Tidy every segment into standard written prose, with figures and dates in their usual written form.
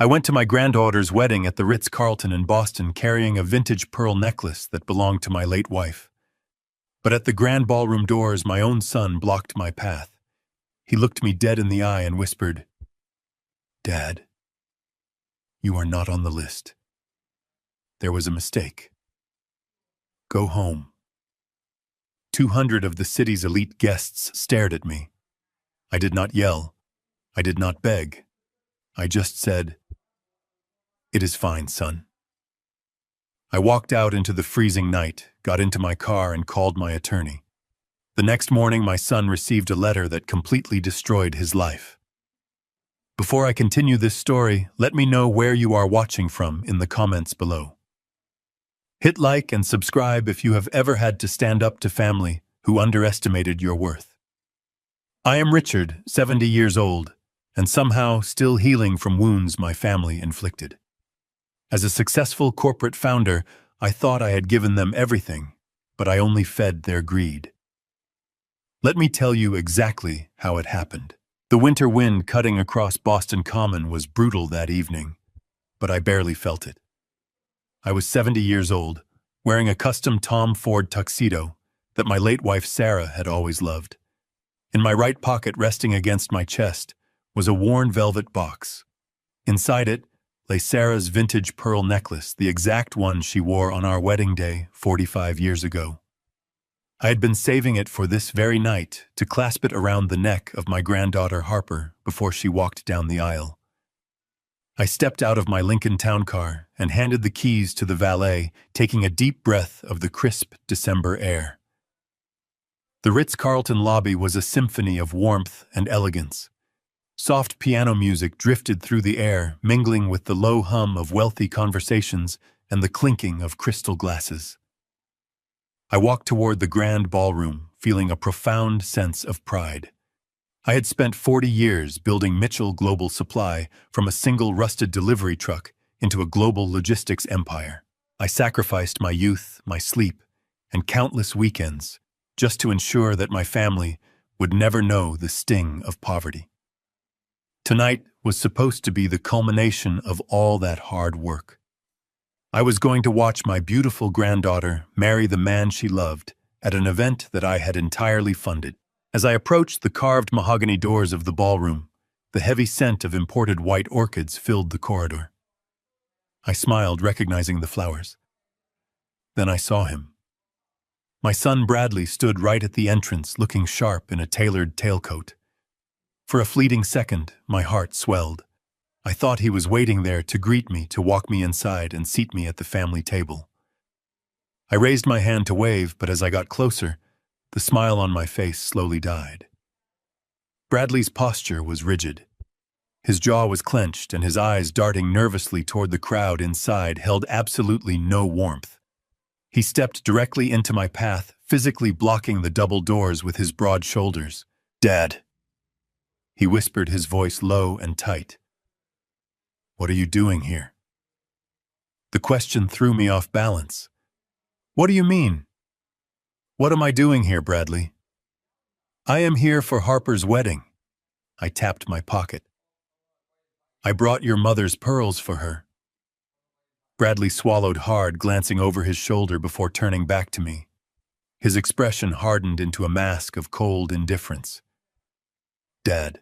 I went to my granddaughter's wedding at the Ritz-Carlton in Boston carrying a vintage pearl necklace that belonged to my late wife. But at the grand ballroom doors, my own son blocked my path. He looked me dead in the eye and whispered, "Dad, you are not on the list. There was a mistake. Go home." 200 of the city's elite guests stared at me. I did not yell. I did not beg. I just said, "It is fine, son." I walked out into the freezing night, got into my car, and called my attorney. The next morning, my son received a letter that completely destroyed his life. Before I continue this story, let me know where you are watching from in the comments below. Hit like and subscribe if you have ever had to stand up to family who underestimated your worth. I am Richard, 70 years old, and somehow still healing from wounds my family inflicted. As a successful corporate founder, I thought I had given them everything, but I only fed their greed. Let me tell you exactly how it happened. The winter wind cutting across Boston Common was brutal that evening, but I barely felt it. I was 70 years old, wearing a custom Tom Ford tuxedo that my late wife Sarah had always loved. In my right pocket, resting against my chest, was a worn velvet box. Inside it lay Sarah's vintage pearl necklace, the exact one she wore on our wedding day 45 years ago. I had been saving it for this very night to clasp it around the neck of my granddaughter Harper before she walked down the aisle. I stepped out of my Lincoln Town Car and handed the keys to the valet, taking a deep breath of the crisp December air. The Ritz-Carlton lobby was a symphony of warmth and elegance. Soft piano music drifted through the air, mingling with the low hum of wealthy conversations and the clinking of crystal glasses. I walked toward the grand ballroom, feeling a profound sense of pride. I had spent 40 years building Mitchell Global Supply from a single rusted delivery truck into a global logistics empire. I sacrificed my youth, my sleep, and countless weekends just to ensure that my family would never know the sting of poverty. Tonight was supposed to be the culmination of all that hard work. I was going to watch my beautiful granddaughter marry the man she loved at an event that I had entirely funded. As I approached the carved mahogany doors of the ballroom, the heavy scent of imported white orchids filled the corridor. I smiled, recognizing the flowers. Then I saw him. My son Bradley stood right at the entrance, looking sharp in a tailored tailcoat. For a fleeting second, my heart swelled. I thought he was waiting there to greet me, to walk me inside and seat me at the family table. I raised my hand to wave, but as I got closer, the smile on my face slowly died. Bradley's posture was rigid. His jaw was clenched, and his eyes, darting nervously toward the crowd inside, held absolutely no warmth. He stepped directly into my path, physically blocking the double doors with his broad shoulders. "Dad," he whispered, his voice low and tight. "What are you doing here?" The question threw me off balance. "What do you mean?" "What am I doing here, Bradley?" "I am here for Harper's wedding." I tapped my pocket. "I brought your mother's pearls for her." Bradley swallowed hard, glancing over his shoulder before turning back to me. His expression hardened into a mask of cold indifference. "Dad,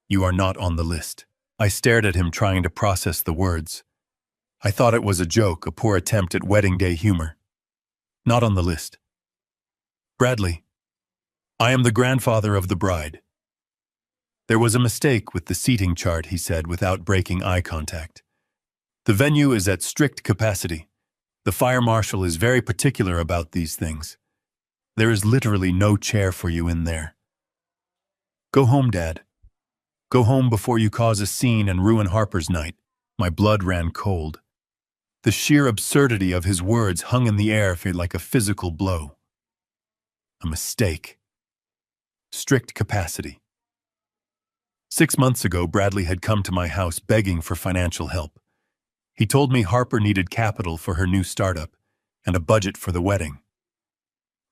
you are not on the list." I stared at him, trying to process the words. I thought it was a joke, a poor attempt at wedding day humor. "Not on the list." "Bradley, I am the grandfather of the bride." "There was a mistake with the seating chart," he said without breaking eye contact. "The venue is at strict capacity. The fire marshal is very particular about these things. There is literally no chair for you in there. Go home, Dad. Go home before you cause a scene and ruin Harper's night." My blood ran cold. The sheer absurdity of his words hung in the air like a physical blow. A mistake. Strict capacity. 6 months ago, Bradley had come to my house begging for financial help. He told me Harper needed capital for her new startup and a budget for the wedding.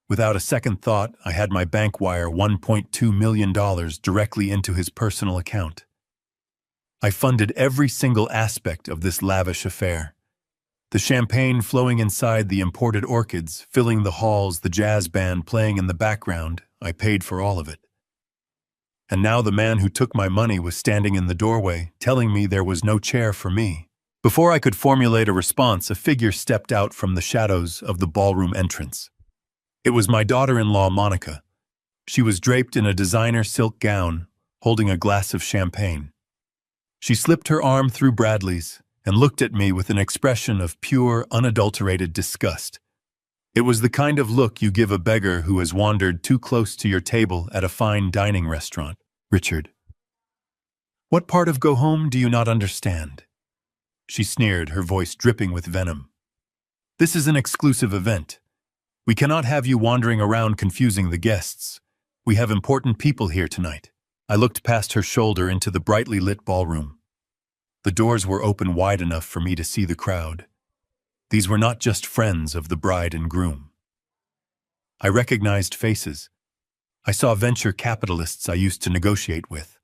Without a second thought, I had my bank wire $1.2 million directly into his personal account. I funded every single aspect of this lavish affair. The champagne flowing inside the imported orchids, filling the halls, the jazz band playing in the background, I paid for all of it. And now the man who took my money was standing in the doorway, telling me there was no chair for me. Before I could formulate a response, a figure stepped out from the shadows of the ballroom entrance. It was my daughter-in-law, Monica. She was draped in a designer silk gown, holding a glass of champagne. She slipped her arm through Bradley's and looked at me with an expression of pure, unadulterated disgust. It was the kind of look you give a beggar who has wandered too close to your table at a fine dining restaurant. Richard, what part of go home do you not understand? She sneered, her voice dripping with venom. This is an exclusive event. We cannot have you wandering around confusing the guests. We have important people here tonight. I looked past her shoulder into the brightly lit ballroom. The doors were open wide enough for me to see the crowd. These were not just friends of the bride and groom. I recognized faces. I saw venture capitalists I used to negotiate with.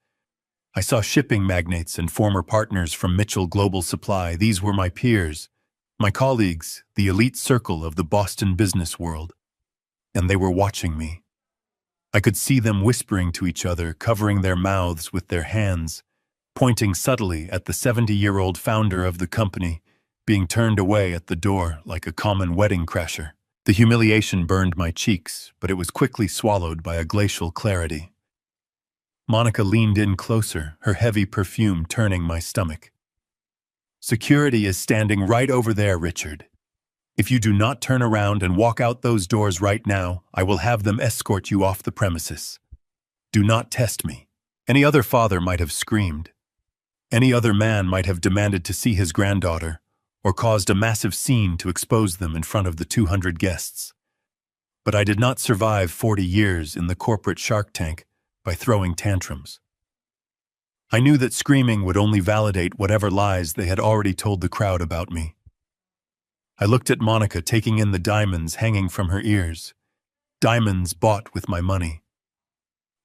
I saw shipping magnates and former partners from Mitchell Global Supply. These were my peers, my colleagues, the elite circle of the Boston business world. And they were watching me. I could see them whispering to each other, covering their mouths with their hands, pointing subtly at the 70-year-old founder of the company, being turned away at the door like a common wedding crasher. The humiliation burned my cheeks, but it was quickly swallowed by a glacial clarity. Monica leaned in closer, her heavy perfume turning my stomach. Security is standing right over there, Richard. If you do not turn around and walk out those doors right now, I will have them escort you off the premises. Do not test me. Any other father might have screamed. Any other man might have demanded to see his granddaughter, or caused a massive scene to expose them in front of the 200 guests. But I did not survive 40 years in the corporate shark tank by throwing tantrums. I knew that screaming would only validate whatever lies they had already told the crowd about me. I looked at Monica taking in the diamonds hanging from her ears, diamonds bought with my money.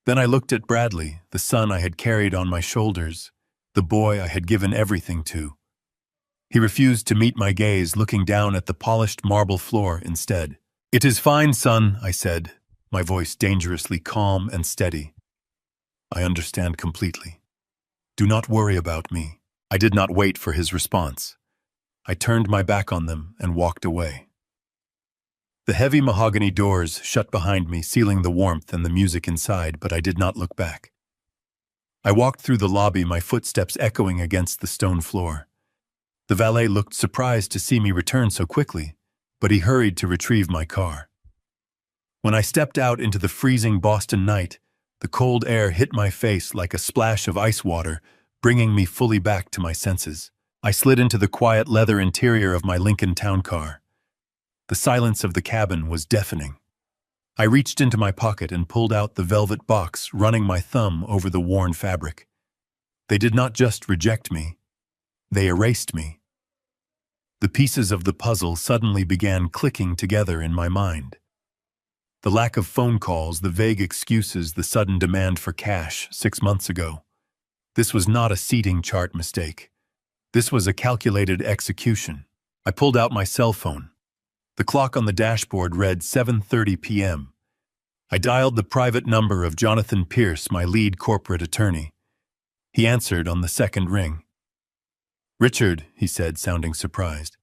Then I looked at Bradley, the son I had carried on my shoulders, the boy I had given everything to. He refused to meet my gaze, looking down at the polished marble floor instead. "It is fine, son," I said, my voice dangerously calm and steady. "I understand completely. Do not worry about me." I did not wait for his response. I turned my back on them and walked away. The heavy mahogany doors shut behind me, sealing the warmth and the music inside, but I did not look back. I walked through the lobby, my footsteps echoing against the stone floor. The valet looked surprised to see me return so quickly, but he hurried to retrieve my car. When I stepped out into the freezing Boston night, the cold air hit my face like a splash of ice water, bringing me fully back to my senses. I slid into the quiet leather interior of my Lincoln Town Car. The silence of the cabin was deafening. I reached into my pocket and pulled out the velvet box, running my thumb over the worn fabric. They did not just reject me, they erased me. The pieces of the puzzle suddenly began clicking together in my mind. The lack of phone calls, the vague excuses, the sudden demand for cash 6 months ago. This was not a seating chart mistake. This was a calculated execution. I pulled out my cell phone. The clock on the dashboard read 7:30 p.m. I dialed the private number of Jonathan Pierce, my lead corporate attorney. He answered on the second ring. "Richard," he said, sounding surprised.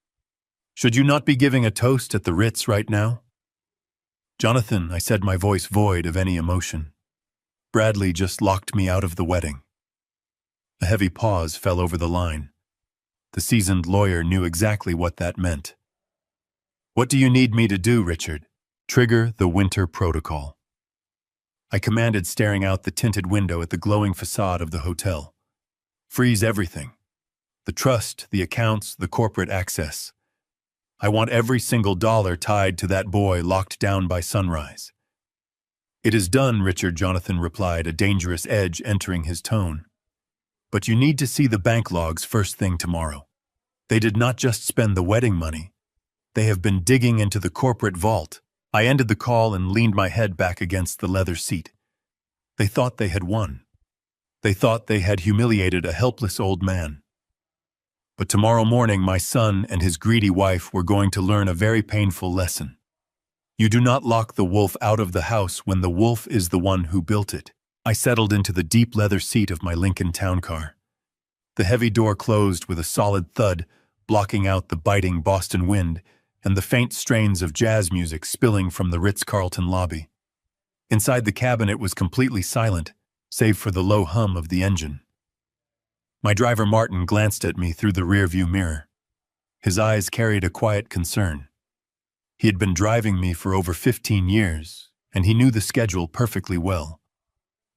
"Should you not be giving a toast at the Ritz right now?" "Jonathan," I said, my voice void of any emotion. "Bradley just locked me out of the wedding." A heavy pause fell over the line. The seasoned lawyer knew exactly what that meant. "What do you need me to do, Richard?" "Trigger the winter protocol," I commanded, staring out the tinted window at the glowing facade of the hotel. "Freeze everything. The trust, the accounts, the corporate access. I want every single dollar tied to that boy locked down by sunrise." "It is done, Richard," Jonathan replied, a dangerous edge entering his tone. "But you need to see the bank logs first thing tomorrow. They did not just spend the wedding money. They have been digging into the corporate vault." I ended the call and leaned my head back against the leather seat. They thought they had won. They thought they had humiliated a helpless old man. But tomorrow morning, my son and his greedy wife were going to learn a very painful lesson. You do not lock the wolf out of the house when the wolf is the one who built it. I settled into the deep leather seat of my Lincoln town car. The heavy door closed with a solid thud, blocking out the biting Boston wind and the faint strains of jazz music spilling from the Ritz-Carlton lobby. Inside the cabin it was completely silent, save for the low hum of the engine. My driver Martin glanced at me through the rearview mirror. His eyes carried a quiet concern. He had been driving me for over 15 years, and he knew the schedule perfectly well.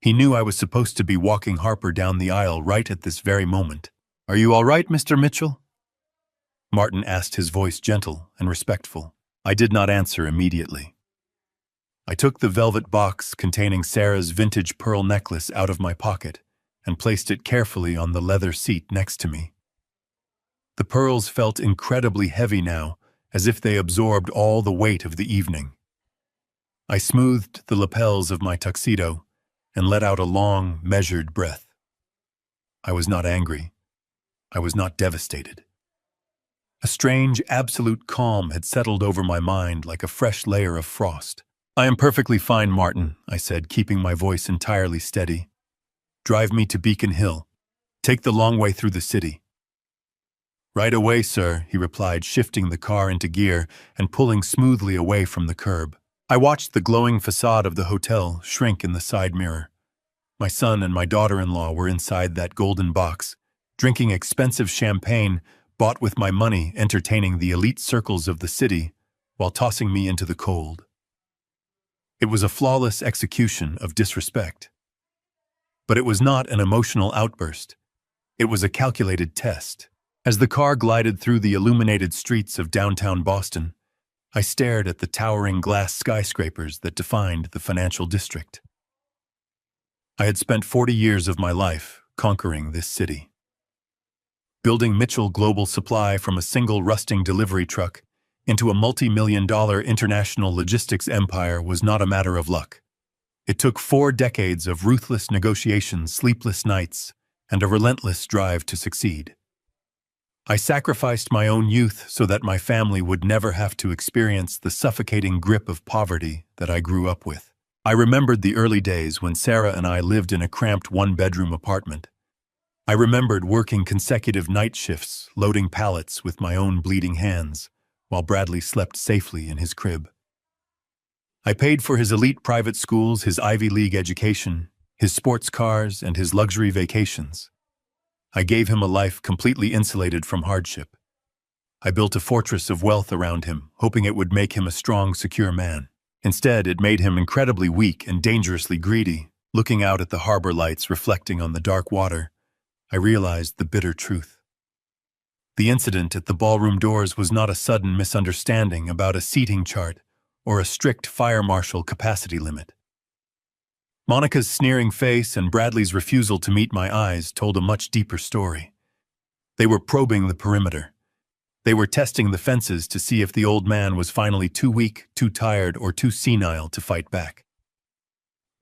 He knew I was supposed to be walking Harper down the aisle right at this very moment. "Are you all right, Mr. Mitchell?" Martin asked, his voice gentle and respectful. I did not answer immediately. I took the velvet box containing Sarah's vintage pearl necklace out of my pocket and placed it carefully on the leather seat next to me. The pearls felt incredibly heavy now, as if they absorbed all the weight of the evening. I smoothed the lapels of my tuxedo and let out a long, measured breath. I was not angry. I was not devastated. A strange, absolute calm had settled over my mind like a fresh layer of frost. "I am perfectly fine, Martin," I said, keeping my voice entirely steady. "Drive me to Beacon Hill. Take the long way through the city." "Right away, sir," he replied, shifting the car into gear and pulling smoothly away from the curb. I watched the glowing facade of the hotel shrink in the side mirror. My son and my daughter-in-law were inside that golden box, drinking expensive champagne bought with my money, entertaining the elite circles of the city while tossing me into the cold. It was a flawless execution of disrespect. But it was not an emotional outburst. It was a calculated test. As the car glided through the illuminated streets of downtown Boston, I stared at the towering glass skyscrapers that defined the financial district. I had spent 40 years of my life conquering this city. Building Mitchell Global Supply from a single rusting delivery truck into a multi-million-dollar international logistics empire was not a matter of luck. It took 4 decades of ruthless negotiations, sleepless nights, and a relentless drive to succeed. I sacrificed my own youth so that my family would never have to experience the suffocating grip of poverty that I grew up with. I remembered the early days when Sarah and I lived in a cramped one-bedroom apartment. I remembered working consecutive night shifts, loading pallets with my own bleeding hands, while Bradley slept safely in his crib. I paid for his elite private schools, his Ivy League education, his sports cars, and his luxury vacations. I gave him a life completely insulated from hardship. I built a fortress of wealth around him, hoping it would make him a strong, secure man. Instead, it made him incredibly weak and dangerously greedy. Looking out at the harbor lights reflecting on the dark water, I realized the bitter truth. The incident at the ballroom doors was not a sudden misunderstanding about a seating chart or a strict fire marshal capacity limit. Monica's sneering face and Bradley's refusal to meet my eyes told a much deeper story. They were probing the perimeter. They were testing the fences to see if the old man was finally too weak, too tired, or too senile to fight back.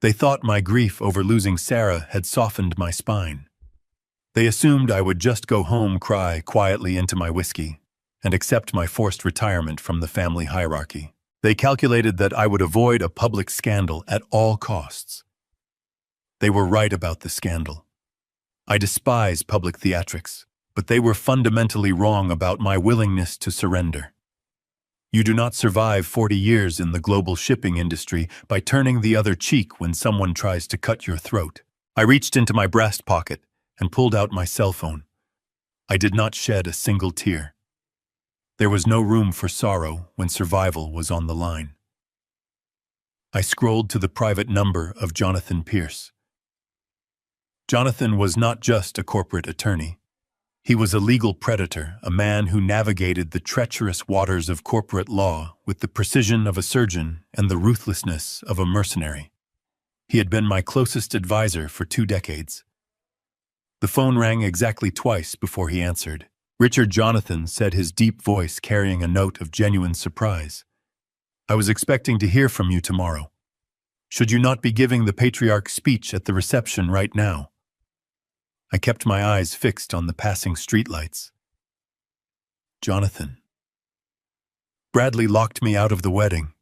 They thought my grief over losing Sarah had softened my spine. They assumed I would just go home, cry quietly into my whiskey, and accept my forced retirement from the family hierarchy. They calculated that I would avoid a public scandal at all costs. They were right about the scandal. I despise public theatrics, but they were fundamentally wrong about my willingness to surrender. You do not survive 40 years in the global shipping industry by turning the other cheek when someone tries to cut your throat. I reached into my breast pocket and pulled out my cell phone. I did not shed a single tear. There was no room for sorrow when survival was on the line. I scrolled to the private number of Jonathan Pierce. Jonathan was not just a corporate attorney. He was a legal predator, a man who navigated the treacherous waters of corporate law with the precision of a surgeon and the ruthlessness of a mercenary. He had been my closest advisor for 2 decades. The phone rang exactly twice before he answered. Richard Jonathan said, his deep voice carrying a note of genuine surprise. "I was expecting to hear from you tomorrow. Should you not be giving the patriarch's speech at the reception right now?" I kept my eyes fixed on the passing streetlights. Jonathan. Bradley locked me out of the wedding.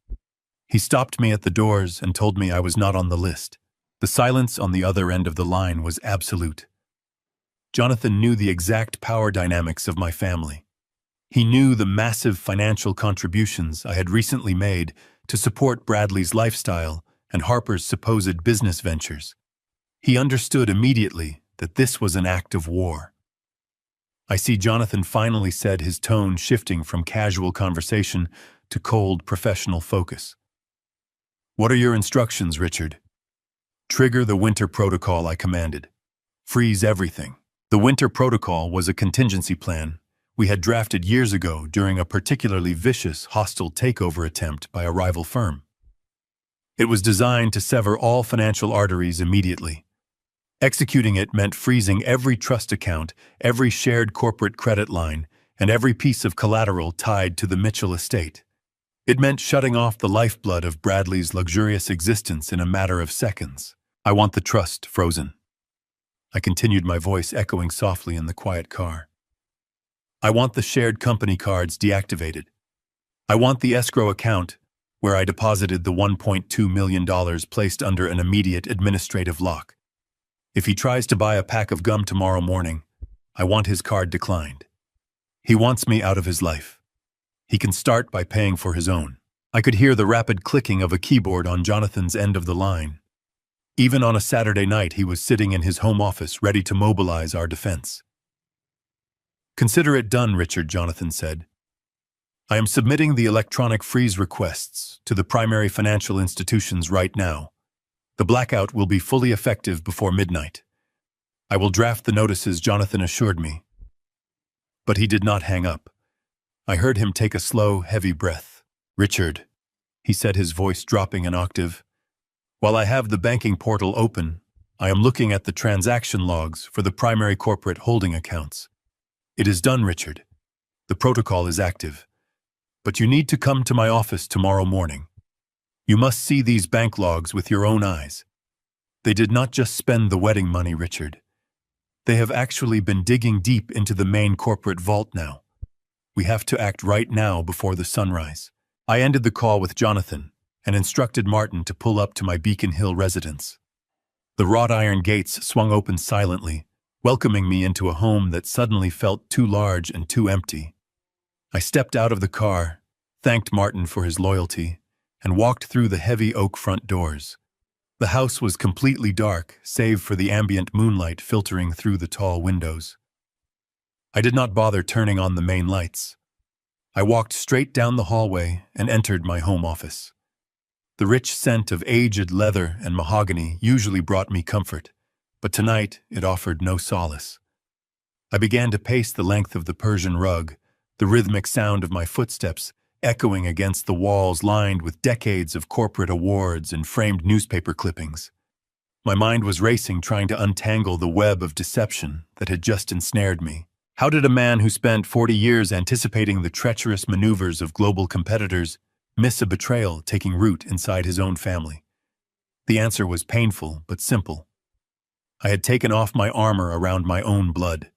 He stopped me at the doors and told me I was not on the list. The silence on the other end of the line was absolute. Jonathan knew the exact power dynamics of my family. He knew the massive financial contributions I had recently made to support Bradley's lifestyle and Harper's supposed business ventures. He understood immediately that this was an act of war. I see Jonathan finally said, his tone shifting from casual conversation to cold professional focus. "What are your instructions, Richard?" "Trigger the winter protocol," I commanded. "Freeze everything." The winter protocol was a contingency plan we had drafted years ago during a particularly vicious, hostile takeover attempt by a rival firm. It was designed to sever all financial arteries immediately. Executing it meant freezing every trust account, every shared corporate credit line, and every piece of collateral tied to the Mitchell estate. It meant shutting off the lifeblood of Bradley's luxurious existence in a matter of seconds. "I want the trust frozen." I continued, my voice echoing softly in the quiet car. "I want the shared company cards deactivated. I want the escrow account where I deposited the $1.2 million placed under an immediate administrative lock. If he tries to buy a pack of gum tomorrow morning, I want his card declined. He wants me out of his life. He can start by paying for his own." I could hear the rapid clicking of a keyboard on Jonathan's end of the line. Even on a Saturday night, he was sitting in his home office, ready to mobilize our defense. "Consider it done, Richard," Jonathan said. "I am submitting the electronic freeze requests to the primary financial institutions right now. The blackout will be fully effective before midnight. I will draft the notices," Jonathan assured me. But he did not hang up. I heard him take a slow, heavy breath. "Richard," he said, his voice dropping an octave, "while I have the banking portal open, I am looking at the transaction logs for the primary corporate holding accounts. It is done, Richard. The protocol is active. But you need to come to my office tomorrow morning. You must see these bank logs with your own eyes. They did not just spend the wedding money, Richard. They have actually been digging deep into the main corporate vault now. We have to act right now before the sunrise." I ended the call with Jonathan and instructed Martin to pull up to my Beacon Hill residence. The wrought iron gates swung open silently, welcoming me into a home that suddenly felt too large and too empty. I stepped out of the car, thanked Martin for his loyalty, and walked through the heavy oak front doors. The house was completely dark, save for the ambient moonlight filtering through the tall windows. I did not bother turning on the main lights. I walked straight down the hallway and entered my home office. The rich scent of aged leather and mahogany usually brought me comfort, but tonight it offered no solace. I began to pace the length of the Persian rug, the rhythmic sound of my footsteps echoing against the walls lined with decades of corporate awards and framed newspaper clippings. My mind was racing, trying to untangle the web of deception that had just ensnared me. How did a man who spent 40 years anticipating the treacherous maneuvers of global competitors miss a betrayal taking root inside his own family? The answer was painful but simple. I had taken off my armor around my own blood.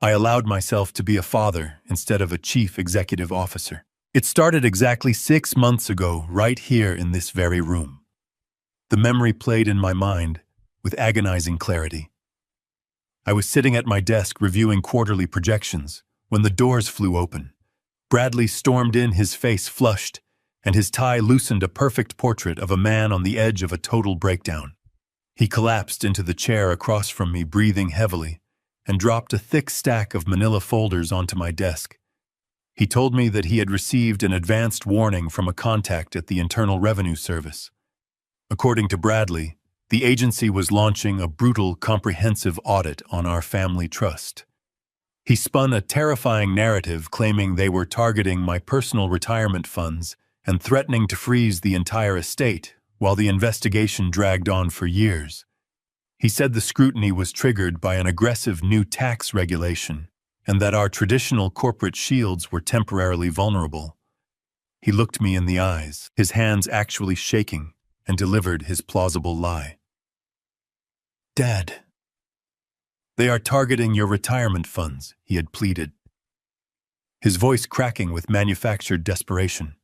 I allowed myself to be a father instead of a chief executive officer. It started exactly 6 months ago, right here in this very room. The memory played in my mind with agonizing clarity. I was sitting at my desk reviewing quarterly projections when the doors flew open. Bradley stormed in, his face flushed, and his tie loosened, a perfect portrait of a man on the edge of a total breakdown. He collapsed into the chair across from me, breathing heavily, and dropped a thick stack of manila folders onto my desk. He told me that he had received an advanced warning from a contact at the Internal Revenue Service. According to Bradley, the agency was launching a brutal, comprehensive audit on our family trust. He spun a terrifying narrative claiming they were targeting my personal retirement funds and threatening to freeze the entire estate while the investigation dragged on for years. He said the scrutiny was triggered by an aggressive new tax regulation and that our traditional corporate shields were temporarily vulnerable. He looked me in the eyes, his hands actually shaking, and delivered his plausible lie. "Dad, They are targeting your retirement funds, he had pleaded, his voice cracking with manufactured desperation.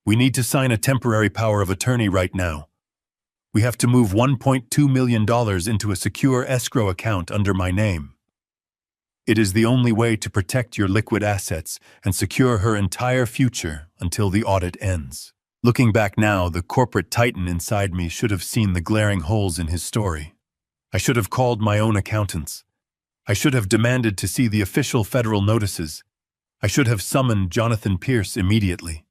We need to sign a temporary power of attorney right now. We have to move $1.2 million into a secure escrow account under my name. It is the only way to protect your liquid assets and secure her entire future until the audit ends. Looking back now, the corporate titan inside me should have seen the glaring holes in his story. I should have called my own accountants. I should have demanded to see the official federal notices. I should have summoned Jonathan Pierce immediately.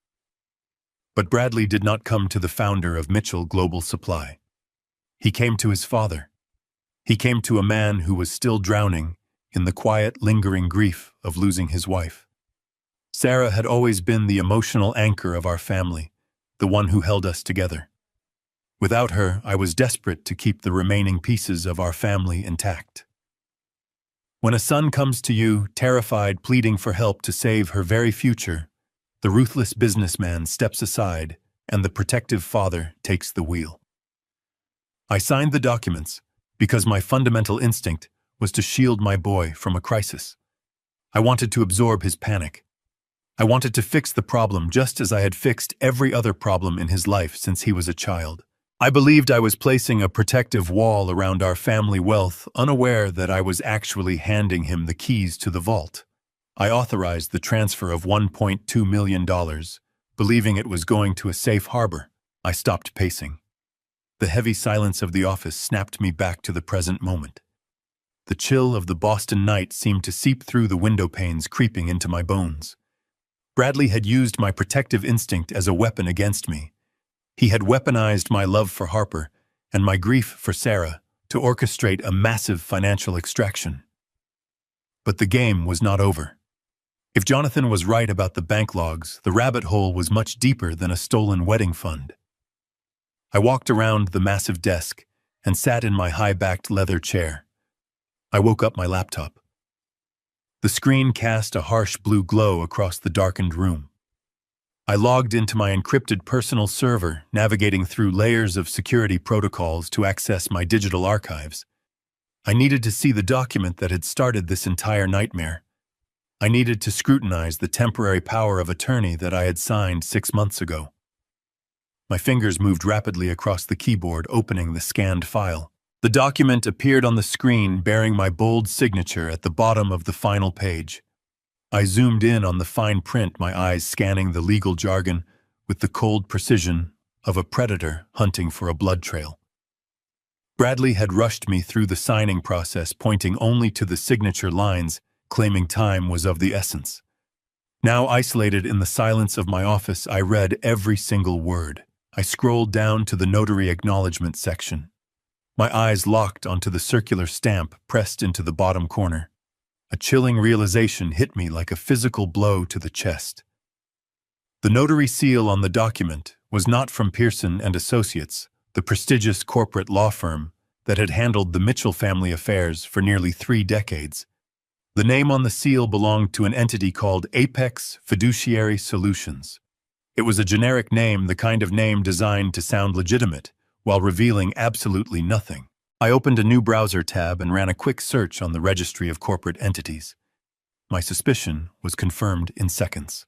But Bradley did not come to the founder of Mitchell Global Supply. He came to his father. He came to a man who was still drowning in the quiet, lingering grief of losing his wife. Sarah had always been the emotional anchor of our family, the one who held us together. Without her, I was desperate to keep the remaining pieces of our family intact. When a son comes to you, terrified, pleading for help to save her very future, the ruthless businessman steps aside and the protective father takes the wheel. I signed the documents because my fundamental instinct was to shield my boy from a crisis. I wanted to absorb his panic. I wanted to fix the problem just as I had fixed every other problem in his life since he was a child. I believed I was placing a protective wall around our family wealth, unaware that I was actually handing him the keys to the vault. I authorized the transfer of $1.2 million, believing it was going to a safe harbor. I stopped pacing. The heavy silence of the office snapped me back to the present moment. The chill of the Boston night seemed to seep through the window panes, creeping into my bones. Bradley had used my protective instinct as a weapon against me. He had weaponized my love for Harper and my grief for Sarah to orchestrate a massive financial extraction. But the game was not over. If Jonathan was right about the bank logs, the rabbit hole was much deeper than a stolen wedding fund. I walked around the massive desk and sat in my high-backed leather chair. I woke up my laptop. The screen cast a harsh blue glow across the darkened room. I logged into my encrypted personal server, navigating through layers of security protocols to access my digital archives. I needed to see the document that had started this entire nightmare. I needed to scrutinize the temporary power of attorney that I had signed 6 months ago. My fingers moved rapidly across the keyboard, opening the scanned file. The document appeared on the screen, bearing my bold signature at the bottom of the final page. I zoomed in on the fine print, my eyes scanning the legal jargon with the cold precision of a predator hunting for a blood trail. Bradley had rushed me through the signing process, pointing only to the signature lines, claiming time was of the essence. Now isolated in the silence of my office, I read every single word. I scrolled down to the notary acknowledgement section. My eyes locked onto the circular stamp pressed into the bottom corner. A chilling realization hit me like a physical blow to the chest. The notary seal on the document was not from Pearson and Associates, the prestigious corporate law firm that had handled the Mitchell family affairs for nearly 3 decades. The name on the seal belonged to an entity called Apex Fiduciary Solutions. It was a generic name, the kind of name designed to sound legitimate, while revealing absolutely nothing. I opened a new browser tab and ran a quick search on the registry of corporate entities. My suspicion was confirmed in seconds.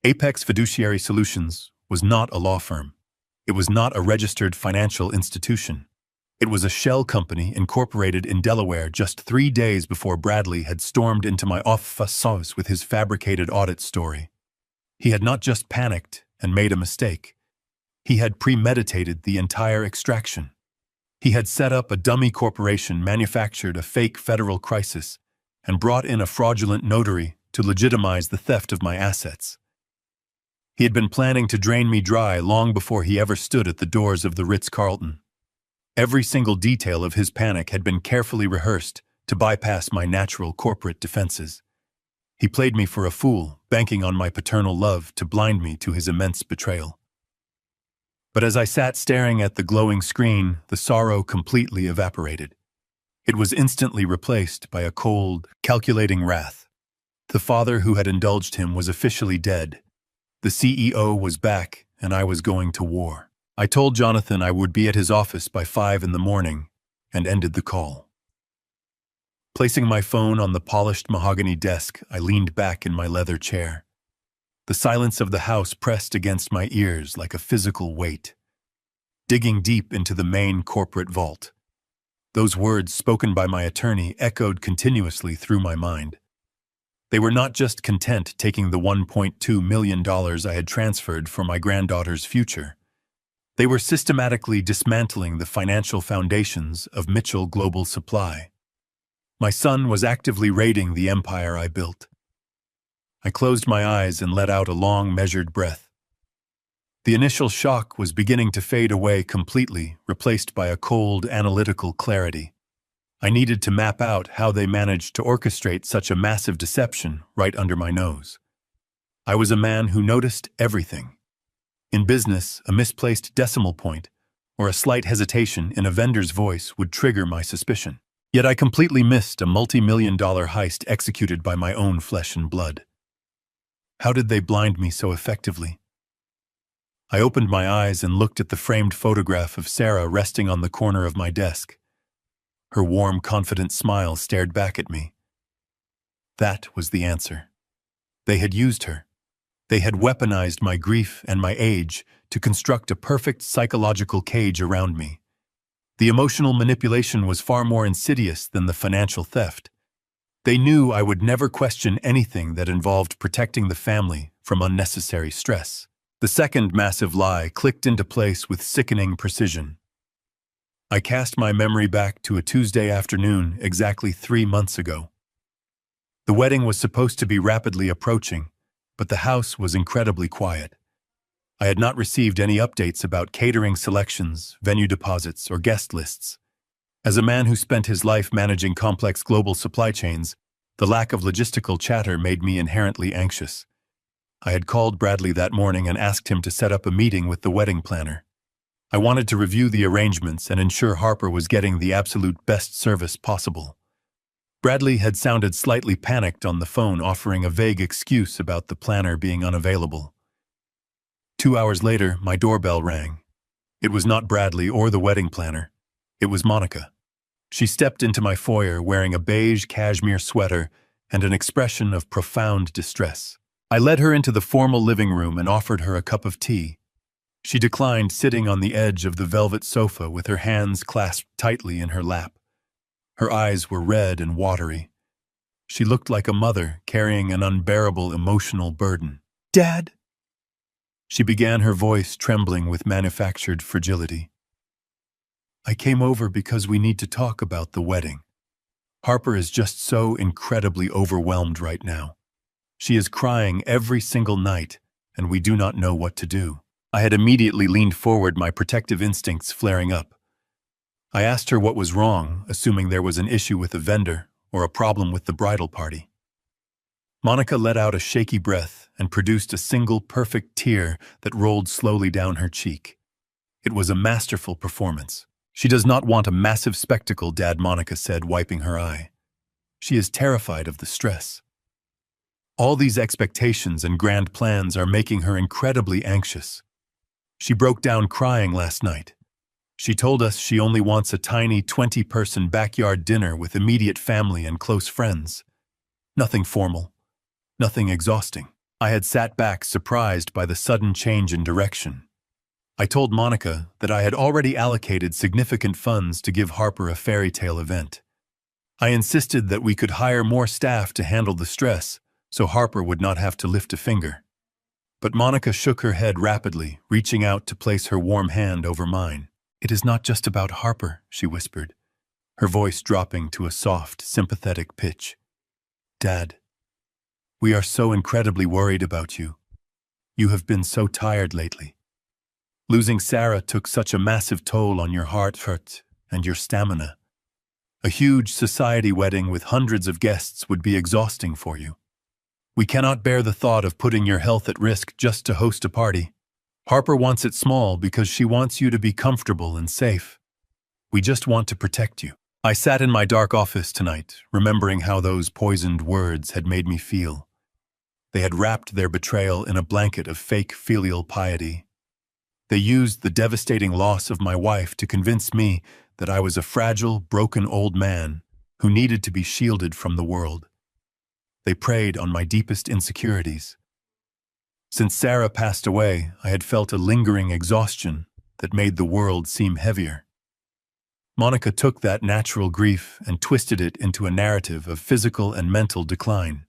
Apex Fiduciary Solutions was not a law firm. It was not a registered financial institution. It was a shell company incorporated in Delaware just 3 days before Bradley had stormed into my office with his fabricated audit story. He had not just panicked and made a mistake. He had premeditated the entire extraction. He had set up a dummy corporation, manufactured a fake federal crisis, and brought in a fraudulent notary to legitimize the theft of my assets. He had been planning to drain me dry long before he ever stood at the doors of the Ritz-Carlton. Every single detail of his panic had been carefully rehearsed to bypass my natural corporate defenses. He played me for a fool, banking on my paternal love to blind me to his immense betrayal. But as I sat staring at the glowing screen, the sorrow completely evaporated. It was instantly replaced by a cold, calculating wrath. The father who had indulged him was officially dead. The CEO was back, and I was going to war. I told Jonathan I would be at his office by 5 in the morning, and ended the call. Placing my phone on the polished mahogany desk, I leaned back in my leather chair. The silence of the house pressed against my ears like a physical weight. Digging deep into the main corporate vault, those words spoken by my attorney echoed continuously through my mind. They were not just content taking the $1.2 million I had transferred for my granddaughter's future. They were systematically dismantling the financial foundations of Mitchell Global Supply. My son was actively raiding the empire I built. I closed my eyes and let out a long, measured breath. The initial shock was beginning to fade away completely, replaced by a cold, analytical clarity. I needed to map out how they managed to orchestrate such a massive deception right under my nose. I was a man who noticed everything. In business, a misplaced decimal point or a slight hesitation in a vendor's voice would trigger my suspicion. Yet I completely missed a multi-million-dollar heist executed by my own flesh and blood. How did they blind me so effectively? I opened my eyes and looked at the framed photograph of Sarah resting on the corner of my desk. Her warm, confident smile stared back at me. That was the answer. They had used her. They had weaponized my grief and my age to construct a perfect psychological cage around me. The emotional manipulation was far more insidious than the financial theft. They knew I would never question anything that involved protecting the family from unnecessary stress. The second massive lie clicked into place with sickening precision. I cast my memory back to a Tuesday afternoon exactly 3 months ago. The wedding was supposed to be rapidly approaching, but the house was incredibly quiet. I had not received any updates about catering selections, venue deposits, or guest lists. As a man who spent his life managing complex global supply chains, the lack of logistical chatter made me inherently anxious. I had called Bradley that morning and asked him to set up a meeting with the wedding planner. I wanted to review the arrangements and ensure Harper was getting the absolute best service possible. Bradley had sounded slightly panicked on the phone, offering a vague excuse about the planner being unavailable. 2 hours later, my doorbell rang. It was not Bradley or the wedding planner. It was Monica. She stepped into my foyer wearing a beige cashmere sweater and an expression of profound distress. I led her into the formal living room and offered her a cup of tea. She declined, sitting on the edge of the velvet sofa with her hands clasped tightly in her lap. Her eyes were red and watery. She looked like a mother carrying an unbearable emotional burden. "Dad?" She began, her voice trembling with manufactured fragility. "I came over because we need to talk about the wedding. Harper is just so incredibly overwhelmed right now. She is crying every single night, and we do not know what to do." I had immediately leaned forward, my protective instincts flaring up. I asked her what was wrong, assuming there was an issue with the vendor or a problem with the bridal party. Monica let out a shaky breath and produced a single perfect tear that rolled slowly down her cheek. It was a masterful performance. "She does not want a massive spectacle, Dad," Monica said, wiping her eye. "She is terrified of the stress. All these expectations and grand plans are making her incredibly anxious. She broke down crying last night. She told us she only wants a tiny 20-person backyard dinner with immediate family and close friends. Nothing formal, nothing exhausting." I had sat back, surprised by the sudden change in direction. I told Monica that I had already allocated significant funds to give Harper a fairy tale event. I insisted that we could hire more staff to handle the stress, so Harper would not have to lift a finger. But Monica shook her head rapidly, reaching out to place her warm hand over mine. "It is not just about Harper," she whispered, her voice dropping to a soft, sympathetic pitch. "Dad, we are so incredibly worried about you. You have been so tired lately. Losing Sarah took such a massive toll on your heart and your stamina. A huge society wedding with hundreds of guests would be exhausting for you. We cannot bear the thought of putting your health at risk just to host a party. Harper wants it small because she wants you to be comfortable and safe. We just want to protect you." I sat in my dark office tonight, remembering how those poisoned words had made me feel. They had wrapped their betrayal in a blanket of fake filial piety. They used the devastating loss of my wife to convince me that I was a fragile, broken old man who needed to be shielded from the world. They preyed on my deepest insecurities. Since Sarah passed away, I had felt a lingering exhaustion that made the world seem heavier. Monica took that natural grief and twisted it into a narrative of physical and mental decline.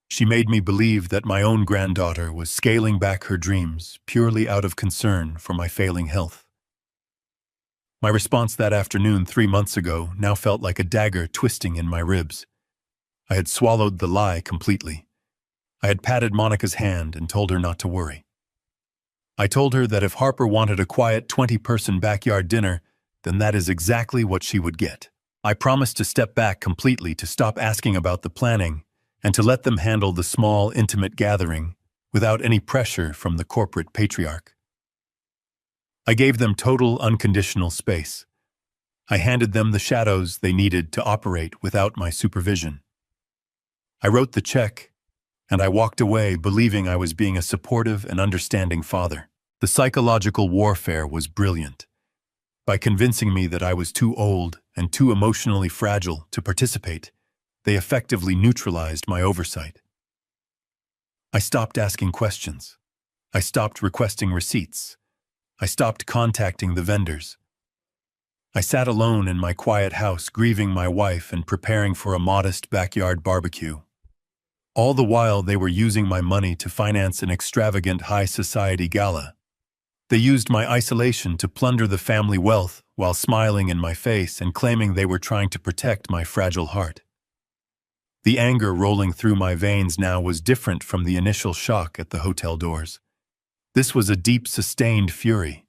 She made me believe that my own granddaughter was scaling back her dreams purely out of concern for my failing health. My response that afternoon 3 months ago now felt like a dagger twisting in my ribs. I had swallowed the lie completely. I had patted Monica's hand and told her not to worry. I told her that if Harper wanted a quiet 20-person backyard dinner, then that is exactly what she would get. I promised to step back completely, to stop asking about the planning, and to let them handle the small, intimate gathering without any pressure from the corporate patriarch. I gave them total, unconditional space. I handed them the shadows they needed to operate without my supervision. I wrote the check, and I walked away believing I was being a supportive and understanding father. The psychological warfare was brilliant. By convincing me that I was too old and too emotionally fragile to participate, they effectively neutralized my oversight. I stopped asking questions. I stopped requesting receipts. I stopped contacting the vendors. I sat alone in my quiet house, grieving my wife and preparing for a modest backyard barbecue. All the while, they were using my money to finance an extravagant high society gala. They used my isolation to plunder the family wealth while smiling in my face and claiming they were trying to protect my fragile heart. The anger rolling through my veins now was different from the initial shock at the hotel doors. This was a deep, sustained fury.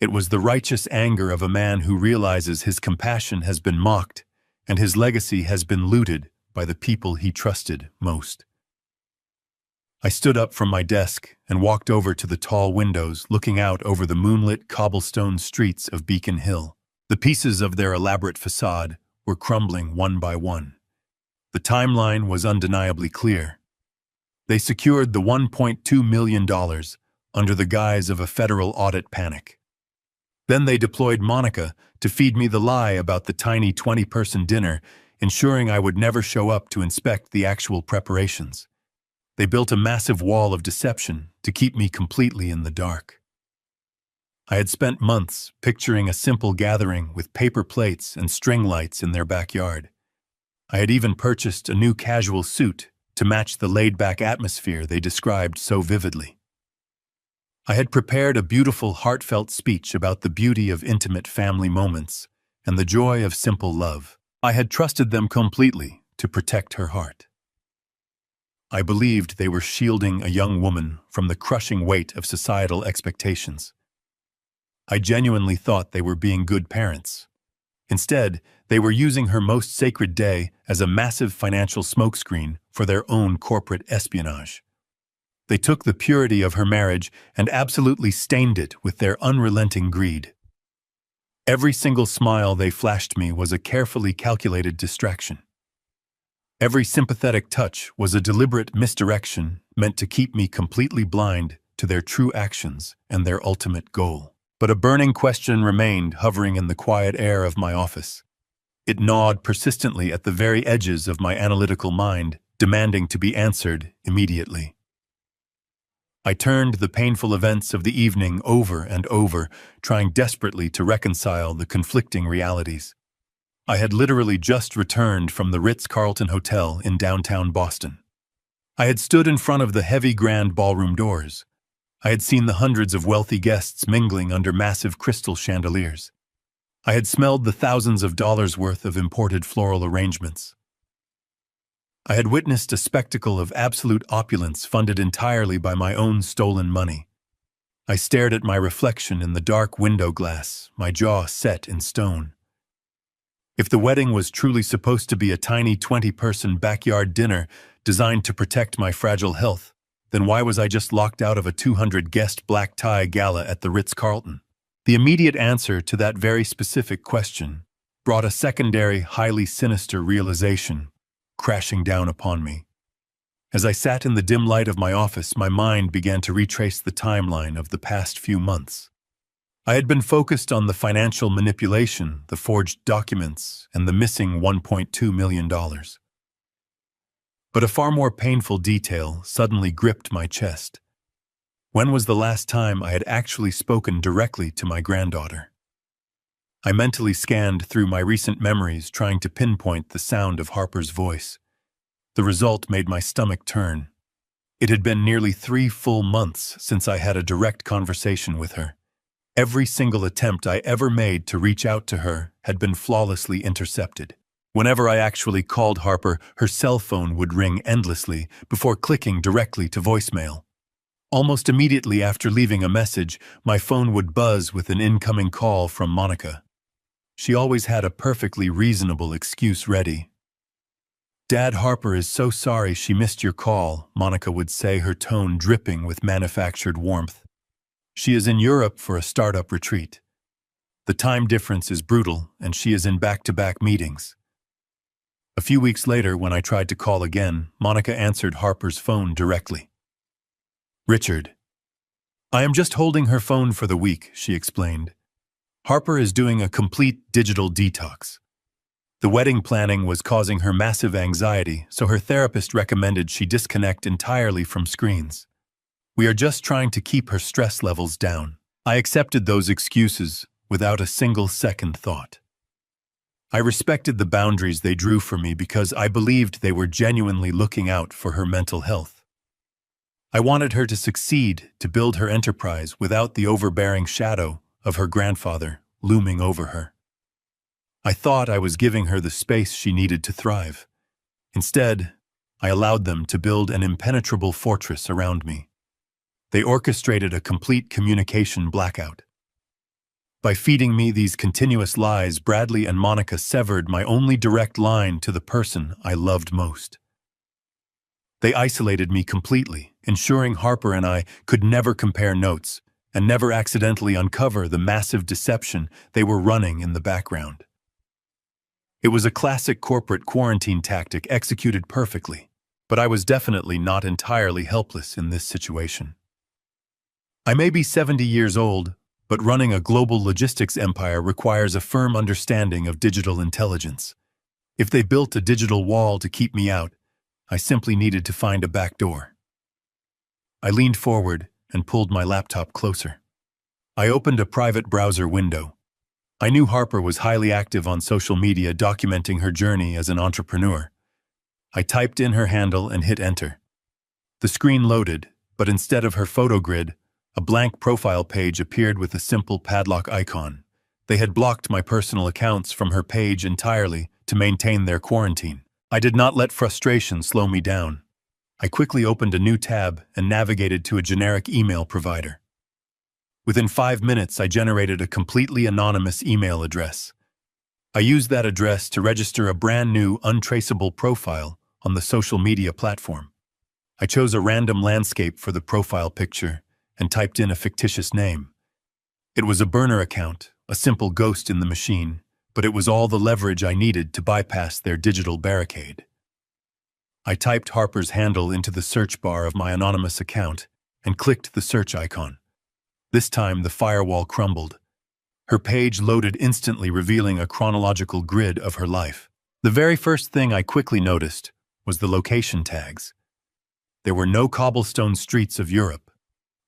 It was the righteous anger of a man who realizes his compassion has been mocked and his legacy has been looted by the people he trusted most. I stood up from my desk and walked over to the tall windows looking out over the moonlit cobblestone streets of Beacon Hill. The pieces of their elaborate facade were crumbling one by one. The timeline was undeniably clear. They secured the $1.2 million under the guise of a federal audit panic. Then they deployed Monica to feed me the lie about the tiny 20-person dinner, ensuring I would never show up to inspect the actual preparations. They built a massive wall of deception to keep me completely in the dark. I had spent months picturing a simple gathering with paper plates and string lights in their backyard. I had even purchased a new casual suit to match the laid-back atmosphere they described so vividly. I had prepared a beautiful, heartfelt speech about the beauty of intimate family moments and the joy of simple love. I had trusted them completely to protect her heart. I believed they were shielding a young woman from the crushing weight of societal expectations. I genuinely thought they were being good parents. Instead, they were using her most sacred day as a massive financial smokescreen for their own corporate espionage. They took the purity of her marriage and absolutely stained it with their unrelenting greed. Every single smile they flashed me was a carefully calculated distraction. Every sympathetic touch was a deliberate misdirection meant to keep me completely blind to their true actions and their ultimate goal. But a burning question remained hovering in the quiet air of my office. It gnawed persistently at the very edges of my analytical mind, demanding to be answered immediately. I turned the painful events of the evening over and over, trying desperately to reconcile the conflicting realities. I had literally just returned from the Ritz-Carlton Hotel in downtown Boston. I had stood in front of the heavy grand ballroom doors. I had seen the hundreds of wealthy guests mingling under massive crystal chandeliers. I had smelled the thousands of dollars worth of imported floral arrangements. I had witnessed a spectacle of absolute opulence funded entirely by my own stolen money. I stared at my reflection in the dark window glass, my jaw set in stone. If the wedding was truly supposed to be a tiny 20-person backyard dinner designed to protect my fragile health, then why was I just locked out of a 200-guest black tie gala at the Ritz-Carlton? The immediate answer to that very specific question brought a secondary, highly sinister realization crashing down upon me. As I sat in the dim light of my office, my mind began to retrace the timeline of the past few months. I had been focused on the financial manipulation, the forged documents, and the missing $1.2 million. But a far more painful detail suddenly gripped my chest. When was the last time I had actually spoken directly to my granddaughter? I mentally scanned through my recent memories, trying to pinpoint the sound of Harper's voice. The result made my stomach turn. It had been nearly 3 full months since I had a direct conversation with her. Every single attempt I ever made to reach out to her had been flawlessly intercepted. Whenever I actually called Harper, her cell phone would ring endlessly before clicking directly to voicemail. Almost immediately after leaving a message, my phone would buzz with an incoming call from Monica. She always had a perfectly reasonable excuse ready. "Dad, Harper is so sorry she missed your call," Monica would say, her tone dripping with manufactured warmth. "She is in Europe for a startup retreat. The time difference is brutal, and she is in back-to-back meetings." A few weeks later, when I tried to call again, Monica answered Harper's phone directly. "Richard, I am just holding her phone for the week," she explained. "Harper is doing a complete digital detox. The wedding planning was causing her massive anxiety, so her therapist recommended she disconnect entirely from screens. We are just trying to keep her stress levels down." I accepted those excuses without a single second thought. I respected the boundaries they drew for me because I believed they were genuinely looking out for her mental health. I wanted her to succeed, to build her enterprise without the overbearing shadow of her grandfather looming over her. I thought I was giving her the space she needed to thrive. Instead, I allowed them to build an impenetrable fortress around me. They orchestrated a complete communication blackout. By feeding me these continuous lies, Bradley and Monica severed my only direct line to the person I loved most. They isolated me completely, ensuring Harper and I could never compare notes and never accidentally uncover the massive deception they were running in the background. It was a classic corporate quarantine tactic executed perfectly, but I was definitely not entirely helpless in this situation. I may be 70 years old, but running a global logistics empire requires a firm understanding of digital intelligence. If they built a digital wall to keep me out, I simply needed to find a back door. I leaned forward and pulled my laptop closer. I opened a private browser window. I knew Harper was highly active on social media, documenting her journey as an entrepreneur. I typed in her handle and hit enter. The screen loaded, but instead of her photo grid, a blank profile page appeared with a simple padlock icon. They had blocked my personal accounts from her page entirely to maintain their quarantine. I did not let frustration slow me down. I quickly opened a new tab and navigated to a generic email provider. Within 5 minutes, I generated a completely anonymous email address. I used that address to register a brand new, untraceable profile on the social media platform. I chose a random landscape for the profile picture and typed in a fictitious name. It was a burner account, a simple ghost in the machine, but it was all the leverage I needed to bypass their digital barricade. I typed Harper's handle into the search bar of my anonymous account and clicked the search icon. This time, the firewall crumbled. Her page loaded instantly, revealing a chronological grid of her life. The very first thing I quickly noticed was the location tags. There were no cobblestone streets of Europe.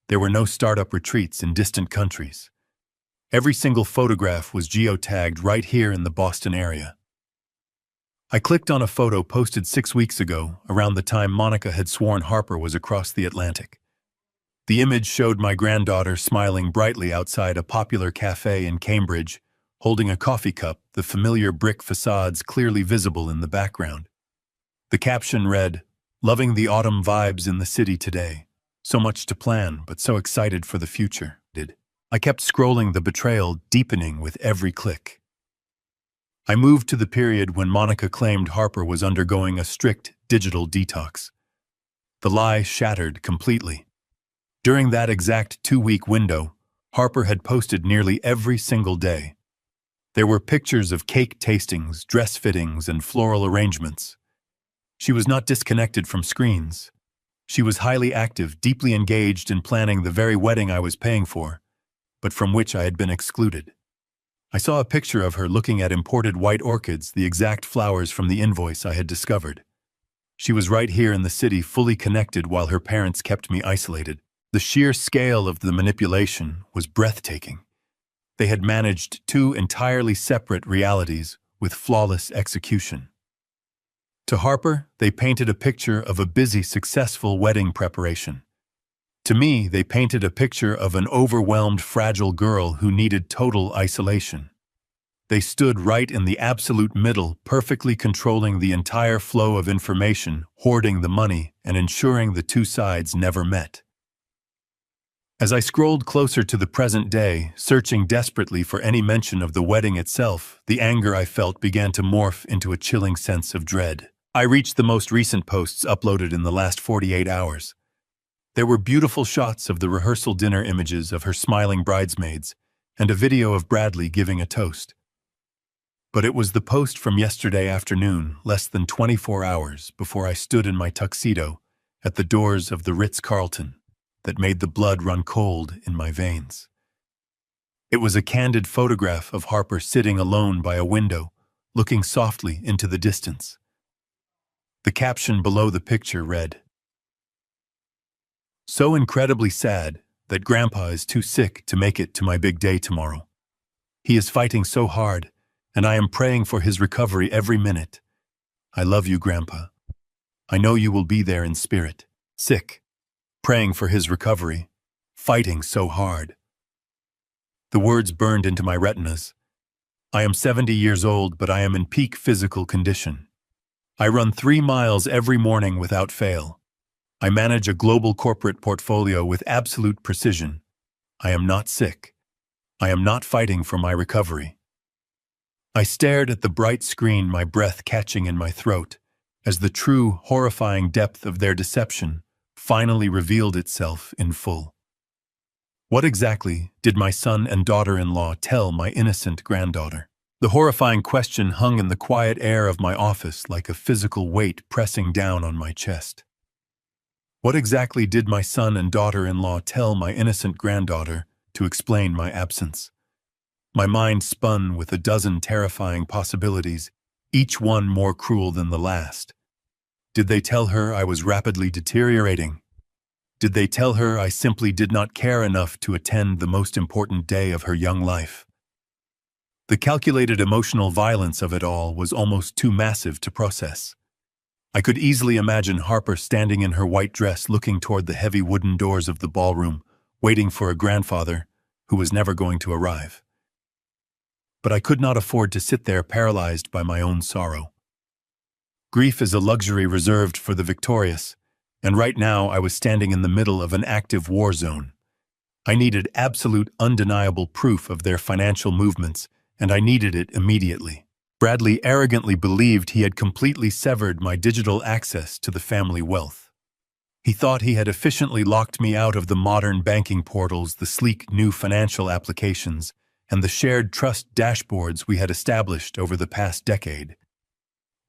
There were no startup retreats in distant countries. Every single photograph was geotagged right here in the Boston area. I clicked on a photo posted 6 weeks ago, around the time Monica had sworn Harper was across the Atlantic. The image showed my granddaughter smiling brightly outside a popular cafe in Cambridge, holding a coffee cup, the familiar brick facades clearly visible in the background. The caption read, "Loving the autumn vibes in the city today. So much to plan, but so excited for the future." I kept scrolling, the betrayal deepening with every click. I moved to the period when Monica claimed Harper was undergoing a strict digital detox. The lie shattered completely. During that exact 2-week window, Harper had posted nearly every single day. There were pictures of cake tastings, dress fittings, and floral arrangements. She was not disconnected from screens. She was highly active, deeply engaged in planning the very wedding I was paying for. but from which I had been excluded. I saw a picture of her looking at imported white orchids, the exact flowers from the invoice I had discovered. She was right here in the city, fully connected, while her parents kept me isolated. The sheer scale of the manipulation was breathtaking. They had managed two entirely separate realities with flawless execution. To Harper, they painted a picture of a busy, successful wedding preparation. To me, they painted a picture of an overwhelmed, fragile girl who needed total isolation. They stood right in the absolute middle, perfectly controlling the entire flow of information, hoarding the money, and ensuring the two sides never met. As I scrolled closer to the present day, searching desperately for any mention of the wedding itself, the anger I felt began to morph into a chilling sense of dread. I reached the most recent posts uploaded in the last 48 hours. There were beautiful shots of the rehearsal dinner, images of her smiling bridesmaids, and a video of Bradley giving a toast. But it was the post from yesterday afternoon, less than 24 hours before I stood in my tuxedo at the doors of the Ritz-Carlton, that made the blood run cold in my veins. It was a candid photograph of Harper sitting alone by a window, looking softly into the distance. The caption below the picture read, "So incredibly sad that Grandpa is too sick to make it to my big day tomorrow. He is fighting so hard, and I am praying for his recovery every minute. I love you, Grandpa. I know you will be there in spirit. Sick. Praying for his recovery. Fighting so hard." The words burned into my retinas. I am 70 years old, but I am in peak physical condition. I run 3 miles every morning without fail. I manage a global corporate portfolio with absolute precision. I am not sick. I am not fighting for my recovery. I stared at the bright screen, my breath catching in my throat, as the true, horrifying depth of their deception finally revealed itself in full. What exactly did my son and daughter-in-law tell my innocent granddaughter? The horrifying question hung in the quiet air of my office like a physical weight pressing down on my chest. What exactly did my son and daughter-in-law tell my innocent granddaughter to explain my absence? My mind spun with a dozen terrifying possibilities, each one more cruel than the last. Did they tell her I was rapidly deteriorating? Did they tell her I simply did not care enough to attend the most important day of her young life? The calculated emotional violence of it all was almost too massive to process. I could easily imagine Harper standing in her white dress, looking toward the heavy wooden doors of the ballroom, waiting for a grandfather who was never going to arrive. But I could not afford to sit there paralyzed by my own sorrow. Grief is a luxury reserved for the victorious, and right now I was standing in the middle of an active war zone. I needed absolute, undeniable proof of their financial movements, and I needed it immediately. Bradley arrogantly believed he had completely severed my digital access to the family wealth. He thought he had efficiently locked me out of the modern banking portals, the sleek new financial applications, and the shared trust dashboards we had established over the past decade.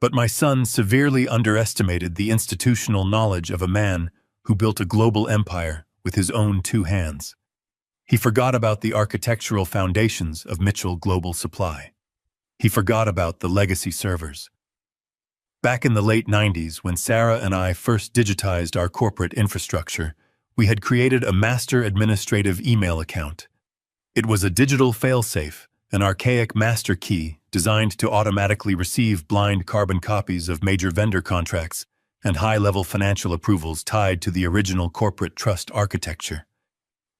But my son severely underestimated the institutional knowledge of a man who built a global empire with his own 2 hands. He forgot about the architectural foundations of Mitchell Global Supply. He forgot about the legacy servers. Back in the late 90s, when Sarah and I first digitized our corporate infrastructure, we had created a master administrative email account. It was a digital failsafe, an archaic master key designed to automatically receive blind carbon copies of major vendor contracts and high-level financial approvals tied to the original corporate trust architecture.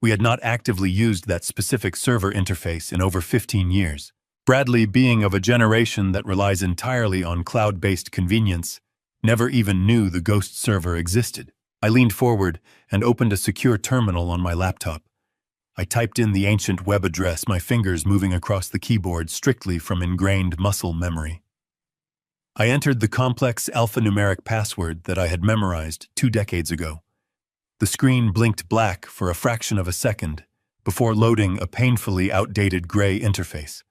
We had not actively used that specific server interface in over 15 years. Bradley, being of a generation that relies entirely on cloud-based convenience, never even knew the ghost server existed. I leaned forward and opened a secure terminal on my laptop. I typed in the ancient web address, my fingers moving across the keyboard strictly from ingrained muscle memory. I entered the complex alphanumeric password that I had memorized 2 decades ago. The screen blinked black for a fraction of a second before loading a painfully outdated gray interface.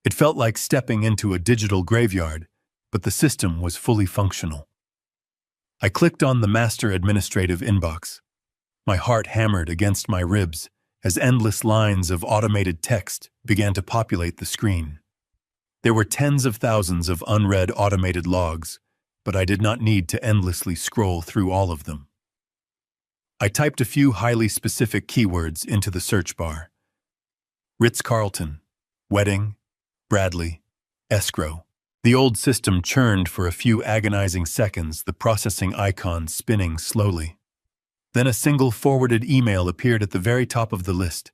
It felt like stepping into a digital graveyard, but the system was fully functional. I clicked on the master administrative inbox. My heart hammered against my ribs as endless lines of automated text began to populate the screen. There were tens of thousands of unread automated logs, but I did not need to endlessly scroll through all of them. I typed a few highly specific keywords into the search bar. Ritz-Carlton, wedding, Bradley, escrow. The old system churned for a few agonizing seconds, the processing icon spinning slowly. Then a single forwarded email appeared at the very top of the list.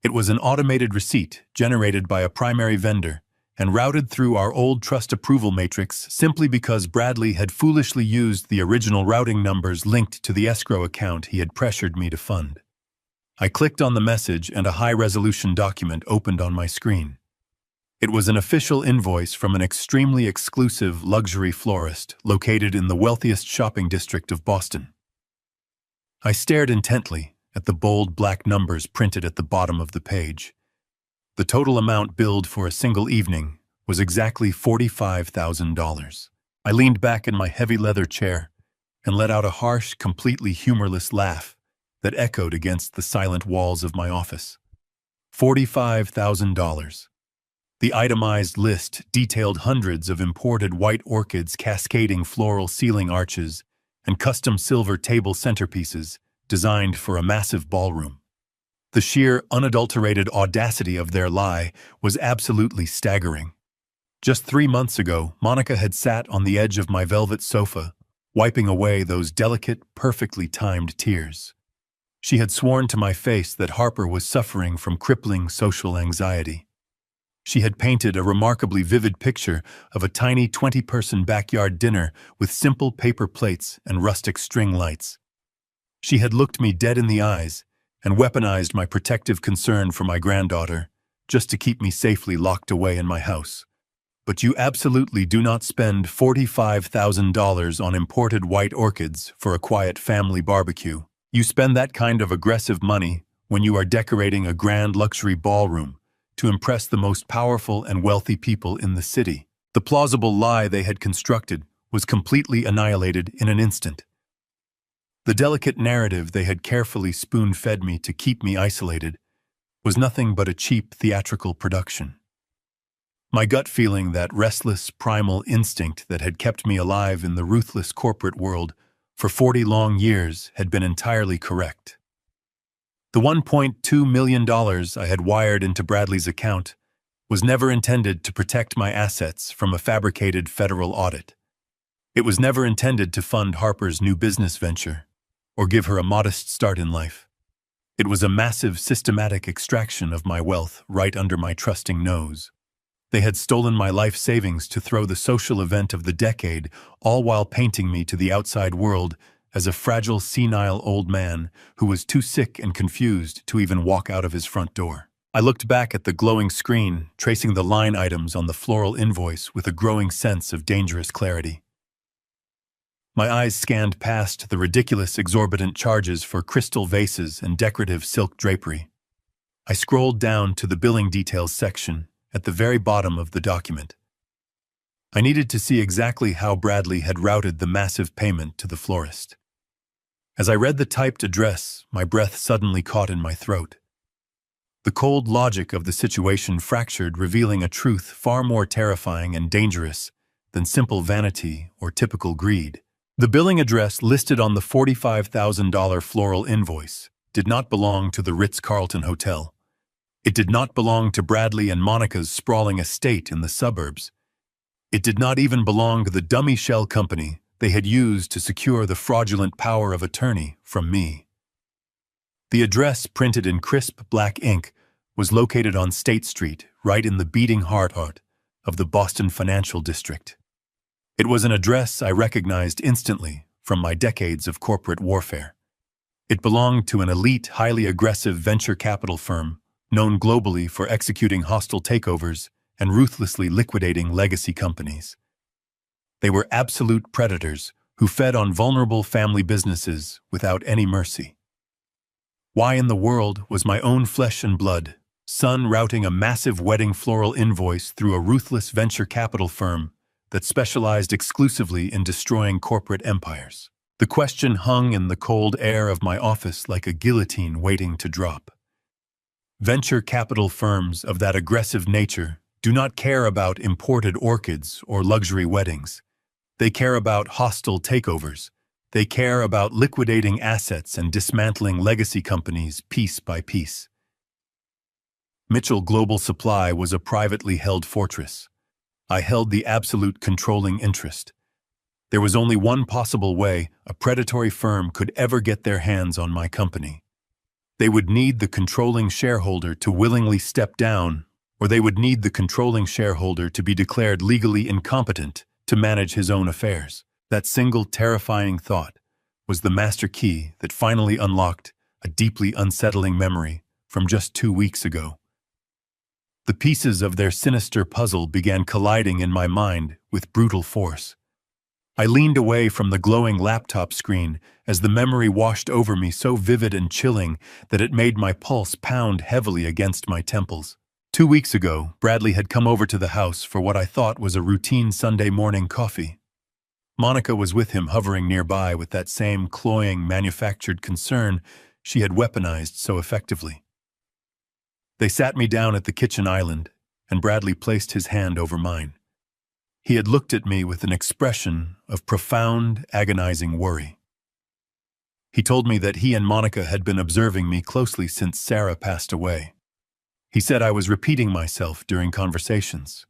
It was an automated receipt generated by a primary vendor and routed through our old trust approval matrix simply because Bradley had foolishly used the original routing numbers linked to the escrow account he had pressured me to fund. I clicked on the message and a high-resolution document opened on my screen. It was an official invoice from an extremely exclusive luxury florist located in the wealthiest shopping district of Boston. I stared intently at the bold black numbers printed at the bottom of the page. The total amount billed for a single evening was exactly $45,000. I leaned back in my heavy leather chair and let out a harsh, completely humorless laugh that echoed against the silent walls of my office. $45,000. The itemized list detailed hundreds of imported white orchids, cascading floral ceiling arches, and custom silver table centerpieces designed for a massive ballroom. The sheer, unadulterated audacity of their lie was absolutely staggering. Just 3 months ago, Monica had sat on the edge of my velvet sofa, wiping away those delicate, perfectly timed tears. She had sworn to my face that Harper was suffering from crippling social anxiety. She had painted a remarkably vivid picture of a tiny 20-person backyard dinner with simple paper plates and rustic string lights. She had looked me dead in the eyes and weaponized my protective concern for my granddaughter just to keep me safely locked away in my house. But you absolutely do not spend $45,000 on imported white orchids for a quiet family barbecue. You spend that kind of aggressive money when you are decorating a grand luxury ballroom to impress the most powerful and wealthy people in the city. The plausible lie they had constructed was completely annihilated in an instant. The delicate narrative they had carefully spoon-fed me to keep me isolated was nothing but a cheap theatrical production. My gut feeling, that restless, primal instinct that had kept me alive in the ruthless corporate world for 40 long years, had been entirely correct. The $1.2 million I had wired into Bradley's account was never intended to protect my assets from a fabricated federal audit. It was never intended to fund Harper's new business venture or give her a modest start in life. It was a massive, systematic extraction of my wealth right under my trusting nose. They had stolen my life savings to throw the social event of the decade, all while painting me to the outside world as a fragile, senile old man who was too sick and confused to even walk out of his front door. I looked back at the glowing screen, tracing the line items on the floral invoice with a growing sense of dangerous clarity. My eyes scanned past the ridiculous, exorbitant charges for crystal vases and decorative silk drapery. I scrolled down to the billing details section at the very bottom of the document. I needed to see exactly how Bradley had routed the massive payment to the florist. As I read the typed address, my breath suddenly caught in my throat. The cold logic of the situation fractured, revealing a truth far more terrifying and dangerous than simple vanity or typical greed. The billing address listed on the $45,000 floral invoice did not belong to the Ritz-Carlton Hotel. It did not belong to Bradley and Monica's sprawling estate in the suburbs. It did not even belong to the dummy shell company they had used to secure the fraudulent power of attorney from me. The address, printed in crisp black ink, was located on State Street, right in the beating heart of the Boston financial district. It was an address I recognized instantly from my decades of corporate warfare. It belonged to an elite, highly aggressive venture capital firm known globally for executing hostile takeovers and ruthlessly liquidating legacy companies. They were absolute predators who fed on vulnerable family businesses without any mercy. Why in the world was my own flesh and blood son routing a massive wedding floral invoice through a ruthless venture capital firm that specialized exclusively in destroying corporate empires? The question hung in the cold air of my office like a guillotine waiting to drop. Venture capital firms of that aggressive nature do not care about imported orchids or luxury weddings. They care about hostile takeovers. They care about liquidating assets and dismantling legacy companies piece by piece. Mitchell Global Supply was a privately held fortress. I held the absolute controlling interest. There was only one possible way a predatory firm could ever get their hands on my company. They would need the controlling shareholder to willingly step down, or they would need the controlling shareholder to be declared legally incompetent to manage his own affairs. That single terrifying thought was the master key that finally unlocked a deeply unsettling memory from just 2 weeks ago. The pieces of their sinister puzzle began colliding in my mind with brutal force. I leaned away from the glowing laptop screen as the memory washed over me so vivid and chilling that it made my pulse pound heavily against my temples. 2 weeks ago, Bradley had come over to the house for what I thought was a routine Sunday morning coffee. Monica was with him, hovering nearby with that same cloying, manufactured concern she had weaponized so effectively. They sat me down at the kitchen island, and Bradley placed his hand over mine. He had looked at me with an expression of profound, agonizing worry. He told me that he and Monica had been observing me closely since Sarah passed away. He said I was repeating myself during conversations.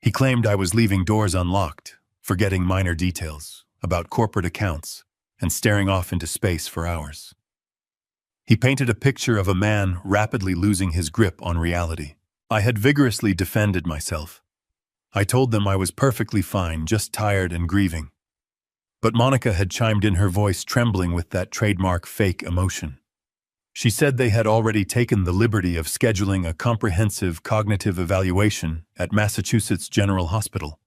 He claimed I was leaving doors unlocked, forgetting minor details about corporate accounts, and staring off into space for hours. He painted a picture of a man rapidly losing his grip on reality. I had vigorously defended myself. I told them I was perfectly fine, just tired and grieving. But Monica had chimed in, her voice trembling with that trademark fake emotion. She said they had already taken the liberty of scheduling a comprehensive cognitive evaluation at Massachusetts General Hospital.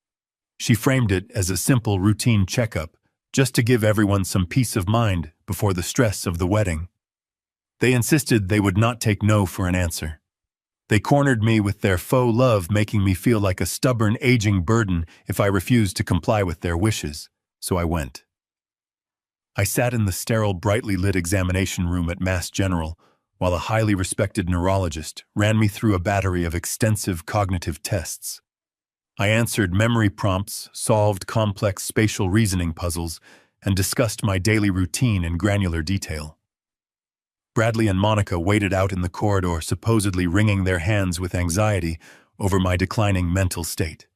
She framed it as a simple routine checkup, just to give everyone some peace of mind before the stress of the wedding. They insisted they would not take no for an answer. They cornered me with their faux love, making me feel like a stubborn, aging burden if I refused to comply with their wishes, so I went. I sat in the sterile, brightly lit examination room at Mass General while a highly respected neurologist ran me through a battery of extensive cognitive tests. I answered memory prompts, solved complex spatial reasoning puzzles, and discussed my daily routine in granular detail. Bradley and Monica waited out in the corridor, supposedly wringing their hands with anxiety over my declining mental state.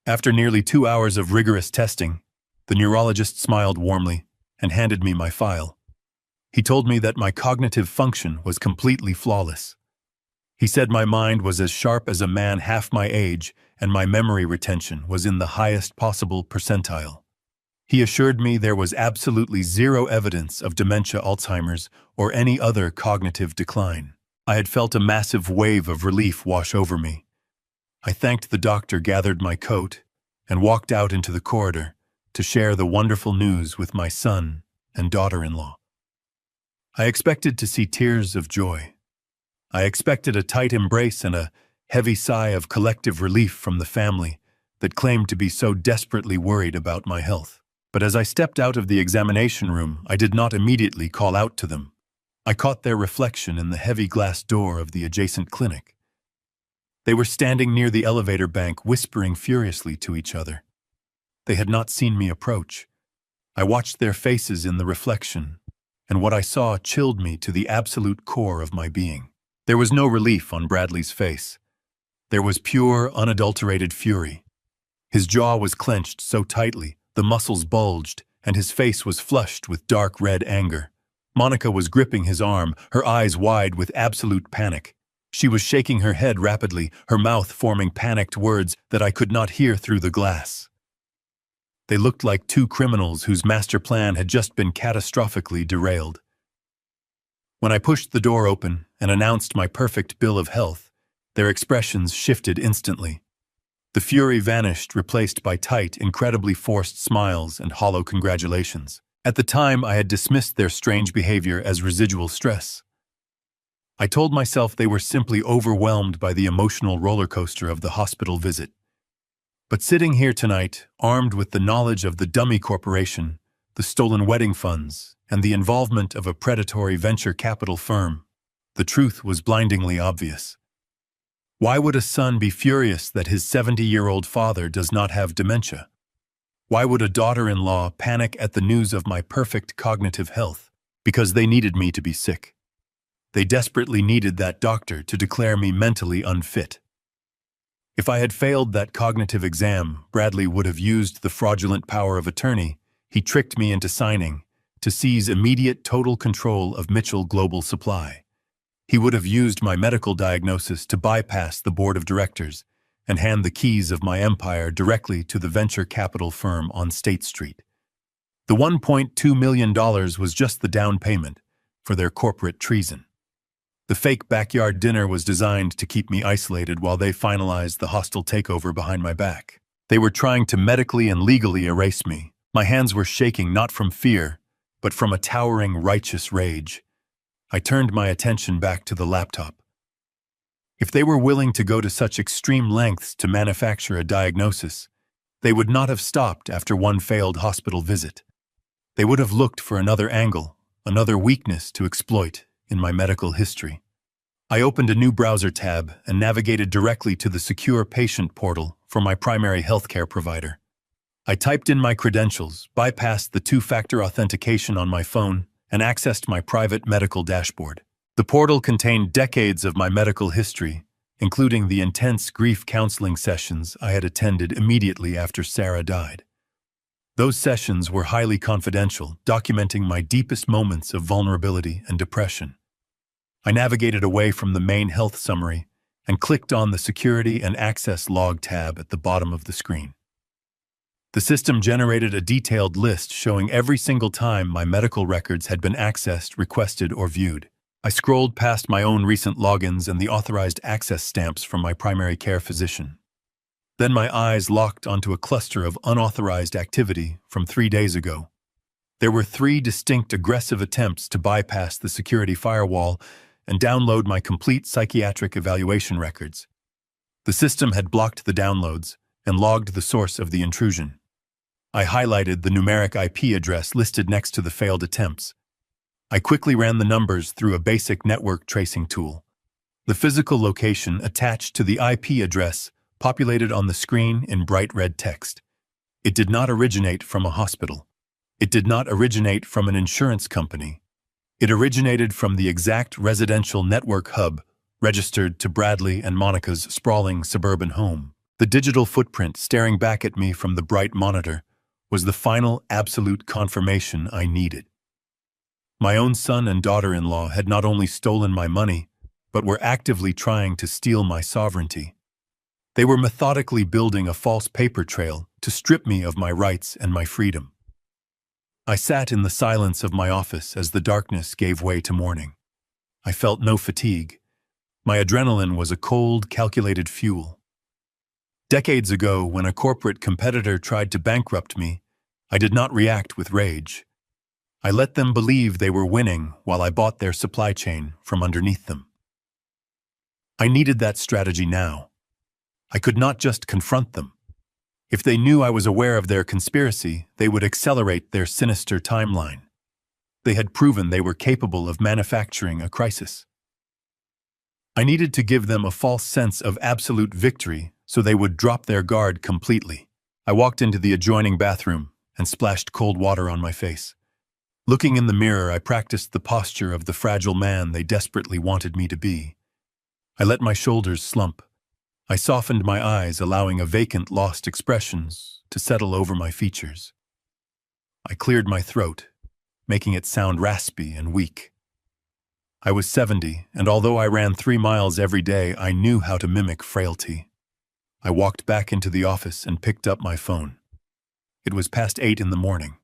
After nearly 2 hours of rigorous testing, the neurologist smiled warmly and handed me my file. He told me that my cognitive function was completely flawless. He said my mind was as sharp as a man half my age, and my memory retention was in the highest possible percentile. He assured me there was absolutely zero evidence of dementia, Alzheimer's, or any other cognitive decline. I had felt a massive wave of relief wash over me. I thanked the doctor, gathered my coat, and walked out into the corridor to share the wonderful news with my son and daughter-in-law. I expected to see tears of joy. I expected a tight embrace and a heavy sigh of collective relief from the family that claimed to be so desperately worried about my health. But as I stepped out of the examination room, I did not immediately call out to them. I caught their reflection in the heavy glass door of the adjacent clinic. They were standing near the elevator bank, whispering furiously to each other. They had not seen me approach. I watched their faces in the reflection, and what I saw chilled me to the absolute core of my being. There was no relief on Bradley's face. There was pure, unadulterated fury. His jaw was clenched so tightly, the muscles bulged, and his face was flushed with dark red anger. Monica was gripping his arm, her eyes wide with absolute panic. She was shaking her head rapidly, her mouth forming panicked words that I could not hear through the glass. They looked like two criminals whose master plan had just been catastrophically derailed. When I pushed the door open and announced my perfect bill of health, their expressions shifted instantly. The fury vanished, replaced by tight, incredibly forced smiles and hollow congratulations. At the time, I had dismissed their strange behavior as residual stress. I told myself they were simply overwhelmed by the emotional roller coaster of the hospital visit. But sitting here tonight, armed with the knowledge of the dummy corporation, the stolen wedding funds, and the involvement of a predatory venture capital firm, The truth was blindingly obvious. Why would a son be furious that his 70-year-old father does not have dementia? Why would a daughter-in-law panic at the news of my perfect cognitive health? Because they needed me to be sick. They desperately needed that doctor to declare me mentally unfit. If I had failed that cognitive exam, Bradley would have used the fraudulent power of attorney he tricked me into signing to seize immediate total control of Mitchell Global Supply. He would have used my medical diagnosis to bypass the board of directors and hand the keys of my empire directly to the venture capital firm on State Street. The $1.2 million was just the down payment for their corporate treason. The fake backyard dinner was designed to keep me isolated while they finalized the hostile takeover behind my back. They were trying to medically and legally erase me. My hands were shaking not from fear, but from a towering righteous rage. I turned my attention back to the laptop. If they were willing to go to such extreme lengths to manufacture a diagnosis, they would not have stopped after one failed hospital visit. They would have looked for another angle, another weakness to exploit in my medical history. I opened a new browser tab and navigated directly to the secure patient portal for my primary healthcare provider. I typed in my credentials, bypassed the two-factor authentication on my phone, and accessed my private medical dashboard. The portal contained decades of my medical history, including the intense grief counseling sessions I had attended immediately after Sarah died. Those sessions were highly confidential, documenting my deepest moments of vulnerability and depression. I navigated away from the main health summary and clicked on the Security and Access Log tab at the bottom of the screen. The system generated a detailed list showing every single time my medical records had been accessed, requested, or viewed. I scrolled past my own recent logins and the authorized access stamps from my primary care physician. Then my eyes locked onto a cluster of unauthorized activity from 3 days ago. There were 3 distinct aggressive attempts to bypass the security firewall and download my complete psychiatric evaluation records. The system had blocked the downloads and logged the source of the intrusion. I highlighted the numeric IP address listed next to the failed attempts. I quickly ran the numbers through a basic network tracing tool. The physical location attached to the IP address populated on the screen in bright red text. It did not originate from a hospital. It did not originate from an insurance company. It originated from the exact residential network hub registered to Bradley and Monica's sprawling suburban home. The digital footprint staring back at me from the bright monitor was the final absolute confirmation I needed. My own son and daughter-in-law had not only stolen my money, but were actively trying to steal my sovereignty. They were methodically building a false paper trail to strip me of my rights and my freedom. I sat in the silence of my office as the darkness gave way to morning. I felt no fatigue. My adrenaline was a cold, calculated fuel. Decades ago, when a corporate competitor tried to bankrupt me, I did not react with rage. I let them believe they were winning while I bought their supply chain from underneath them. I needed that strategy now. I could not just confront them. If they knew I was aware of their conspiracy, they would accelerate their sinister timeline. They had proven they were capable of manufacturing a crisis. I needed to give them a false sense of absolute victory so they would drop their guard completely. I walked into the adjoining bathroom and splashed cold water on my face. Looking in the mirror, I practiced the posture of the fragile man they desperately wanted me to be. I let my shoulders slump. I softened my eyes, allowing a vacant, lost expressions to settle over my features. I cleared my throat, making it sound raspy and weak. I was 70, and although I ran 3 miles every day, I knew how to mimic frailty. I walked back into the office and picked up my phone. It was past 8 in the morning.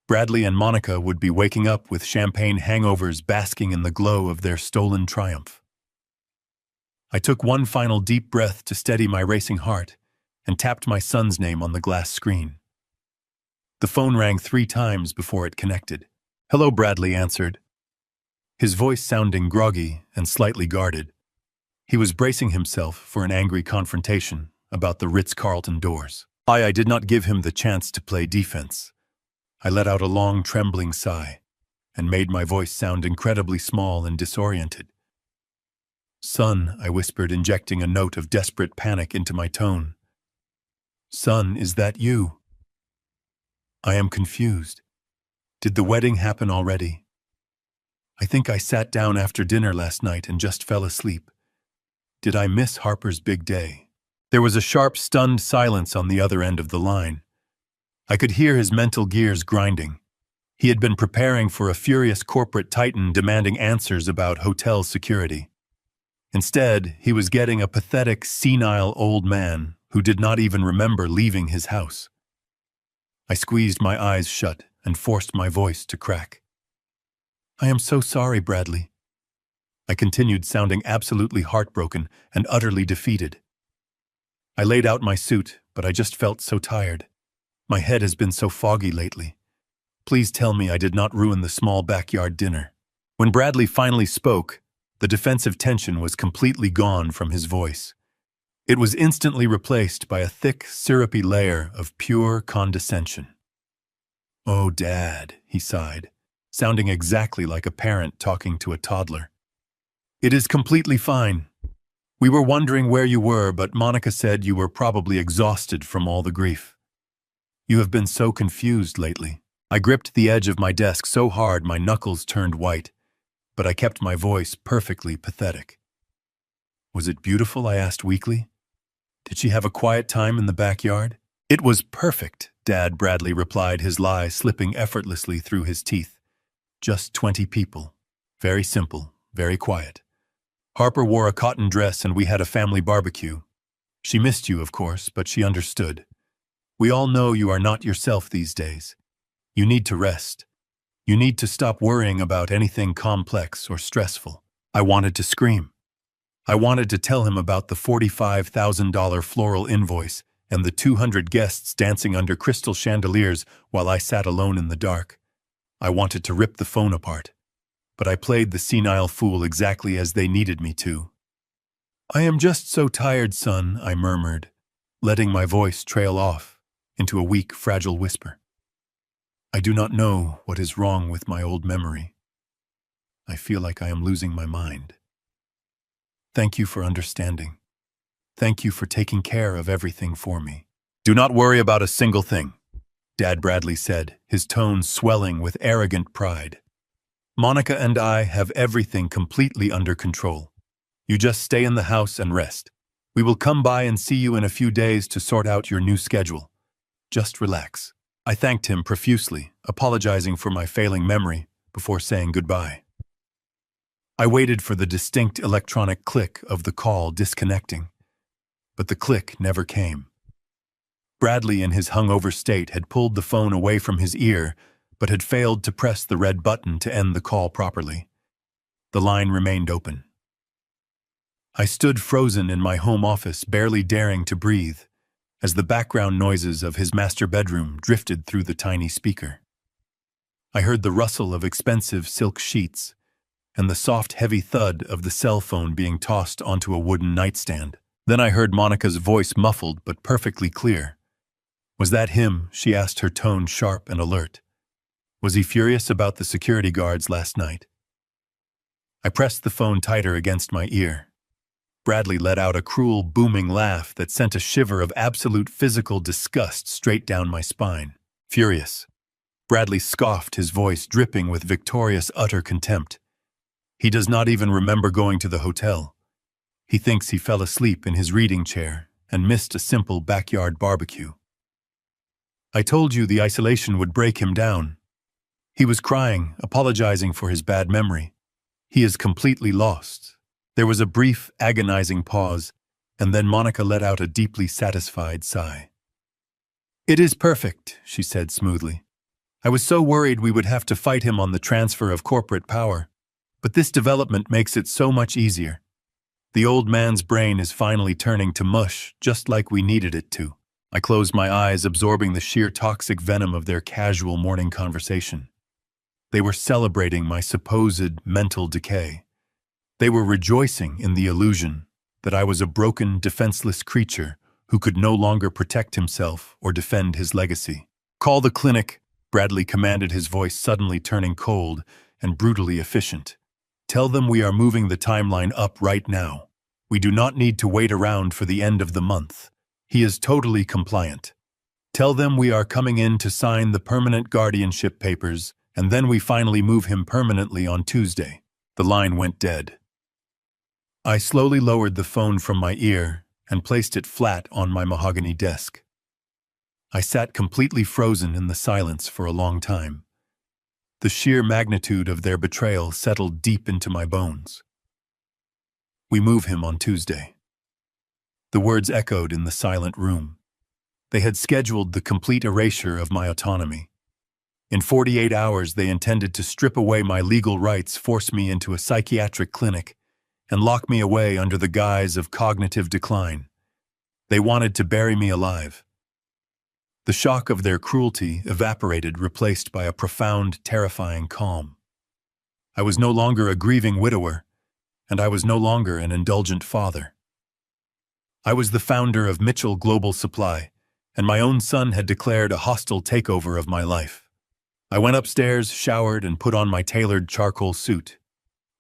Bradley and Monica would be waking up with champagne hangovers basking in the glow of their stolen triumph. I took one final deep breath to steady my racing heart and tapped my son's name on the glass screen. The phone rang 3 times before it connected. "Hello," Bradley answered, his voice sounding groggy and slightly guarded. He was bracing himself for an angry confrontation about the Ritz-Carlton doors. I did not give him the chance to play defense. I let out a long, trembling sigh and made my voice sound incredibly small and disoriented. Son, I whispered, injecting a note of desperate panic into my tone. Son, is that you? I am confused. Did the wedding happen already? I think I sat down after dinner last night and just fell asleep. Did I miss Harper's big day? There was a sharp, stunned silence on the other end of the line. I could hear his mental gears grinding. He had been preparing for a furious corporate titan demanding answers about hotel security. Instead, he was getting a pathetic, senile old man who did not even remember leaving his house. I squeezed my eyes shut and forced my voice to crack. I am so sorry, Bradley. I continued, sounding absolutely heartbroken and utterly defeated. I laid out my suit, but I just felt so tired. My head has been so foggy lately. Please tell me I did not ruin the small backyard dinner. When Bradley finally spoke, the defensive tension was completely gone from his voice. It was instantly replaced by a thick, syrupy layer of pure condescension. Oh, Dad, he sighed, sounding exactly like a parent talking to a toddler. It is completely fine. We were wondering where you were, but Monica said you were probably exhausted from all the grief. You have been so confused lately. I gripped the edge of my desk so hard my knuckles turned white, but I kept my voice perfectly pathetic. Was it beautiful? I asked weakly. Did she have a quiet time in the backyard? It was perfect, Dad, Bradley replied, his lie slipping effortlessly through his teeth. Just 20 people. Very simple, very quiet. Harper wore a cotton dress and we had a family barbecue. She missed you, of course, but she understood. We all know you are not yourself these days. You need to rest. You need to stop worrying about anything complex or stressful. I wanted to scream. I wanted to tell him about the $45,000 floral invoice and the 200 guests dancing under crystal chandeliers while I sat alone in the dark. I wanted to rip the phone apart, but I played the senile fool exactly as they needed me to. I am just so tired, son, I murmured, letting my voice trail off into a weak, fragile whisper. I do not know what is wrong with my old memory. I feel like I am losing my mind. Thank you for understanding. Thank you for taking care of everything for me. Do not worry about a single thing, Dad Bradley said, his tone swelling with arrogant pride. Monica and I have everything completely under control. You just stay in the house and rest. We will come by and see you in a few days to sort out your new schedule. Just relax. I thanked him profusely, apologizing for my failing memory before saying goodbye. I waited for the distinct electronic click of the call disconnecting, but the click never came. Bradley, in his hungover state, had pulled the phone away from his ear, but had failed to press the red button to end the call properly. The line remained open. I stood frozen in my home office, barely daring to breathe, as the background noises of his master bedroom drifted through the tiny speaker. I heard the rustle of expensive silk sheets and the soft, heavy thud of the cell phone being tossed onto a wooden nightstand. Then I heard Monica's voice, muffled but perfectly clear. Was that him? She asked, her tone sharp and alert. Was he furious about the security guards last night? I pressed the phone tighter against my ear. Bradley let out a cruel, booming laugh that sent a shiver of absolute physical disgust straight down my spine. Furious. Bradley scoffed, his voice dripping with victorious, utter contempt. He does not even remember going to the hotel. He thinks he fell asleep in his reading chair and missed a simple backyard barbecue. I told you the isolation would break him down. He was crying, apologizing for his bad memory. He is completely lost. There was a brief, agonizing pause, and then Monica let out a deeply satisfied sigh. It is perfect, she said smoothly. I was so worried we would have to fight him on the transfer of corporate power, but this development makes it so much easier. The old man's brain is finally turning to mush, just like we needed it to. I closed my eyes, absorbing the sheer toxic venom of their casual morning conversation. They were celebrating my supposed mental decay. They were rejoicing in the illusion that I was a broken, defenseless creature who could no longer protect himself or defend his legacy. Call the clinic, Bradley commanded, his voice suddenly turning cold and brutally efficient. Tell them we are moving the timeline up right now. We do not need to wait around for the end of the month. He is totally compliant. Tell them we are coming in to sign the permanent guardianship papers, and then we finally move him permanently on Tuesday." The line went dead. I slowly lowered the phone from my ear and placed it flat on my mahogany desk. I sat completely frozen in the silence for a long time. The sheer magnitude of their betrayal settled deep into my bones. "We move him on Tuesday." The words echoed in the silent room. They had scheduled the complete erasure of my autonomy. In 48 hours, they intended to strip away my legal rights, force me into a psychiatric clinic, and lock me away under the guise of cognitive decline. They wanted to bury me alive. The shock of their cruelty evaporated, replaced by a profound, terrifying calm. I was no longer a grieving widower, and I was no longer an indulgent father. I was the founder of Mitchell Global Supply, and my own son had declared a hostile takeover of my life. I went upstairs, showered, and put on my tailored charcoal suit.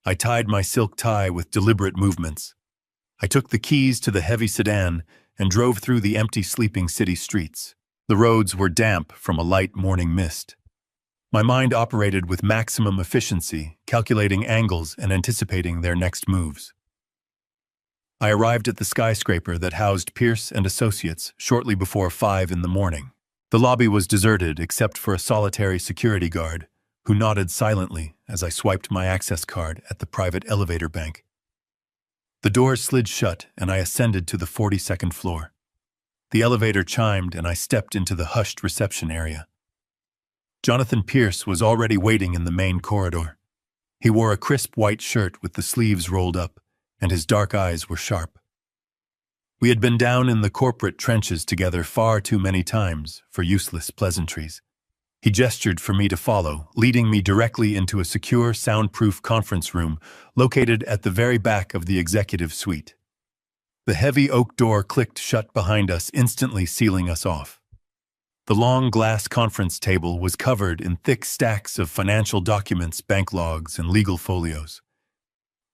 I tied my silk tie with deliberate movements. I took the keys to the heavy sedan and drove through the empty, sleeping city streets. The roads were damp from a light morning mist. My mind operated with maximum efficiency, calculating angles and anticipating their next moves. I arrived at the skyscraper that housed Pierce and Associates shortly before 5 in the morning. The lobby was deserted except for a solitary security guard, who nodded silently as I swiped my access card at the private elevator bank. The doors slid shut and I ascended to the 42nd floor. The elevator chimed and I stepped into the hushed reception area. Jonathan Pierce was already waiting in the main corridor. He wore a crisp white shirt with the sleeves rolled up, and his dark eyes were sharp. We had been down in the corporate trenches together far too many times for useless pleasantries. He gestured for me to follow, leading me directly into a secure, soundproof conference room located at the very back of the executive suite. The heavy oak door clicked shut behind us, instantly sealing us off. The long glass conference table was covered in thick stacks of financial documents, bank logs, and legal folios.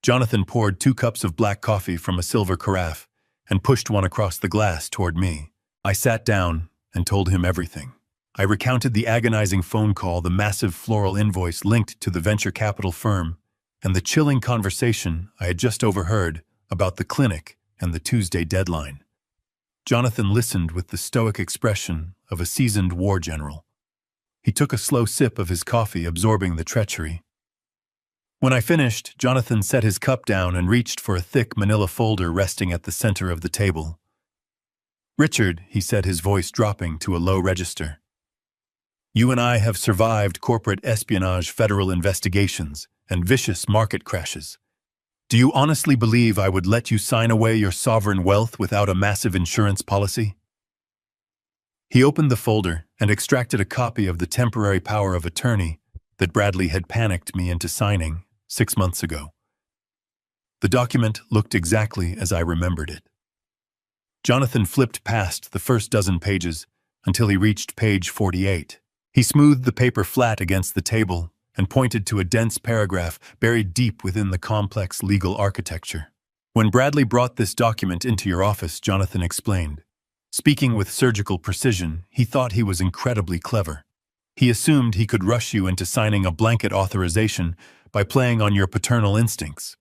Jonathan poured 2 cups of black coffee from a silver carafe and pushed one across the glass toward me. I sat down and told him everything. I recounted the agonizing phone call, the massive floral invoice linked to the venture capital firm, and the chilling conversation I had just overheard about the clinic and the Tuesday deadline. Jonathan listened with the stoic expression of a seasoned war general. He took a slow sip of his coffee, absorbing the treachery. When I finished, Jonathan set his cup down and reached for a thick manila folder resting at the center of the table. "Richard," he said, his voice dropping to a low register, "you and I have survived corporate espionage, federal investigations, and vicious market crashes. Do you honestly believe I would let you sign away your sovereign wealth without a massive insurance policy?" He opened the folder and extracted a copy of the temporary power of attorney that Bradley had panicked me into signing 6 months ago. The document looked exactly as I remembered it. Jonathan flipped past the first dozen pages until he reached page 48. He smoothed the paper flat against the table and pointed to a dense paragraph buried deep within the complex legal architecture. "When Bradley brought this document into your office," Jonathan explained, speaking with surgical precision, "he thought he was incredibly clever. He assumed he could rush you into signing a blanket authorization by playing on your paternal instincts.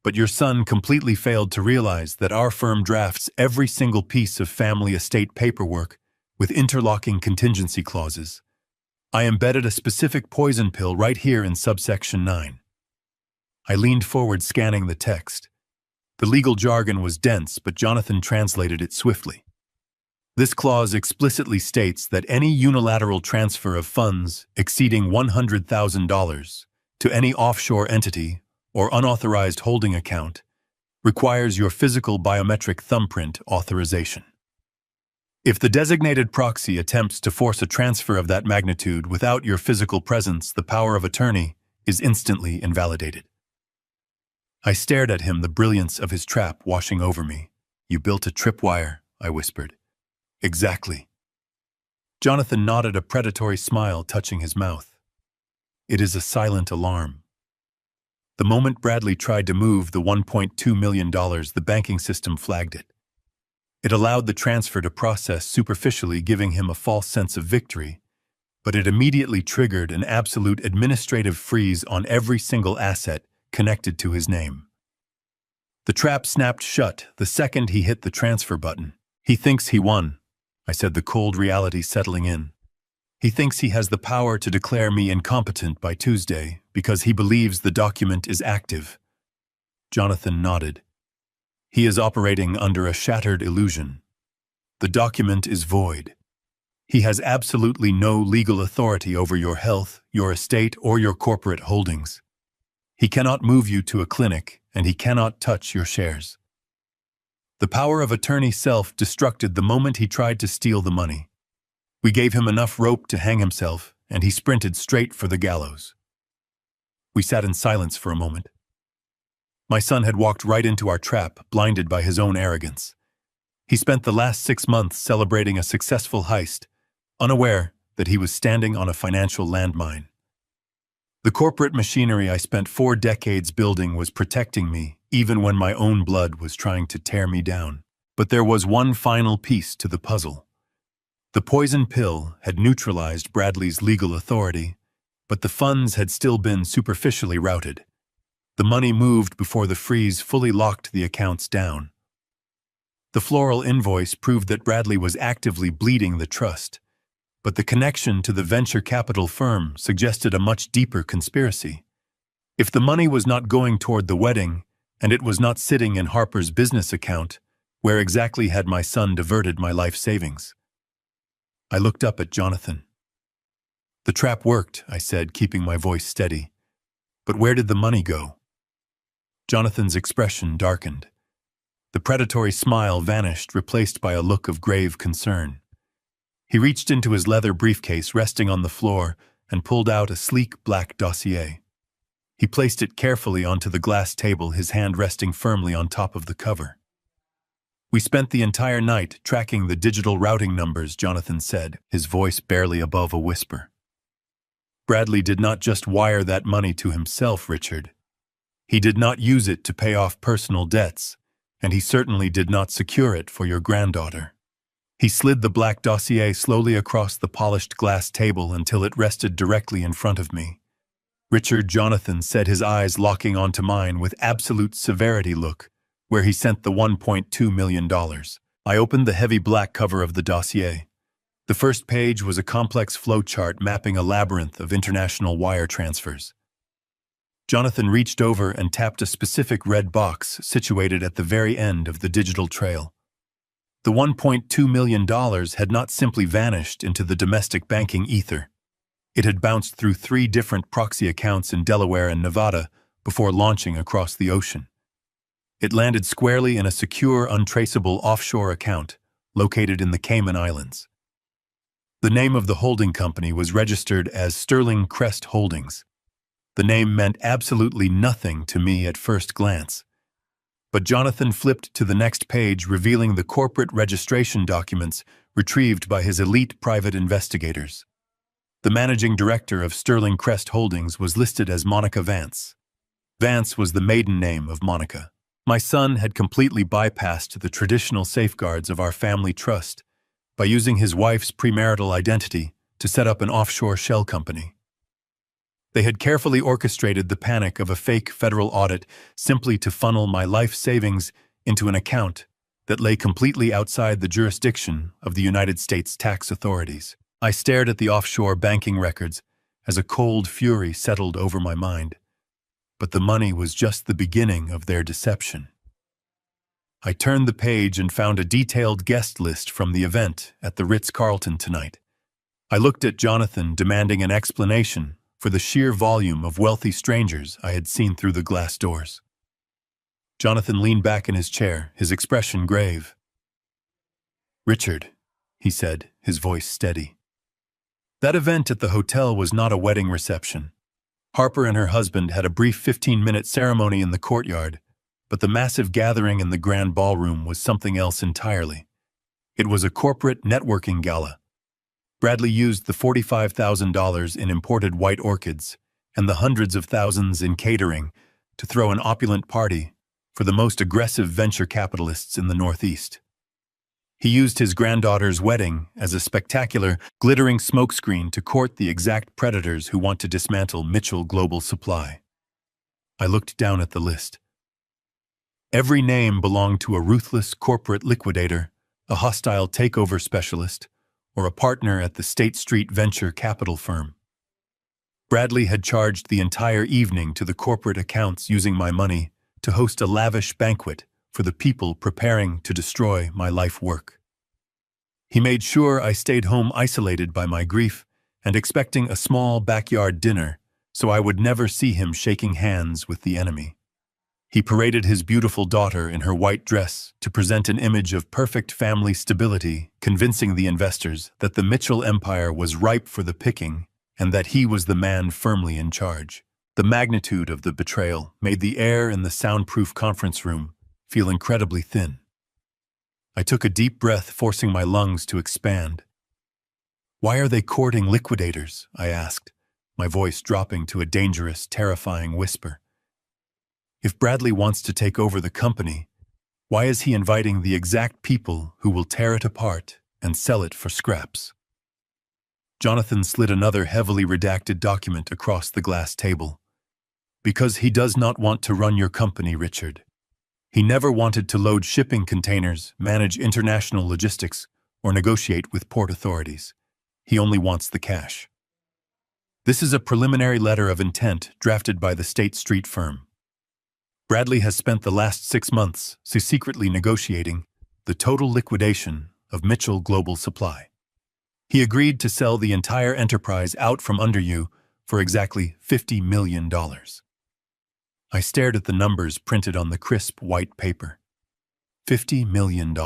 But your son completely failed to realize that our firm drafts every single piece of family estate paperwork with interlocking contingency clauses. I embedded a specific poison pill right here in subsection 9. I leaned forward, scanning the text. The legal jargon was dense, but Jonathan translated it swiftly. "This clause explicitly states that any unilateral transfer of funds exceeding $100,000 to any offshore entity or unauthorized holding account requires your physical biometric thumbprint authorization. If the designated proxy attempts to force a transfer of that magnitude without your physical presence, the power of attorney is instantly invalidated." I stared at him, the brilliance of his trap washing over me. "You built a tripwire," I whispered. "Exactly." Jonathan nodded, a predatory smile touching his mouth. "It is a silent alarm." The moment Bradley tried to move the $1.2 million, the banking system flagged it. It allowed the transfer to process superficially, giving him a false sense of victory, but it immediately triggered an absolute administrative freeze on every single asset connected to his name. The trap snapped shut the second he hit the transfer button. "He thinks he won," I said, the cold reality settling in. "He thinks he has the power to declare me incompetent by Tuesday because he believes the document is active." Jonathan nodded. "He is operating under a shattered illusion. The document is void. He has absolutely no legal authority over your health, your estate, or your corporate holdings. He cannot move you to a clinic, and he cannot touch your shares. The power of attorney self-destructed the moment he tried to steal the money. We gave him enough rope to hang himself, and he sprinted straight for the gallows." We sat in silence for a moment. My son had walked right into our trap, blinded by his own arrogance. He spent the last 6 months celebrating a successful heist, unaware that he was standing on a financial landmine. The corporate machinery I spent 4 decades building was protecting me, even when my own blood was trying to tear me down. But there was one final piece to the puzzle. The poison pill had neutralized Bradley's legal authority, but the funds had still been superficially routed. The money moved before the freeze fully locked the accounts down. The floral invoice proved that Bradley was actively bleeding the trust, but the connection to the venture capital firm suggested a much deeper conspiracy. If the money was not going toward the wedding, and it was not sitting in Harper's business account, where exactly had my son diverted my life savings? I looked up at Jonathan. "The trap worked," I said, keeping my voice steady. "But where did the money go?" Jonathan's expression darkened. The predatory smile vanished, replaced by a look of grave concern. He reached into his leather briefcase resting on the floor and pulled out a sleek black dossier. He placed it carefully onto the glass table, his hand resting firmly on top of the cover. "We spent the entire night tracking the digital routing numbers," Jonathan said, his voice barely above a whisper. "Bradley did not just wire that money to himself, Richard. He did not use it to pay off personal debts, and he certainly did not secure it for your granddaughter." He slid the black dossier slowly across the polished glass table until it rested directly in front of me. "Richard," Jonathan said, his eyes locking onto mine with absolute severity, "look where he sent the $1.2 million. I opened the heavy black cover of the dossier. The first page was a complex flowchart mapping a labyrinth of international wire transfers. Jonathan reached over and tapped a specific red box situated at the very end of the digital trail. The $1.2 million had not simply vanished into the domestic banking ether. It had bounced through 3 different proxy accounts in Delaware and Nevada before launching across the ocean. It landed squarely in a secure, untraceable offshore account located in the Cayman Islands. The name of the holding company was registered as Sterling Crest Holdings. The name meant absolutely nothing to me at first glance. But Jonathan flipped to the next page, revealing the corporate registration documents retrieved by his elite private investigators. The managing director of Sterling Crest Holdings was listed as Monica Vance. Vance was the maiden name of Monica. My son had completely bypassed the traditional safeguards of our family trust by using his wife's premarital identity to set up an offshore shell company. They had carefully orchestrated the panic of a fake federal audit simply to funnel my life savings into an account that lay completely outside the jurisdiction of the United States tax authorities. I stared at the offshore banking records as a cold fury settled over my mind. But the money was just the beginning of their deception. I turned the page and found a detailed guest list from the event at the Ritz-Carlton tonight. I looked at Jonathan, demanding an explanation for the sheer volume of wealthy strangers I had seen through the glass doors. Jonathan leaned back in his chair, his expression grave. "Richard," he said, his voice steady. "That event at the hotel was not a wedding reception. Harper and her husband had a brief 15-minute ceremony in the courtyard, but the massive gathering in the grand ballroom was something else entirely. It was a corporate networking gala. Bradley used the $45,000 in imported white orchids and the hundreds of thousands in catering to throw an opulent party for the most aggressive venture capitalists in the Northeast. He used his granddaughter's wedding as a spectacular, glittering smokescreen to court the exact predators who want to dismantle Mitchell Global Supply. I looked down at the list. Every name belonged to a ruthless corporate liquidator, a hostile takeover specialist, or a partner at the State Street venture capital firm. Bradley had charged the entire evening to the corporate accounts using my money to host a lavish banquet for the people preparing to destroy my life work. He made sure I stayed home isolated by my grief and expecting a small backyard dinner so I would never see him shaking hands with the enemy. He paraded his beautiful daughter in her white dress to present an image of perfect family stability, convincing the investors that the Mitchell empire was ripe for the picking and that he was the man firmly in charge. The magnitude of the betrayal made the air in the soundproof conference room feel incredibly thin. I took a deep breath, forcing my lungs to expand. "Why are they courting liquidators?" I asked, my voice dropping to a dangerous, terrifying whisper. "If Bradley wants to take over the company, why is he inviting the exact people who will tear it apart and sell it for scraps?" Jonathan slid another heavily redacted document across the glass table. "Because he does not want to run your company, Richard. He never wanted to load shipping containers, manage international logistics, or negotiate with port authorities. He only wants the cash. This is a preliminary letter of intent drafted by the State Street firm. Bradley has spent the last 6 months secretly negotiating the total liquidation of Mitchell Global Supply. He agreed to sell the entire enterprise out from under you for exactly $50 million. I stared at the numbers printed on the crisp white paper. $50 million.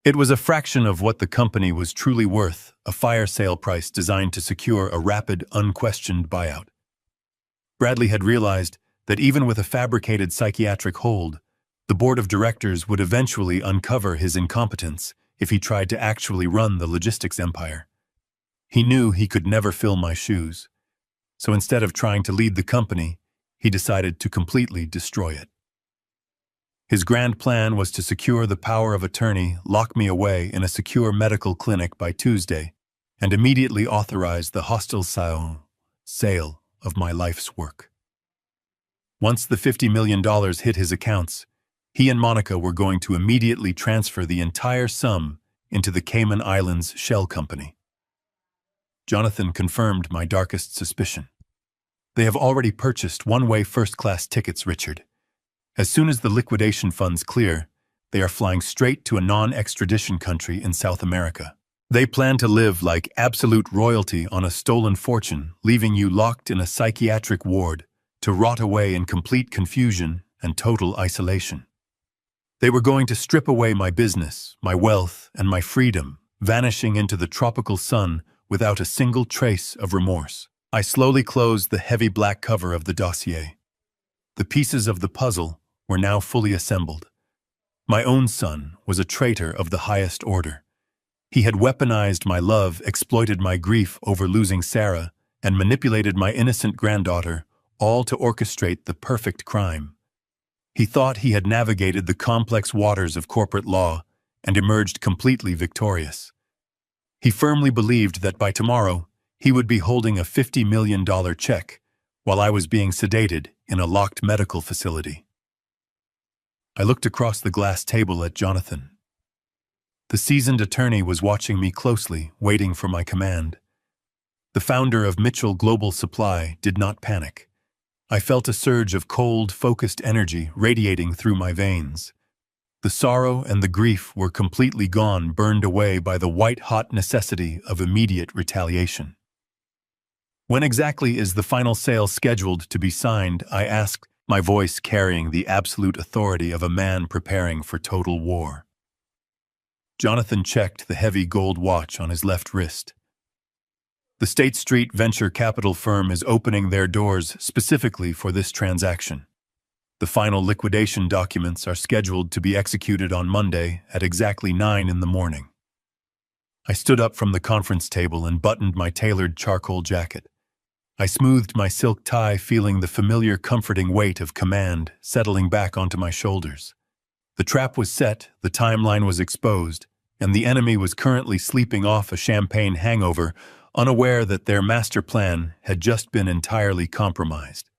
It was a fraction of what the company was truly worth, a fire sale price designed to secure a rapid, unquestioned buyout. Bradley had realized that even with a fabricated psychiatric hold, the board of directors would eventually uncover his incompetence if he tried to actually run the logistics empire. He knew he could never fill my shoes, so instead of trying to lead the company, he decided to completely destroy it. His grand plan was to secure the power of attorney, lock me away in a secure medical clinic by Tuesday, and immediately authorize the hostile sale of my life's work. Once the $50 million hit his accounts, he and Monica were going to immediately transfer the entire sum into the Cayman Islands shell company. Jonathan confirmed my darkest suspicion. "They have already purchased one-way first-class tickets, Richard. As soon as the liquidation funds clear, they are flying straight to a non-extradition country in South America. They plan to live like absolute royalty on a stolen fortune, leaving you locked in a psychiatric ward to rot away in complete confusion and total isolation. They were going to strip away my business, my wealth, and my freedom, vanishing into the tropical sun without a single trace of remorse." I slowly closed the heavy black cover of the dossier. The pieces of the puzzle were now fully assembled. My own son was a traitor of the highest order. He had weaponized my love, exploited my grief over losing Sarah, and manipulated my innocent granddaughter, all to orchestrate the perfect crime. He thought he had navigated the complex waters of corporate law and emerged completely victorious. He firmly believed that by tomorrow, he would be holding a $50 million check while I was being sedated in a locked medical facility. I looked across the glass table at Jonathan. The seasoned attorney was watching me closely, waiting for my command. The founder of Mitchell Global Supply did not panic. I felt a surge of cold, focused energy radiating through my veins. The sorrow and the grief were completely gone, burned away by the white-hot necessity of immediate retaliation. "When exactly is the final sale scheduled to be signed?" I asked, my voice carrying the absolute authority of a man preparing for total war. Jonathan checked the heavy gold watch on his left wrist. "The State Street venture capital firm is opening their doors specifically for this transaction. The final liquidation documents are scheduled to be executed on Monday at exactly 9 in the morning." I stood up from the conference table and buttoned my tailored charcoal jacket. I smoothed my silk tie, feeling the familiar comforting weight of command settling back onto my shoulders. The trap was set, the timeline was exposed, and the enemy was currently sleeping off a champagne hangover, unaware that their master plan had just been entirely compromised.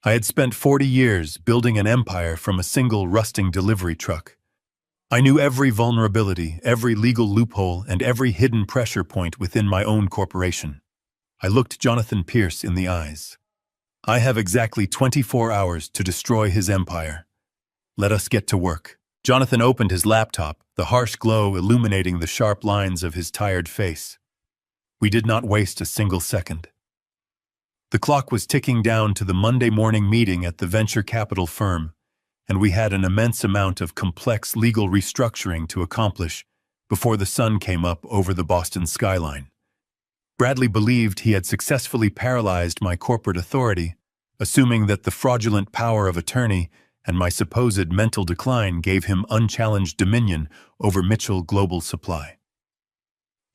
I had spent 40 years building an empire from a single rusting delivery truck. I knew every vulnerability, every legal loophole, and every hidden pressure point within my own corporation. I looked Jonathan Pierce in the eyes. I have exactly 24 hours to destroy his empire. Let us get to work. Jonathan opened his laptop, the harsh glow illuminating the sharp lines of his tired face. We did not waste a single second. The clock was ticking down to the Monday morning meeting at the venture capital firm, and we had an immense amount of complex legal restructuring to accomplish before the sun came up over the Boston skyline. Bradley believed he had successfully paralyzed my corporate authority, assuming that the fraudulent power of attorney and my supposed mental decline gave him unchallenged dominion over Mitchell Global Supply.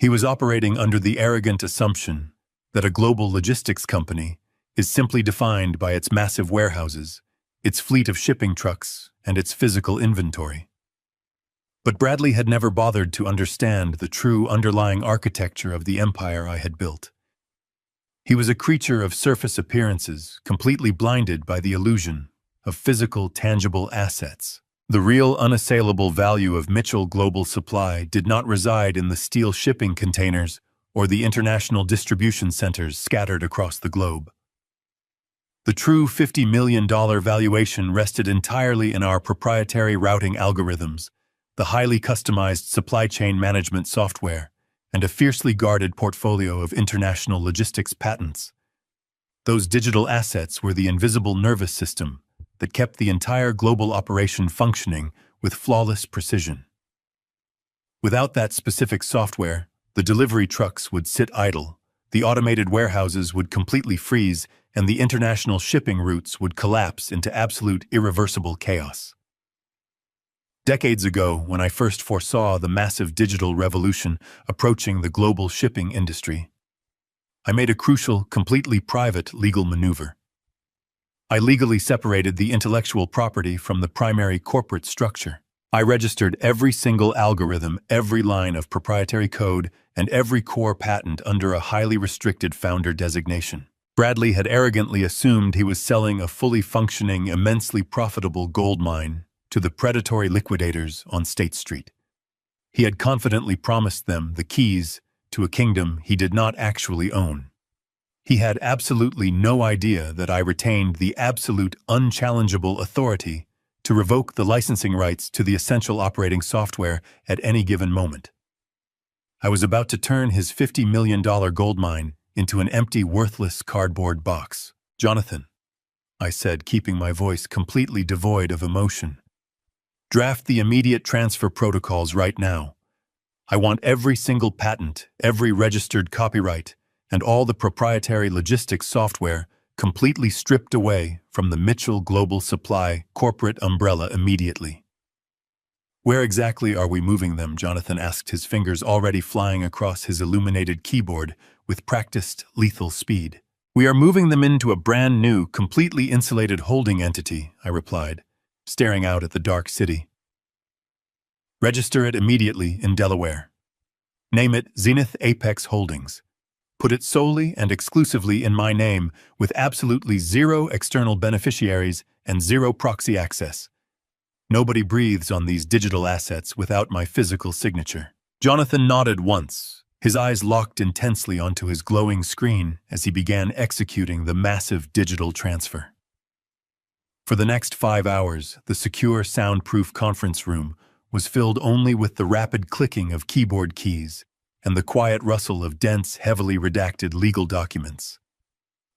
He was operating under the arrogant assumption that a global logistics company is simply defined by its massive warehouses, its fleet of shipping trucks, and its physical inventory. But Bradley had never bothered to understand the true underlying architecture of the empire I had built. He was a creature of surface appearances, completely blinded by the illusion of physical, tangible assets. The real, unassailable value of Mitchell Global Supply did not reside in the steel shipping containers or the international distribution centers scattered across the globe. The true $50 million valuation rested entirely in our proprietary routing algorithms, the highly customized supply chain management software, and a fiercely guarded portfolio of international logistics patents. Those digital assets were the invisible nervous system that kept the entire global operation functioning with flawless precision. Without that specific software, the delivery trucks would sit idle, the automated warehouses would completely freeze, and the international shipping routes would collapse into absolute irreversible chaos. Decades ago, when I first foresaw the massive digital revolution approaching the global shipping industry, I made a crucial, completely private legal maneuver. I legally separated the intellectual property from the primary corporate structure. I registered every single algorithm, every line of proprietary code, and every core patent under a highly restricted founder designation. Bradley had arrogantly assumed he was selling a fully functioning, immensely profitable gold mine to the predatory liquidators on State Street. He had confidently promised them the keys to a kingdom he did not actually own. He had absolutely no idea that I retained the absolute unchallengeable authority to revoke the licensing rights to the essential operating software at any given moment. I was about to turn his $50 million gold mine into an empty, worthless cardboard box. "Jonathan," I said, keeping my voice completely devoid of emotion, "draft the immediate transfer protocols right now. I want every single patent, every registered copyright, and all the proprietary logistics software completely stripped away from the Mitchell Global Supply corporate umbrella immediately." "Where exactly are we moving them?" Jonathan asked, his fingers already flying across his illuminated keyboard with practiced, lethal speed. "We are moving them into a brand new, completely insulated holding entity," I replied, staring out at the dark city. "Register it immediately in Delaware. Name it Zenith Apex Holdings. Put it solely and exclusively in my name, with absolutely zero external beneficiaries and zero proxy access. Nobody breathes on these digital assets without my physical signature." Jonathan nodded once, his eyes locked intensely onto his glowing screen as he began executing the massive digital transfer. For the next 5 hours, the secure, soundproof conference room was filled only with the rapid clicking of keyboard keys and the quiet rustle of dense, heavily redacted legal documents.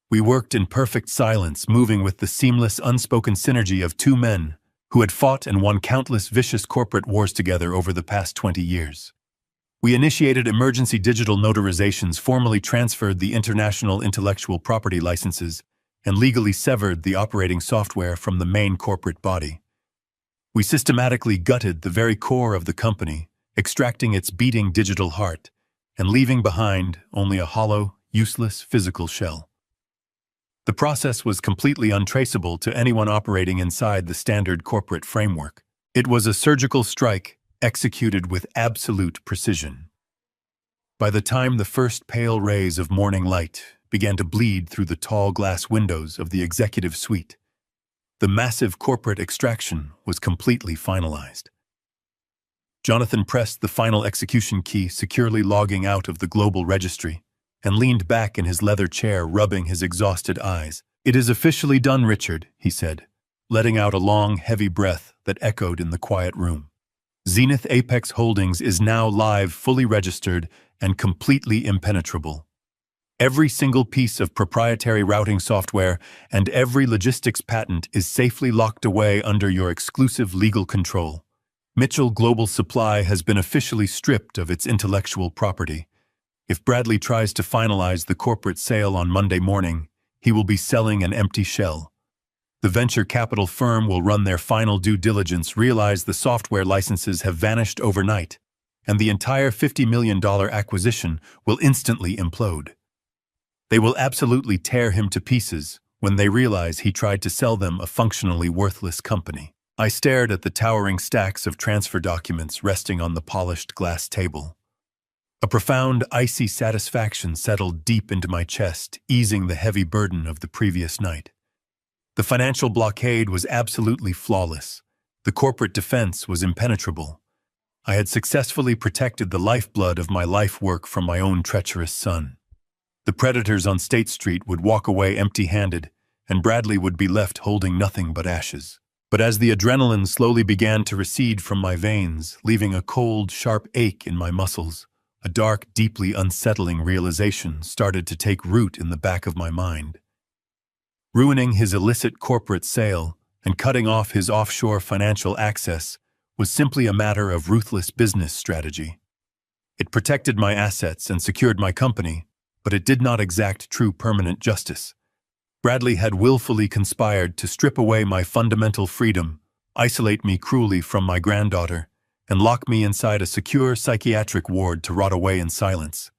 We worked in perfect silence, moving with the seamless, unspoken synergy of two men who had fought and won countless vicious corporate wars together over the past 20 years. We initiated emergency digital notarizations, formally transferred the international intellectual property licenses, and legally severed the operating software from the main corporate body. We systematically gutted the very core of the company, extracting its beating digital heart, and leaving behind only a hollow, useless physical shell. The process was completely untraceable to anyone operating inside the standard corporate framework. It was a surgical strike executed with absolute precision. By the time the first pale rays of morning light began to bleed through the tall glass windows of the executive suite, the massive corporate extraction was completely finalized. Jonathan pressed the final execution key, securely logging out of the global registry, and leaned back in his leather chair, rubbing his exhausted eyes. "It is officially done, Richard," he said, letting out a long, heavy breath that echoed in the quiet room. "Zenith Apex Holdings is now live, fully registered, and completely impenetrable. Every single piece of proprietary routing software and every logistics patent is safely locked away under your exclusive legal control. Mitchell Global Supply has been officially stripped of its intellectual property. If Bradley tries to finalize the corporate sale on Monday morning, he will be selling an empty shell. The venture capital firm will run their final due diligence, realize the software licenses have vanished overnight, and the entire $50 million acquisition will instantly implode. They will absolutely tear him to pieces when they realize he tried to sell them a functionally worthless company." I stared at the towering stacks of transfer documents resting on the polished glass table. A profound, icy satisfaction settled deep into my chest, easing the heavy burden of the previous night. The financial blockade was absolutely flawless. The corporate defense was impenetrable. I had successfully protected the lifeblood of my life work from my own treacherous son. The predators on State Street would walk away empty-handed, and Bradley would be left holding nothing but ashes. But as the adrenaline slowly began to recede from my veins, leaving a cold, sharp ache in my muscles, a dark, deeply unsettling realization started to take root in the back of my mind. Ruining his illicit corporate sale and cutting off his offshore financial access was simply a matter of ruthless business strategy. It protected my assets and secured my company, but it did not exact true permanent justice. Bradley had willfully conspired to strip away my fundamental freedom, isolate me cruelly from my granddaughter, and lock me inside a secure psychiatric ward to rot away in silence.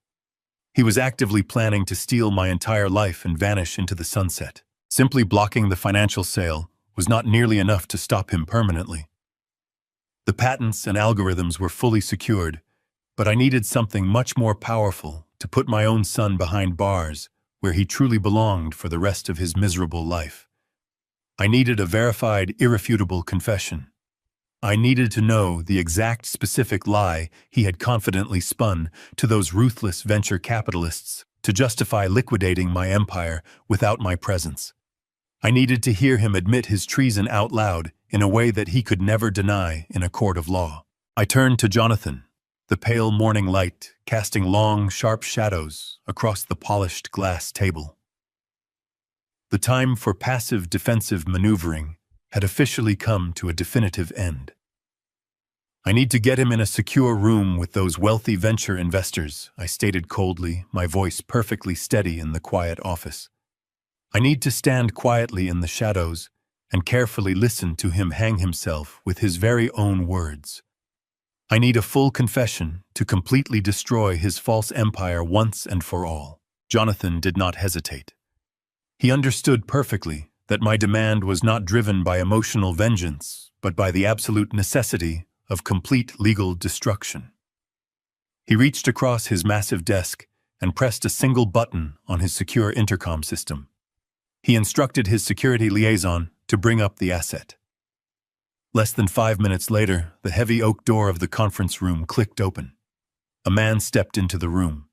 He was actively planning to steal my entire life and vanish into the sunset. Simply blocking the financial sale was not nearly enough to stop him permanently. The patents and algorithms were fully secured, but I needed something much more powerful to put my own son behind bars, where he truly belonged for the rest of his miserable life. I needed a verified, irrefutable confession. I needed to know the exact specific lie he had confidently spun to those ruthless venture capitalists to justify liquidating my empire without my presence. I needed to hear him admit his treason out loud in a way that he could never deny in a court of law. I turned to Jonathan, the pale morning light casting long, sharp shadows across the polished glass table. The time for passive defensive maneuvering had officially come to a definitive end. "I need to get him in a secure room with those wealthy venture investors," I stated coldly, my voice perfectly steady in the quiet office. "I need to stand quietly in the shadows and carefully listen to him hang himself with his very own words. I need a full confession to completely destroy his false empire once and for all." Jonathan did not hesitate. He understood perfectly that my demand was not driven by emotional vengeance, but by the absolute necessity of complete legal destruction. He reached across his massive desk and pressed a single button on his secure intercom system. He instructed his security liaison to bring up the asset. Less than 5 minutes later, the heavy oak door of the conference room clicked open. A man stepped into the room.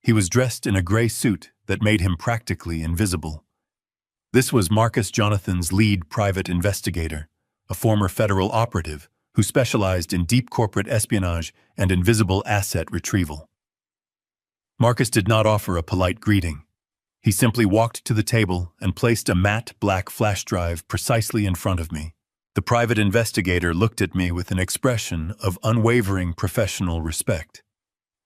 He was dressed in a gray suit that made him practically invisible. This was Marcus Jonathan's lead private investigator, a former federal operative who specialized in deep corporate espionage and invisible asset retrieval. Marcus did not offer a polite greeting. He simply walked to the table and placed a matte black flash drive precisely in front of me. The private investigator looked at me with an expression of unwavering professional respect.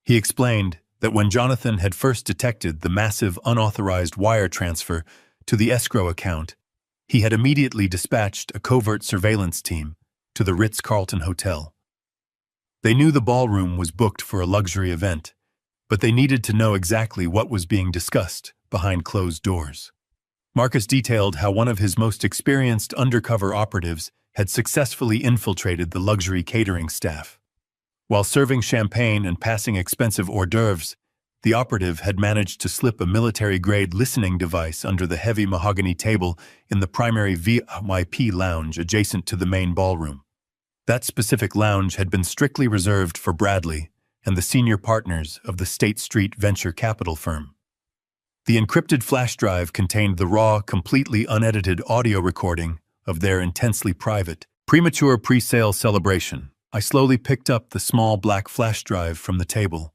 He explained that when Jonathan had first detected the massive unauthorized wire transfer to the escrow account, he had immediately dispatched a covert surveillance team to the Ritz-Carlton Hotel. They knew the ballroom was booked for a luxury event, but they needed to know exactly what was being discussed behind closed doors. Marcus detailed how one of his most experienced undercover operatives had successfully infiltrated the luxury catering staff. While serving champagne and passing expensive hors d'oeuvres, the operative had managed to slip a military-grade listening device under the heavy mahogany table in the primary VIP lounge adjacent to the main ballroom. That specific lounge had been strictly reserved for Bradley and the senior partners of the State Street venture capital firm. The encrypted flash drive contained the raw, completely unedited audio recording of their intensely private, premature pre-sale celebration. I slowly picked up the small black flash drive from the table.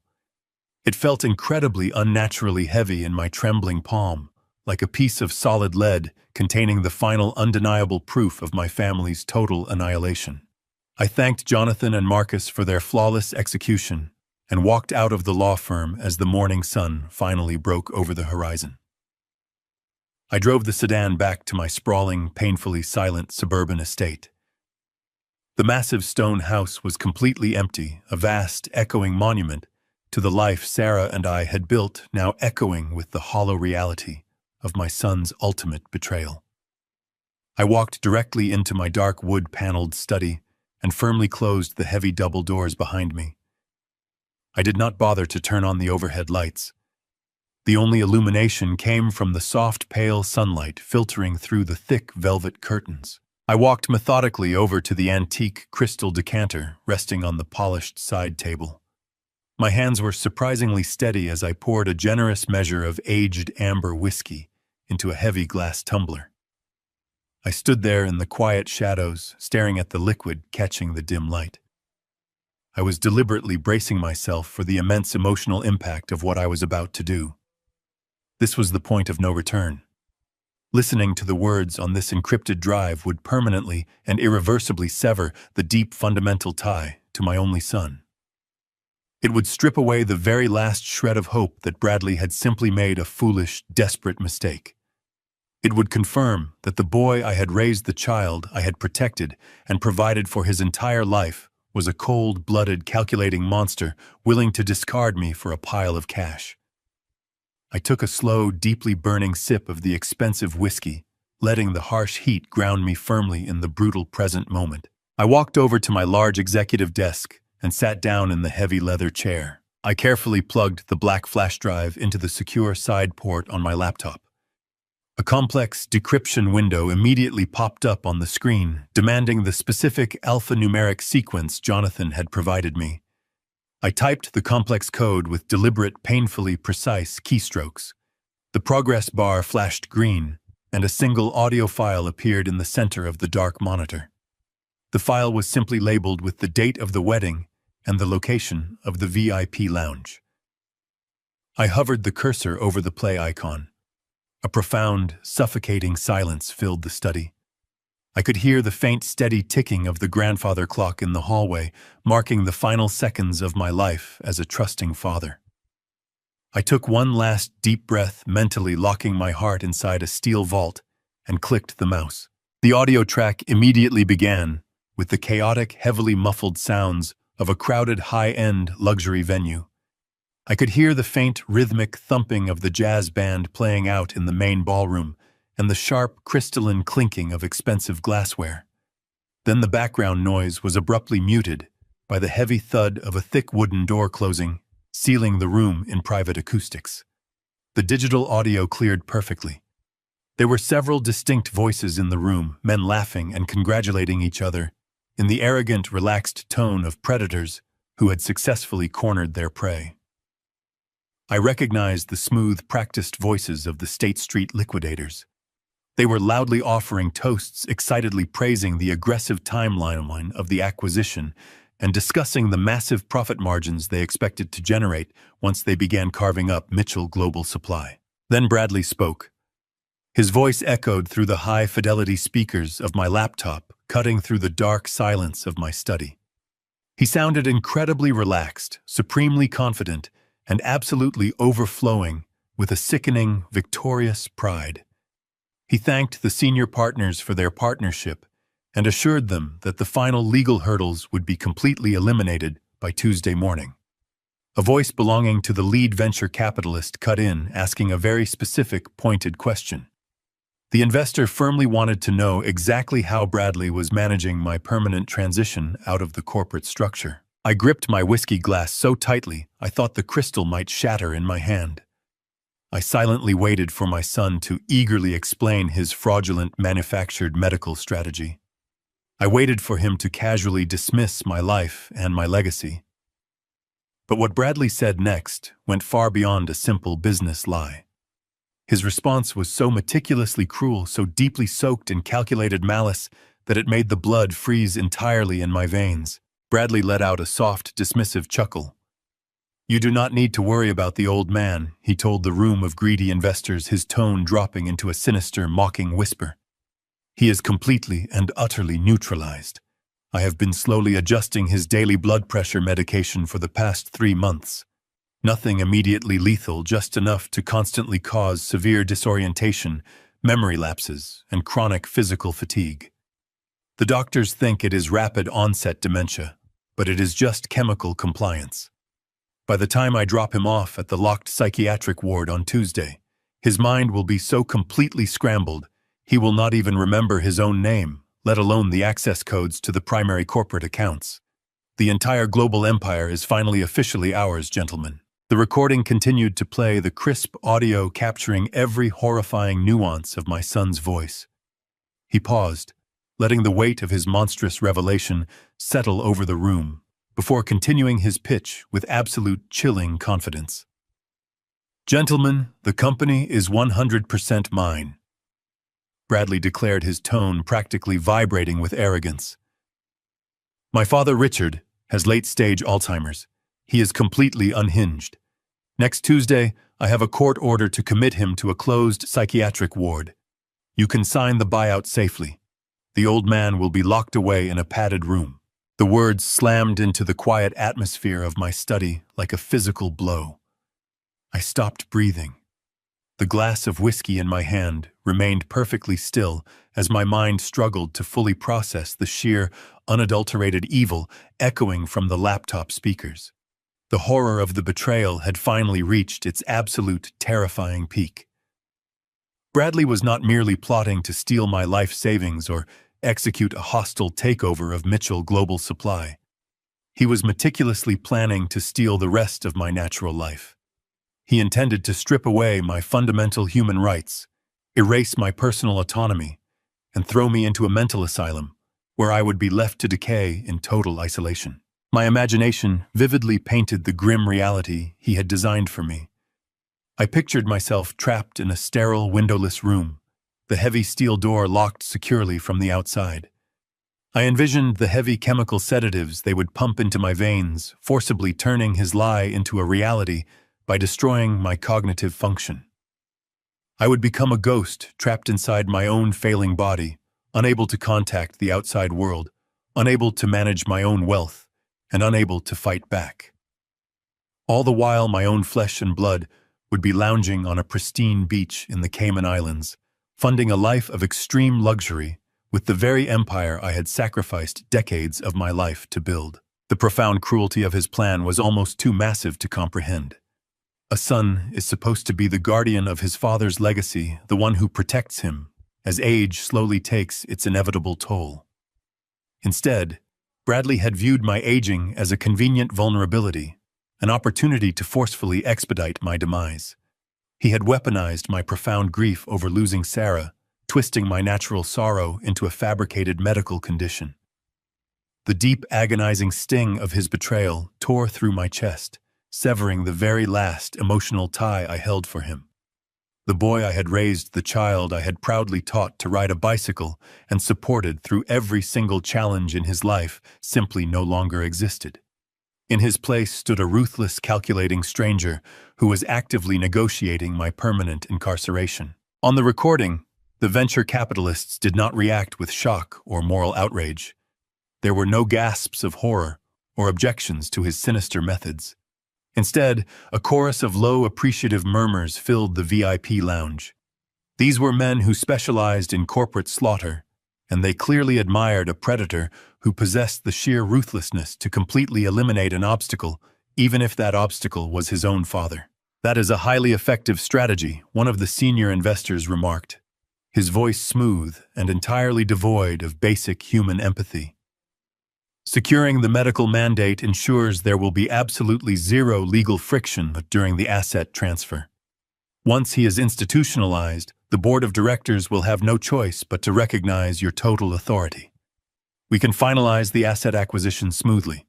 It felt incredibly unnaturally heavy in my trembling palm, like a piece of solid lead containing the final undeniable proof of my family's total annihilation. I thanked Jonathan and Marcus for their flawless execution and walked out of the law firm as the morning sun finally broke over the horizon. I drove the sedan back to my sprawling, painfully silent suburban estate. The massive stone house was completely empty, a vast, echoing monument to the life Sarah and I had built, now echoing with the hollow reality of my son's ultimate betrayal. I walked directly into my dark wood-paneled study and firmly closed the heavy double doors behind me. I did not bother to turn on the overhead lights. The only illumination came from the soft, pale sunlight filtering through the thick velvet curtains. I walked methodically over to the antique crystal decanter resting on the polished side table. My hands were surprisingly steady as I poured a generous measure of aged amber whiskey into a heavy glass tumbler. I stood there in the quiet shadows, staring at the liquid catching the dim light. I was deliberately bracing myself for the immense emotional impact of what I was about to do. This was the point of no return. Listening to the words on this encrypted drive would permanently and irreversibly sever the deep fundamental tie to my only son. It would strip away the very last shred of hope that Bradley had simply made a foolish, desperate mistake. It would confirm that the boy I had raised, the child I had protected and provided for his entire life, was a cold-blooded, calculating monster willing to discard me for a pile of cash. I took a slow, deeply burning sip of the expensive whiskey, letting the harsh heat ground me firmly in the brutal present moment. I walked over to my large executive desk and sat down in the heavy leather chair. I carefully plugged the black flash drive into the secure side port on my laptop. A complex decryption window immediately popped up on the screen, demanding the specific alphanumeric sequence Jonathan had provided me. I typed the complex code with deliberate, painfully precise keystrokes. The progress bar flashed green, and a single audio file appeared in the center of the dark monitor. The file was simply labeled with the date of the wedding and the location of the VIP lounge. I hovered the cursor over the play icon. A profound, suffocating silence filled the study. I could hear the faint, steady ticking of the grandfather clock in the hallway, marking the final seconds of my life as a trusting father. I took one last deep breath, mentally locking my heart inside a steel vault, and clicked the mouse. The audio track immediately began, with the chaotic, heavily muffled sounds of a crowded, high-end luxury venue. I could hear the faint, rhythmic thumping of the jazz band playing out in the main ballroom and the sharp, crystalline clinking of expensive glassware. Then the background noise was abruptly muted by the heavy thud of a thick wooden door closing, sealing the room in private acoustics. The digital audio cleared perfectly. There were several distinct voices in the room, men laughing and congratulating each other, in the arrogant, relaxed tone of predators who had successfully cornered their prey. I recognized the smooth, practiced voices of the State Street liquidators. They were loudly offering toasts, excitedly praising the aggressive timeline of the acquisition, and discussing the massive profit margins they expected to generate once they began carving up Mitchell Global Supply. Then Bradley spoke. His voice echoed through the high-fidelity speakers of my laptop, cutting through the dark silence of my study. He sounded incredibly relaxed, supremely confident, and absolutely overflowing with a sickening, victorious pride. He thanked the senior partners for their partnership and assured them that the final legal hurdles would be completely eliminated by Tuesday morning. A voice belonging to the lead venture capitalist cut in, asking a very specific, pointed question. The investor firmly wanted to know exactly how Bradley was managing my permanent transition out of the corporate structure. I gripped my whiskey glass so tightly I thought the crystal might shatter in my hand. I silently waited for my son to eagerly explain his fraudulent manufactured medical strategy. I waited for him to casually dismiss my life and my legacy. But what Bradley said next went far beyond a simple business lie. His response was so meticulously cruel, so deeply soaked in calculated malice, that it made the blood freeze entirely in my veins. Bradley let out a soft, dismissive chuckle. "You do not need to worry about the old man," he told the room of greedy investors, his tone dropping into a sinister, mocking whisper. "He is completely and utterly neutralized. I have been slowly adjusting his daily blood pressure medication for the past 3 months. Nothing immediately lethal, just enough to constantly cause severe disorientation, memory lapses, and chronic physical fatigue. The doctors think it is rapid onset dementia, but it is just chemical compliance. By the time I drop him off at the locked psychiatric ward on Tuesday, his mind will be so completely scrambled, he will not even remember his own name, let alone the access codes to the primary corporate accounts. The entire global empire is finally officially ours, gentlemen." The recording continued to play, the crisp audio capturing every horrifying nuance of my son's voice. He paused, letting the weight of his monstrous revelation settle over the room, before continuing his pitch with absolute chilling confidence. "Gentlemen, the company is 100% mine," Bradley declared, his tone practically vibrating with arrogance. "My father, Richard, has late-stage Alzheimer's. He is completely unhinged. Next Tuesday, I have a court order to commit him to a closed psychiatric ward. You can sign the buyout safely. The old man will be locked away in a padded room." The words slammed into the quiet atmosphere of my study like a physical blow. I stopped breathing. The glass of whiskey in my hand remained perfectly still as my mind struggled to fully process the sheer, unadulterated evil echoing from the laptop speakers. The horror of the betrayal had finally reached its absolute, terrifying peak. Bradley was not merely plotting to steal my life savings or execute a hostile takeover of Mitchell Global Supply. He was meticulously planning to steal the rest of my natural life. He intended to strip away my fundamental human rights, erase my personal autonomy, and throw me into a mental asylum where I would be left to decay in total isolation. My imagination vividly painted the grim reality he had designed for me. I pictured myself trapped in a sterile, windowless room, the heavy steel door locked securely from the outside. I envisioned the heavy chemical sedatives they would pump into my veins, forcibly turning his lie into a reality by destroying my cognitive function. I would become a ghost trapped inside my own failing body, unable to contact the outside world, unable to manage my own wealth, and unable to fight back. All the while, my own flesh and blood would be lounging on a pristine beach in the Cayman Islands, funding a life of extreme luxury with the very empire I had sacrificed decades of my life to build. The profound cruelty of his plan was almost too massive to comprehend. A son is supposed to be the guardian of his father's legacy, the one who protects him, as age slowly takes its inevitable toll. Instead, Bradley had viewed my aging as a convenient vulnerability, an opportunity to forcefully expedite my demise. He had weaponized my profound grief over losing Sarah, twisting my natural sorrow into a fabricated medical condition. The deep, agonizing sting of his betrayal tore through my chest, severing the very last emotional tie I held for him. The boy I had raised, the child I had proudly taught to ride a bicycle and supported through every single challenge in his life, simply no longer existed. In his place stood a ruthless, calculating stranger who was actively negotiating my permanent incarceration. On the recording, the venture capitalists did not react with shock or moral outrage. There were no gasps of horror or objections to his sinister methods. Instead, a chorus of low, appreciative murmurs filled the VIP lounge. These were men who specialized in corporate slaughter, and they clearly admired a predator who possessed the sheer ruthlessness to completely eliminate an obstacle, even if that obstacle was his own father. "That is a highly effective strategy," one of the senior investors remarked. his voice smooth and entirely devoid of basic human empathy. Securing the medical mandate ensures there will be absolutely zero legal friction during the asset transfer. Once he is institutionalized, the board of directors will have no choice but to recognize your total authority. We can finalize the asset acquisition smoothly.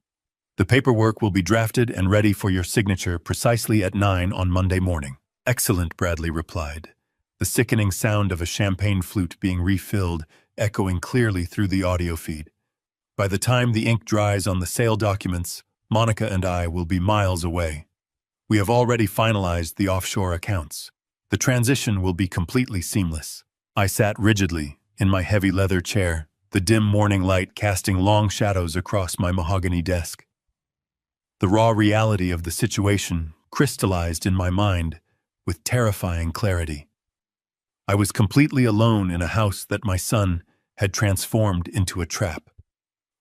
The paperwork will be drafted and ready for your signature precisely at 9 on Monday morning. Excellent, Bradley replied, the sickening sound of a champagne flute being refilled echoing clearly through the audio feed. By the time the ink dries on the sale documents, Monica and I will be miles away. We have already finalized the offshore accounts. The transition will be completely seamless. I sat rigidly in my heavy leather chair, the dim morning light casting long shadows across my mahogany desk. The raw reality of the situation crystallized in my mind with terrifying clarity. I was completely alone in a house that my son had transformed into a trap.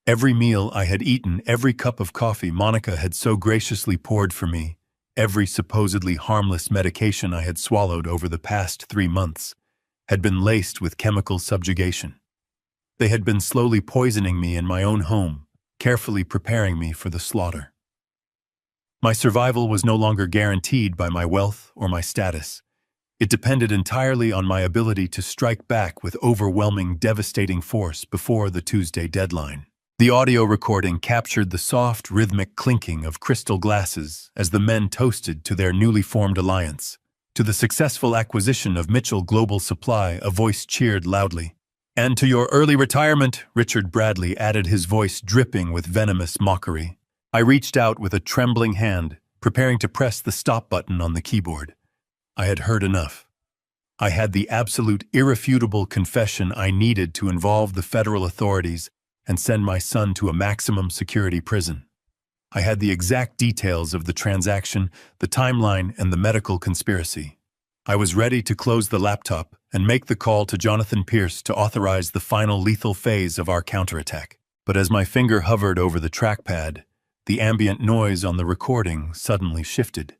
Every meal I had eaten, every cup of coffee Monica had so graciously poured for me, every supposedly harmless medication I had swallowed over the past 3 months, had been laced with chemical subjugation. They had been slowly poisoning me in my own home, carefully preparing me for the slaughter. My survival was no longer guaranteed by my wealth or my status. It depended entirely on my ability to strike back with overwhelming, devastating force before the Tuesday deadline. The audio recording captured the soft, rhythmic clinking of crystal glasses as the men toasted to their newly formed alliance. To the successful acquisition of Mitchell Global Supply, a voice cheered loudly. And to your early retirement, Richard Bradley added, his voice dripping with venomous mockery. I reached out with a trembling hand, preparing to press the stop button on the keyboard. I had heard enough. I had the absolute, irrefutable confession I needed to involve the federal authorities and send my son to a maximum security prison. I had the exact details of the transaction, the timeline, and the medical conspiracy. I was ready to close the laptop and make the call to Jonathan Pierce to authorize the final lethal phase of our counterattack. But as my finger hovered over the trackpad, the ambient noise on the recording suddenly shifted.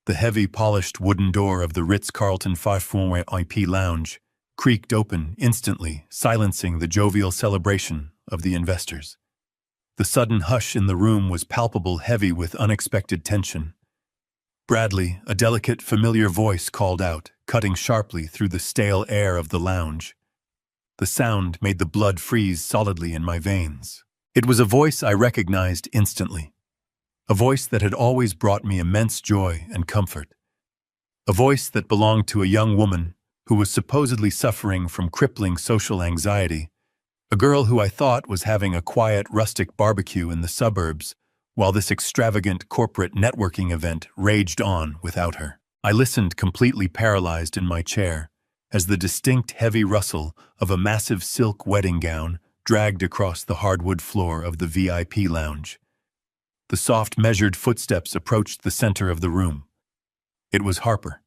The heavy, polished wooden door of the Ritz-Carlton 5-Four IP lounge creaked open instantly, silencing the jovial celebration of the investors. The sudden hush in the room was palpable, heavy with unexpected tension. Bradley, a delicate, familiar voice called out, cutting sharply through the stale air of the lounge. The sound made the blood freeze solidly in my veins. It was a voice I recognized instantly. A voice that had always brought me immense joy and comfort. A voice that belonged to a young woman who was supposedly suffering from crippling social anxiety, a girl who I thought was having a quiet, rustic barbecue in the suburbs, while this extravagant corporate networking event raged on without her. I listened, completely paralyzed in my chair, as the distinct heavy rustle of a massive silk wedding gown dragged across the hardwood floor of the VIP lounge. The soft, measured footsteps approached the center of the room. It was Harper.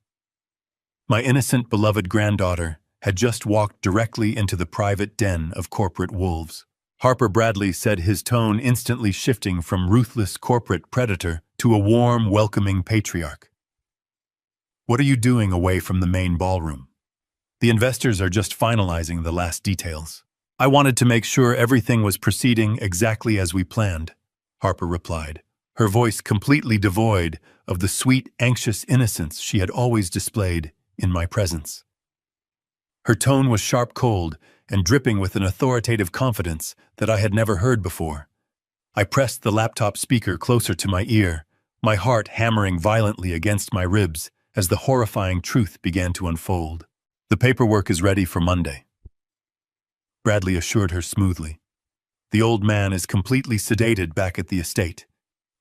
My innocent, beloved granddaughter had just walked directly into the private den of corporate wolves. Harper Bradley said, his tone instantly shifting from ruthless corporate predator to a warm, welcoming patriarch. "What are you doing away from the main ballroom? The investors are just finalizing the last details. I wanted to make sure everything was proceeding exactly as we planned," Harper replied, her voice completely devoid of the sweet, anxious innocence she had always displayed in my presence. Her tone was sharp, cold, and dripping with an authoritative confidence that I had never heard before. I pressed the laptop speaker closer to my ear, my heart hammering violently against my ribs as the horrifying truth began to unfold. "The paperwork is ready for Monday," Bradley assured her smoothly. "The old man is completely sedated back at the estate.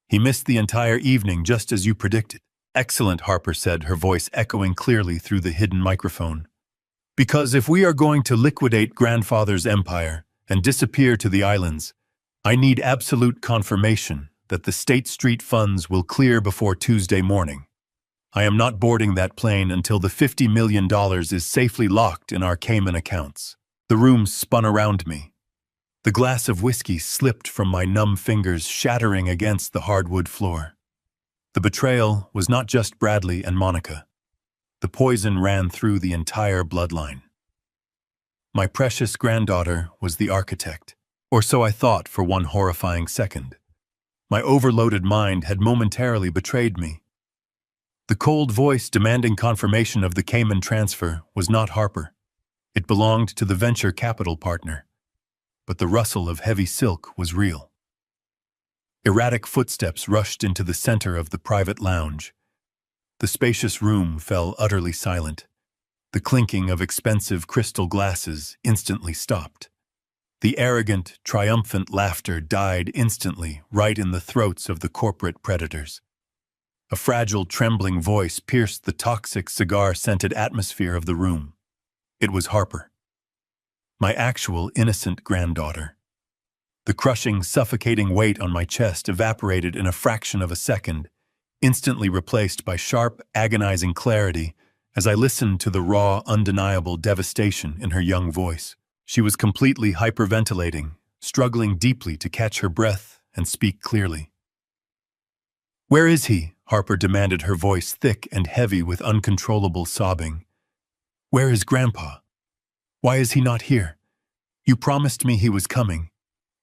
He missed the entire evening just as you predicted." "Excellent," Harper said, her voice echoing clearly through the hidden microphone. "Because if we are going to liquidate grandfather's empire and disappear to the islands, I need absolute confirmation that the State Street funds will clear before Tuesday morning. I am not boarding that plane until the $50 million is safely locked in our Cayman accounts." The room spun around me. The glass of whiskey slipped from my numb fingers, shattering against the hardwood floor. The betrayal was not just Bradley and Monica. The poison ran through the entire bloodline. My precious granddaughter was the architect. Or so I thought for one horrifying second. My overloaded mind had momentarily betrayed me. The cold voice demanding confirmation of the Cayman transfer was not Harper. It belonged to the venture capital partner. But the rustle of heavy silk was real. Erratic footsteps rushed into the center of the private lounge. The spacious room fell utterly silent. The clinking of expensive crystal glasses instantly stopped. The arrogant, triumphant laughter died instantly right in the throats of the corporate predators. A fragile, trembling voice pierced the toxic, cigar-scented atmosphere of the room. It was Harper. My actual, innocent granddaughter. The crushing, suffocating weight on my chest evaporated in a fraction of a second, instantly replaced by sharp, agonizing clarity as I listened to the raw, undeniable devastation in her young voice. She was completely hyperventilating, struggling deeply to catch her breath and speak clearly. "Where is he?" Harper demanded, her voice thick and heavy with uncontrollable sobbing. "Where is Grandpa? Why is he not here? You promised me he was coming.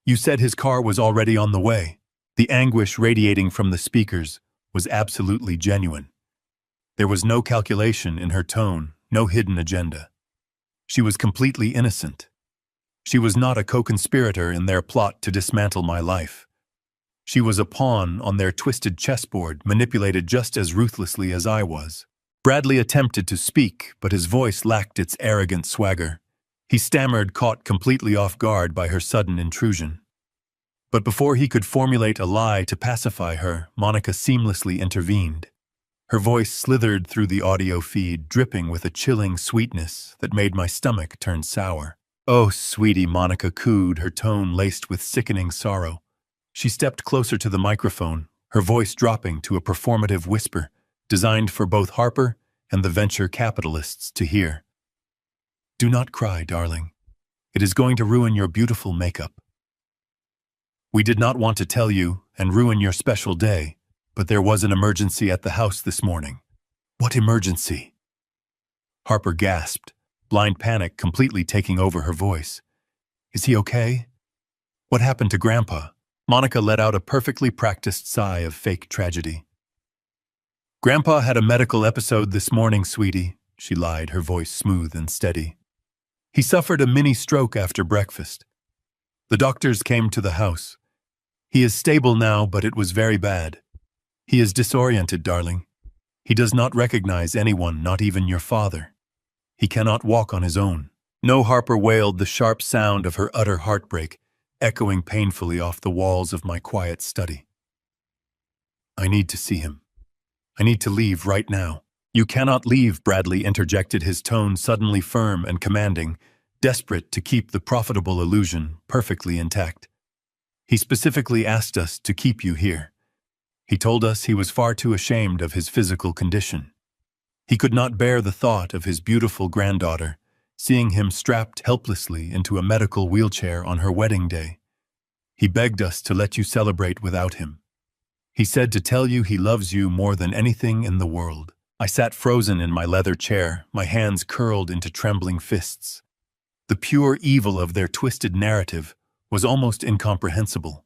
You said his car was already on the way." The anguish radiating from the speakers was absolutely genuine. There was no calculation in her tone, no hidden agenda. She was completely innocent. She was not a co-conspirator in their plot to dismantle my life. She was a pawn on their twisted chessboard, manipulated just as ruthlessly as I was. Bradley attempted to speak, but his voice lacked its arrogant swagger. He stammered, caught completely off guard by her sudden intrusion. But before he could formulate a lie to pacify her, Monica seamlessly intervened. Her voice slithered through the audio feed, dripping with a chilling sweetness that made my stomach turn sour. "Oh, sweetie," Monica cooed, her tone laced with sickening sorrow. She stepped closer to the microphone, her voice dropping to a performative whisper, designed for both Harper and the venture capitalists to hear. "Do not cry, darling. It is going to ruin your beautiful makeup. We did not want to tell you and ruin your special day, but there was an emergency at the house this morning." "What emergency?" Harper gasped, blind panic completely taking over her voice. "Is he okay? What happened to Grandpa?" Monica let out a perfectly practiced sigh of fake tragedy. "Grandpa had a medical episode this morning, sweetie," she lied, her voice smooth and steady. "He suffered a mini stroke after breakfast. The doctors came to the house. He is stable now, but it was very bad. He is disoriented, darling. He does not recognize anyone, not even your father. He cannot walk on his own." "No," Harper wailed, the sharp sound of her utter heartbreak echoing painfully off the walls of my quiet study. "I need to see him. I need to leave right now." "You cannot leave," Bradley interjected, his tone suddenly firm and commanding, desperate to keep the profitable illusion perfectly intact. "He specifically asked us to keep you here. He told us he was far too ashamed of his physical condition. He could not bear the thought of his beautiful granddaughter, seeing him strapped helplessly into a medical wheelchair on her wedding day. He begged us to let you celebrate without him. He said to tell you he loves you more than anything in the world." I sat frozen in my leather chair, my hands curled into trembling fists. The pure evil of their twisted narrative was almost incomprehensible.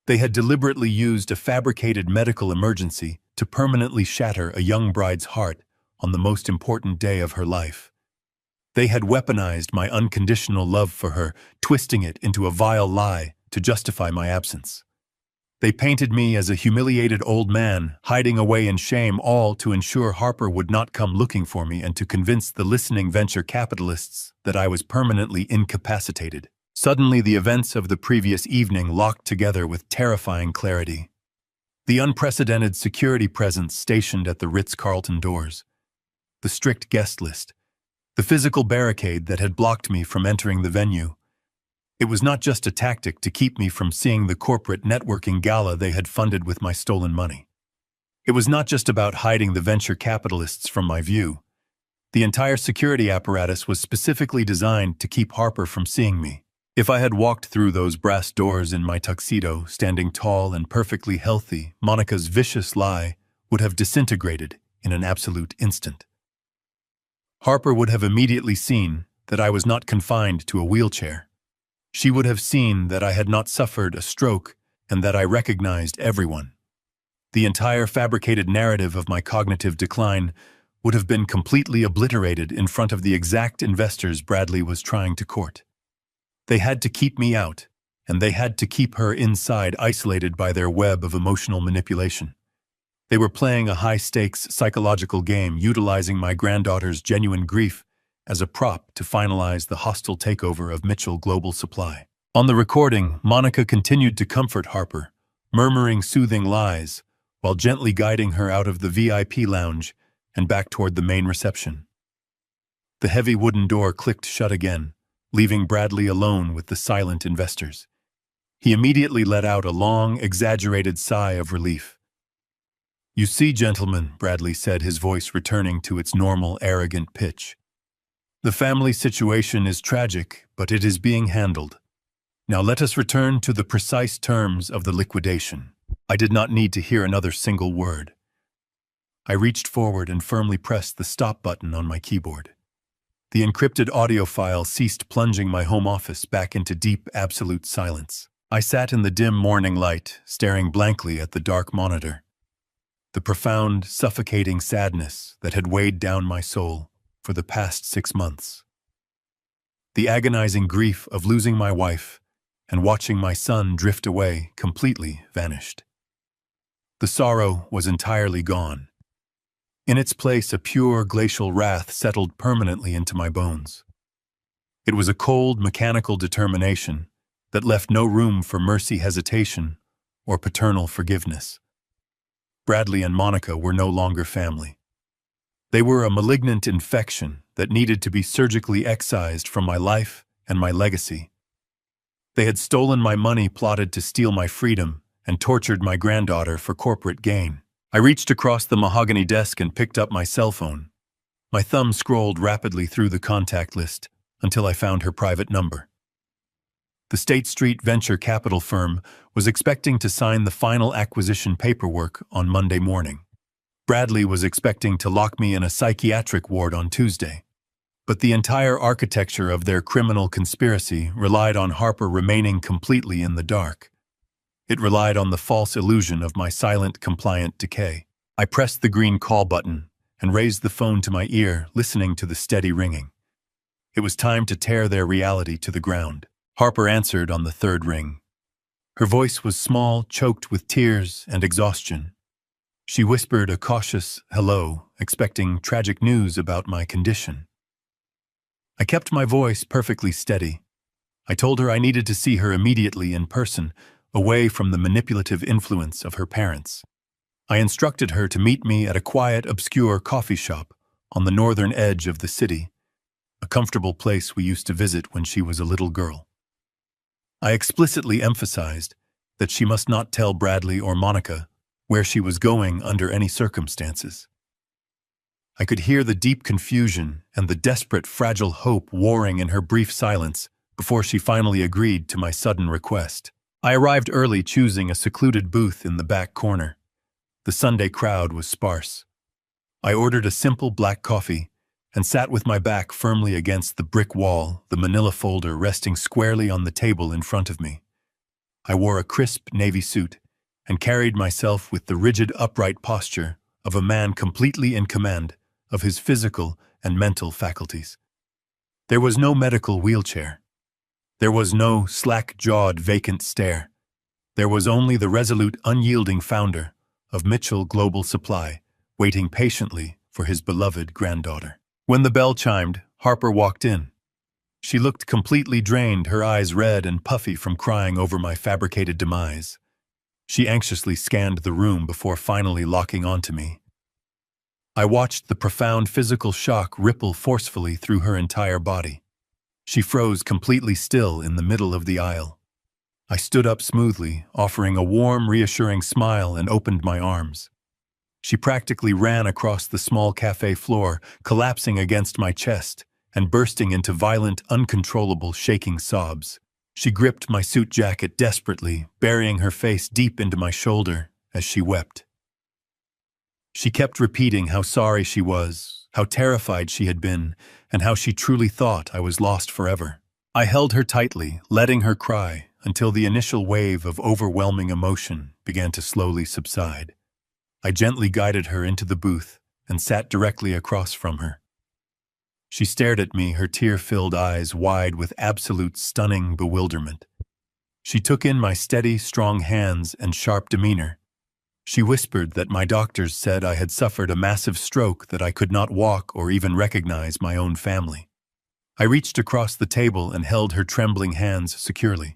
They had deliberately used a fabricated medical emergency to permanently shatter a young bride's heart on the most important day of her life. They had weaponized my unconditional love for her, twisting it into a vile lie to justify my absence. They painted me as a humiliated old man, hiding away in shame, all to ensure Harper would not come looking for me and to convince the listening venture capitalists that I was permanently incapacitated. Suddenly, the events of the previous evening locked together with terrifying clarity. The unprecedented security presence stationed at the Ritz-Carlton doors, the strict guest list, the physical barricade that had blocked me from entering the venue. It was not just a tactic to keep me from seeing the corporate networking gala they had funded with my stolen money. It was not just about hiding the venture capitalists from my view. The entire security apparatus was specifically designed to keep Harper from seeing me. If I had walked through those brass doors in my tuxedo, standing tall and perfectly healthy, Monica's vicious lie would have disintegrated in an absolute instant. Harper would have immediately seen, that I was not confined to a wheelchair. She would have seen that I had not suffered a stroke and that I recognized everyone. The entire fabricated narrative of my cognitive decline would have been completely obliterated in front of the exact investors Bradley was trying to court. They had to keep me out, and they had to keep her inside, isolated by their web of emotional manipulation. They were playing a high-stakes psychological game, utilizing my granddaughter's genuine grief as a prop to finalize the hostile takeover of Mitchell Global Supply. On the recording, Monica continued to comfort Harper, murmuring soothing lies, while gently guiding her out of the VIP lounge and back toward the main reception. The heavy wooden door clicked shut again, leaving Bradley alone with the silent investors. He immediately let out a long, exaggerated sigh of relief. "You see, gentlemen," Bradley said, his voice returning to its normal, arrogant pitch. "The family situation is tragic, but it is being handled. Now let us return to the precise terms of the liquidation." I did not need to hear another single word. I reached forward and firmly pressed the stop button on my keyboard. The encrypted audio file ceased, plunging my home office back into deep, absolute silence. I sat in the dim morning light, staring blankly at the dark monitor. The profound, suffocating sadness that had weighed down my soul for the past 6 months. The agonizing grief of losing my wife and watching my son drift away completely vanished. The sorrow was entirely gone. In its place, a pure glacial wrath settled permanently into my bones. It was a cold, mechanical determination that left no room for mercy, hesitation, or paternal forgiveness. Bradley and Monica were no longer family. They were a malignant infection that needed to be surgically excised from my life and my legacy. They had stolen my money, plotted to steal my freedom, and tortured my granddaughter for corporate gain. I reached across the mahogany desk and picked up my cell phone. My thumb scrolled rapidly through the contact list until I found her private number. The State Street venture capital firm was expecting to sign the final acquisition paperwork on Monday morning. Bradley was expecting to lock me in a psychiatric ward on Tuesday. But the entire architecture of their criminal conspiracy relied on Harper remaining completely in the dark. It relied on the false illusion of my silent, compliant decay. I pressed the green call button and raised the phone to my ear, listening to the steady ringing. It was time to tear their reality to the ground. Harper answered on the third ring. Her voice was small, choked with tears and exhaustion. She whispered a cautious hello, expecting tragic news about my condition. I kept my voice perfectly steady. I told her I needed to see her immediately in person, away from the manipulative influence of her parents. I instructed her to meet me at a quiet, obscure coffee shop on the northern edge of the city, a comfortable place we used to visit when she was a little girl. I explicitly emphasized that she must not tell Bradley or Monica where she was going under any circumstances. I could hear the deep confusion and the desperate, fragile hope warring in her brief silence before she finally agreed to my sudden request. I arrived early, choosing a secluded booth in the back corner. The Sunday crowd was sparse. I ordered a simple black coffee and sat with my back firmly against the brick wall, the manila folder resting squarely on the table in front of me. I wore a crisp navy suit and carried myself with the rigid, upright posture of a man completely in command of his physical and mental faculties. There was no medical wheelchair. There was no slack-jawed, vacant stare. There was only the resolute, unyielding founder of Mitchell Global Supply, waiting patiently for his beloved granddaughter. When the bell chimed, Harper walked in. She looked completely drained, her eyes red and puffy from crying over my fabricated demise. She anxiously scanned the room before finally locking onto me. I watched the profound physical shock ripple forcefully through her entire body. She froze completely still in the middle of the aisle. I stood up smoothly, offering a warm, reassuring smile, and opened my arms. She practically ran across the small cafe floor, collapsing against my chest and bursting into violent, uncontrollable, shaking sobs. She gripped my suit jacket desperately, burying her face deep into my shoulder as she wept. She kept repeating how sorry she was, how terrified she had been, and how she truly thought I was lost forever. I held her tightly, letting her cry, until the initial wave of overwhelming emotion began to slowly subside. I gently guided her into the booth and sat directly across from her. She stared at me, her tear-filled eyes wide with absolute stunning bewilderment. She took in my steady, strong hands and sharp demeanor. She whispered that my doctors said I had suffered a massive stroke, that I could not walk or even recognize my own family. I reached across the table and held her trembling hands securely.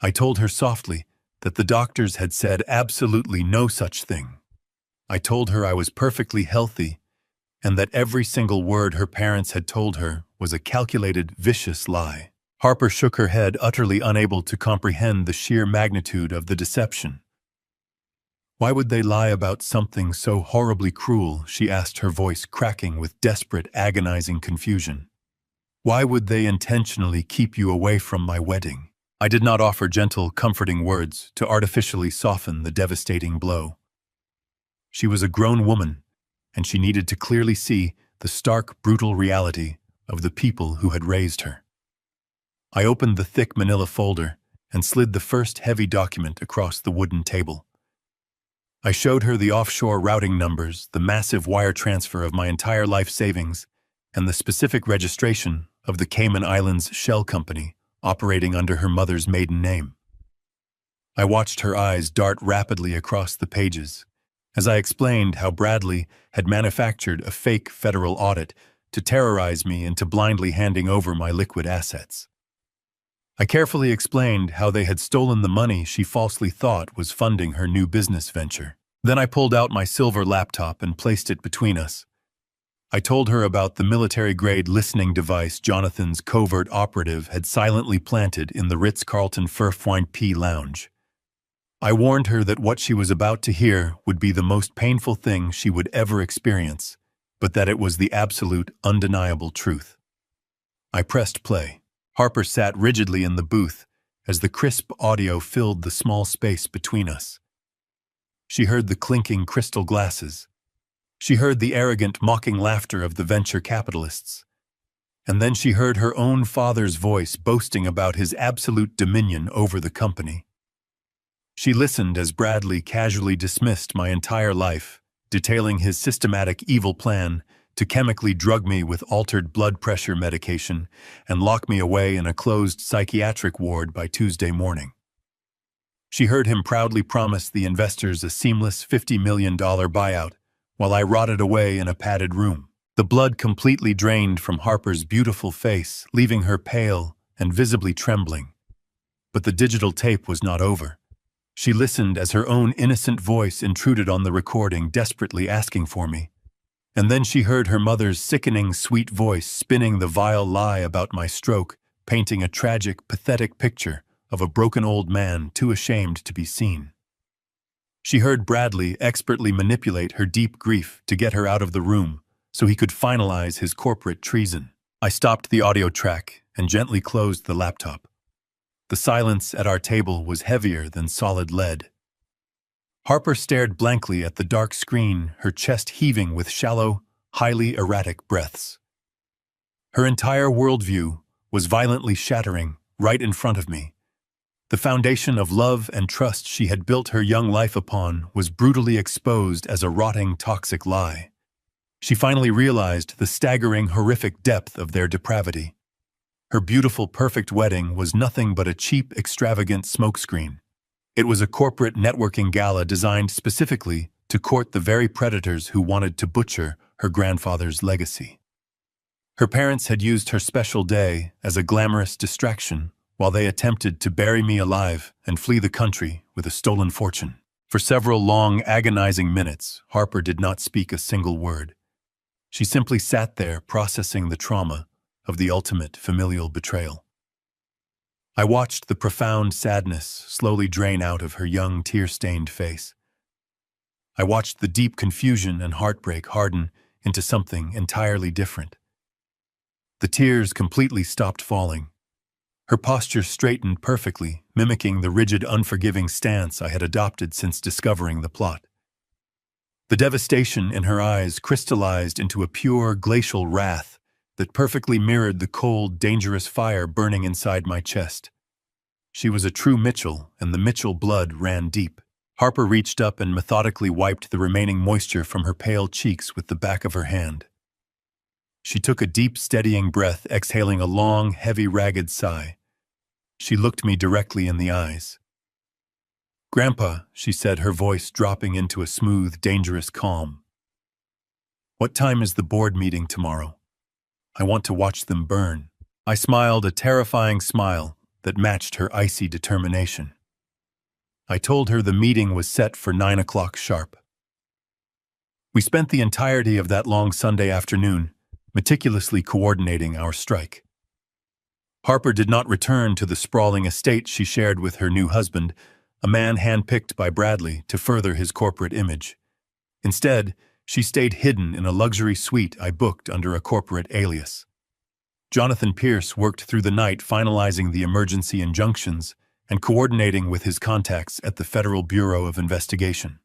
I told her softly that the doctors had said absolutely no such thing. I told her I was perfectly healthy and that every single word her parents had told her was a calculated, vicious lie. Harper shook her head, utterly unable to comprehend the sheer magnitude of the deception. "Why would they lie about something so horribly cruel?" she asked, her voice cracking with desperate, agonizing confusion. "Why would they intentionally keep you away from my wedding?" I did not offer gentle, comforting words to artificially soften the devastating blow. She was a grown woman, and she needed to clearly see the stark, brutal reality of the people who had raised her. I opened the thick manila folder and slid the first heavy document across the wooden table. I showed her the offshore routing numbers, the massive wire transfer of my entire life savings, and the specific registration of the Cayman Islands shell company operating under her mother's maiden name. I watched her eyes dart rapidly across the pages as I explained how Bradley had manufactured a fake federal audit to terrorize me into blindly handing over my liquid assets. I carefully explained how they had stolen the money she falsely thought was funding her new business venture. Then I pulled out my silver laptop and placed it between us. I told her about the military-grade listening device Jonathan's covert operative had silently planted in the Ritz-Carlton Furfwine P lounge. I warned her that what she was about to hear would be the most painful thing she would ever experience, but that it was the absolute, undeniable truth. I pressed play. Harper sat rigidly in the booth as the crisp audio filled the small space between us. She heard the clinking crystal glasses. She heard the arrogant, mocking laughter of the venture capitalists. And then she heard her own father's voice boasting about his absolute dominion over the company. She listened as Bradley casually dismissed my entire life, detailing his systematic evil plan to chemically drug me with altered blood pressure medication and lock me away in a closed psychiatric ward by Tuesday morning. She heard him proudly promise the investors a seamless $50 million buyout while I rotted away in a padded room. The blood completely drained from Harper's beautiful face, leaving her pale and visibly trembling. But the digital tape was not over. She listened as her own innocent voice intruded on the recording, desperately asking for me. And then she heard her mother's sickening, sweet voice spinning the vile lie about my stroke, painting a tragic, pathetic picture of a broken old man too ashamed to be seen. She heard Bradley expertly manipulate her deep grief to get her out of the room so he could finalize his corporate treason. I stopped the audio track and gently closed the laptop. The silence at our table was heavier than solid lead. Harper stared blankly at the dark screen, her chest heaving with shallow, highly erratic breaths. Her entire worldview was violently shattering right in front of me. The foundation of love and trust she had built her young life upon was brutally exposed as a rotting, toxic lie. She finally realized the staggering, horrific depth of their depravity. Her beautiful, perfect wedding was nothing but a cheap, extravagant smokescreen. It was a corporate networking gala designed specifically to court the very predators who wanted to butcher her grandfather's legacy. Her parents had used her special day as a glamorous distraction while they attempted to bury me alive and flee the country with a stolen fortune. For several long, agonizing minutes, Harper did not speak a single word. She simply sat there processing the trauma of the ultimate familial betrayal. I watched the profound sadness slowly drain out of her young, tear-stained face. I watched the deep confusion and heartbreak harden into something entirely different. The tears completely stopped falling. Her posture straightened perfectly, mimicking the rigid, unforgiving stance I had adopted since discovering the plot. The devastation in her eyes crystallized into a pure glacial wrath that perfectly mirrored the cold, dangerous fire burning inside my chest. She was a true Mitchell, and the Mitchell blood ran deep. Harper reached up and methodically wiped the remaining moisture from her pale cheeks with the back of her hand. She took a deep, steadying breath, exhaling a long, heavy, ragged sigh. She looked me directly in the eyes. "Grandpa," she said, her voice dropping into a smooth, dangerous calm. "What time is the board meeting tomorrow? I want to watch them burn." I smiled a terrifying smile that matched her icy determination. I told her the meeting was set for 9 o'clock sharp. We spent the entirety of that long Sunday afternoon meticulously coordinating our strike. Harper did not return to the sprawling estate she shared with her new husband, a man handpicked by Bradley to further his corporate image. Instead, she stayed hidden in a luxury suite I booked under a corporate alias. Jonathan Pierce worked through the night finalizing the emergency injunctions and coordinating with his contacts at the Federal Bureau of Investigation.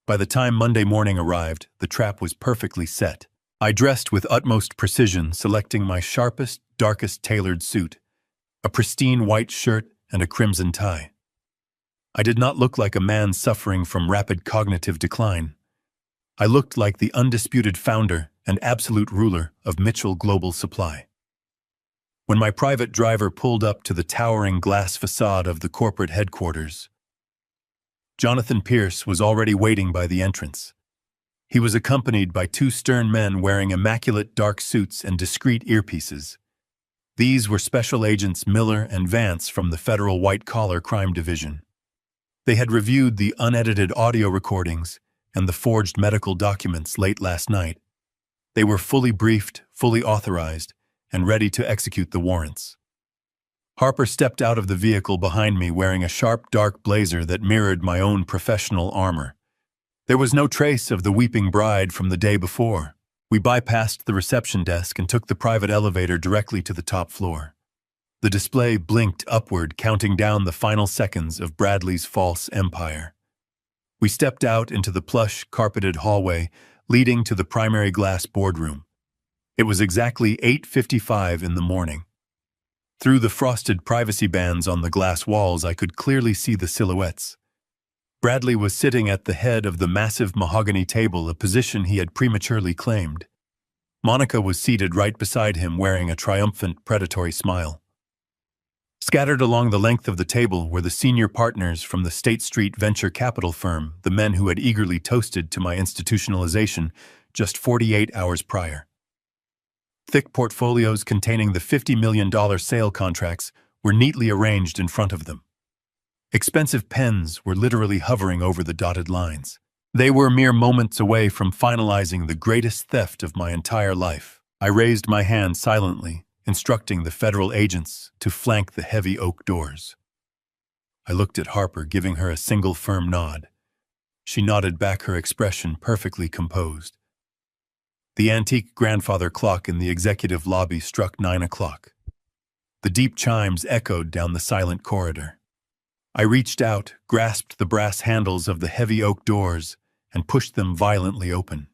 By the time Monday morning arrived, the trap was perfectly set. I dressed with utmost precision, selecting my sharpest, darkest tailored suit, a pristine white shirt and a crimson tie. I did not look like a man suffering from rapid cognitive decline. I looked like the undisputed founder and absolute ruler of Mitchell Global Supply. When my private driver pulled up to the towering glass facade of the corporate headquarters, Jonathan Pierce was already waiting by the entrance. He was accompanied by two stern men wearing immaculate dark suits and discreet earpieces. These were Special Agents Miller and Vance from the Federal White Collar Crime Division. They had reviewed the unedited audio recordings and the forged medical documents late last night. They were fully briefed, fully authorized, and ready to execute the warrants. Harper stepped out of the vehicle behind me wearing a sharp, dark blazer that mirrored my own professional armor. There was no trace of the weeping bride from the day before. We bypassed the reception desk and took the private elevator directly to the top floor. The display blinked upward, counting down the final seconds of Bradley's false empire. We stepped out into the plush, carpeted hallway leading to the primary glass boardroom. It was exactly 8:55 in the morning. Through the frosted privacy bands on the glass walls, I could clearly see the silhouettes. Bradley was sitting at the head of the massive mahogany table, a position he had prematurely claimed. Monica was seated right beside him, wearing a triumphant, predatory smile. Scattered along the length of the table were the senior partners from the State Street venture capital firm, the men who had eagerly toasted to my institutionalization just 48 hours prior. Thick portfolios containing the $50 million sale contracts were neatly arranged in front of them. Expensive pens were literally hovering over the dotted lines. They were mere moments away from finalizing the greatest theft of my entire life. I raised my hand silently, instructing the federal agents to flank the heavy oak doors. I looked at Harper, giving her a single firm nod. She nodded back, her expression perfectly composed. The antique grandfather clock in the executive lobby struck 9 o'clock. The deep chimes echoed down the silent corridor. I reached out, grasped the brass handles of the heavy oak doors, and pushed them violently open.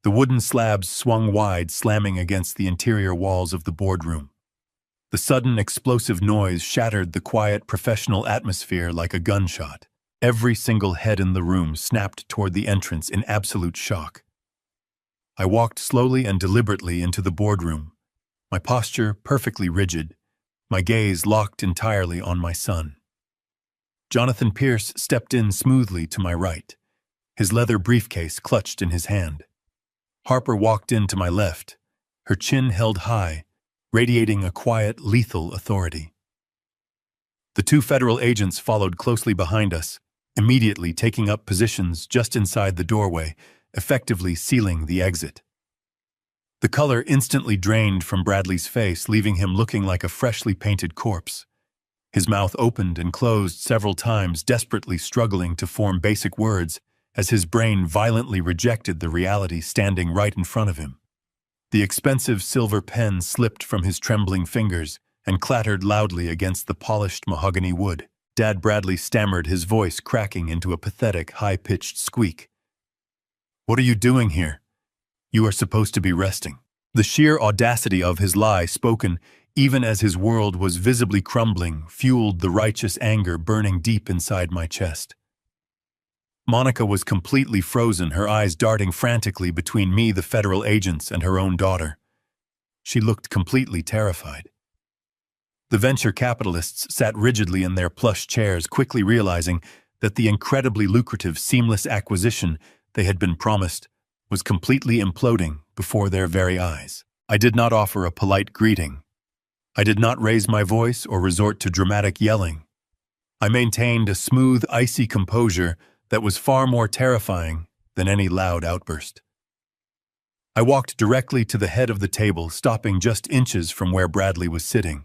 The wooden slabs swung wide, slamming against the interior walls of the boardroom. The sudden explosive noise shattered the quiet professional atmosphere like a gunshot. Every single head in the room snapped toward the entrance in absolute shock. I walked slowly and deliberately into the boardroom, my posture perfectly rigid, my gaze locked entirely on my son. Jonathan Pierce stepped in smoothly to my right, his leather briefcase clutched in his hand. Harper walked in to my left, her chin held high, radiating a quiet, lethal authority. The two federal agents followed closely behind us, immediately taking up positions just inside the doorway, effectively sealing the exit. The color instantly drained from Bradley's face, leaving him looking like a freshly painted corpse. His mouth opened and closed several times, desperately struggling to form basic words as his brain violently rejected the reality standing right in front of him. The expensive silver pen slipped from his trembling fingers and clattered loudly against the polished mahogany wood. Dad, Bradley stammered, his voice cracking into a pathetic, high-pitched squeak. What are you doing here? You are supposed to be resting. The sheer audacity of his lie, spoken even as his world was visibly crumbling, fueled the righteous anger burning deep inside my chest. Monica was completely frozen, her eyes darting frantically between me, the federal agents, and her own daughter. She looked completely terrified. The venture capitalists sat rigidly in their plush chairs, quickly realizing that the incredibly lucrative, seamless acquisition they had been promised was completely imploding before their very eyes. I did not offer a polite greeting. I did not raise my voice or resort to dramatic yelling. I maintained a smooth, icy composure that was far more terrifying than any loud outburst. I walked directly to the head of the table, stopping just inches from where Bradley was sitting.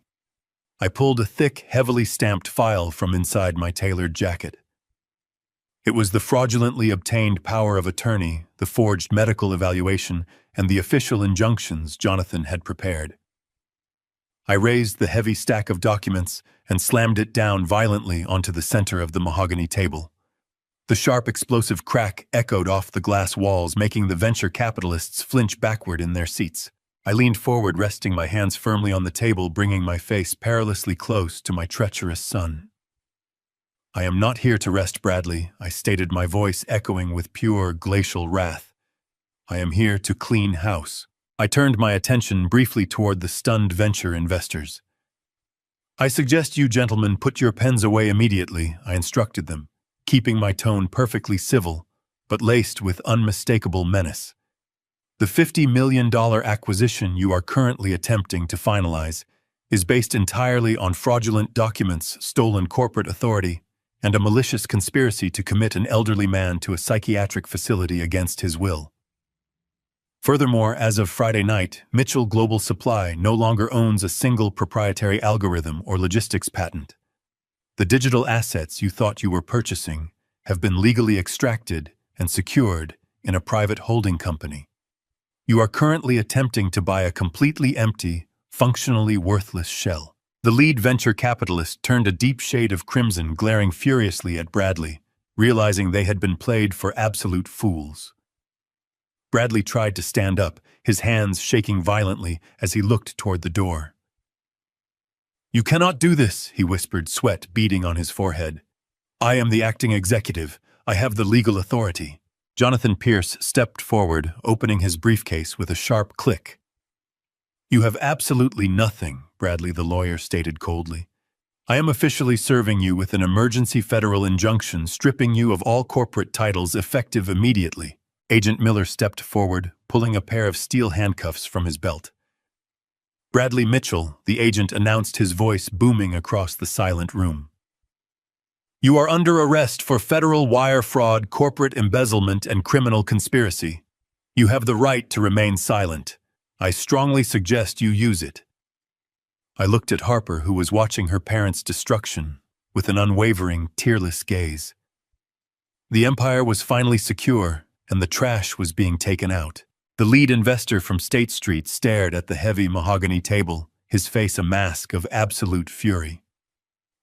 I pulled a thick, heavily stamped file from inside my tailored jacket. It was the fraudulently obtained power of attorney, the forged medical evaluation, and the official injunctions Jonathan had prepared. I raised the heavy stack of documents and slammed it down violently onto the center of the mahogany table. The sharp, explosive crack echoed off the glass walls, making the venture capitalists flinch backward in their seats. I leaned forward, resting my hands firmly on the table, bringing my face perilously close to my treacherous son. "I am not here to rest, Bradley," I stated, my voice echoing with pure, glacial wrath. "I am here to clean house." I turned my attention briefly toward the stunned venture investors. "I suggest you gentlemen put your pens away immediately," I instructed them, keeping my tone perfectly civil, but laced with unmistakable menace. "The $50 million acquisition you are currently attempting to finalize is based entirely on fraudulent documents, stolen corporate authority, and a malicious conspiracy to commit an elderly man to a psychiatric facility against his will. Furthermore, as of Friday night, Mitchell Global Supply no longer owns a single proprietary algorithm or logistics patent. The digital assets you thought you were purchasing have been legally extracted and secured in a private holding company. You are currently attempting to buy a completely empty, functionally worthless shell." The lead venture capitalist turned a deep shade of crimson, glaring furiously at Bradley, realizing they had been played for absolute fools. Bradley tried to stand up, his hands shaking violently as he looked toward the door. "You cannot do this," he whispered, sweat beading on his forehead. "I am the acting executive. I have the legal authority." Jonathan Pierce stepped forward, opening his briefcase with a sharp click. "You have absolutely nothing," Bradley the lawyer stated coldly. "I am officially serving you with an emergency federal injunction stripping you of all corporate titles effective immediately." Agent Miller stepped forward, pulling a pair of steel handcuffs from his belt. "Bradley Mitchell," the agent announced, his voice booming across the silent room. "You are under arrest for federal wire fraud, corporate embezzlement, and criminal conspiracy. You have the right to remain silent. I strongly suggest you use it." I looked at Harper, who was watching her parents' destruction with an unwavering, tearless gaze. The empire was finally secure, and the trash was being taken out. The lead investor from State Street stared at the heavy mahogany table, his face a mask of absolute fury.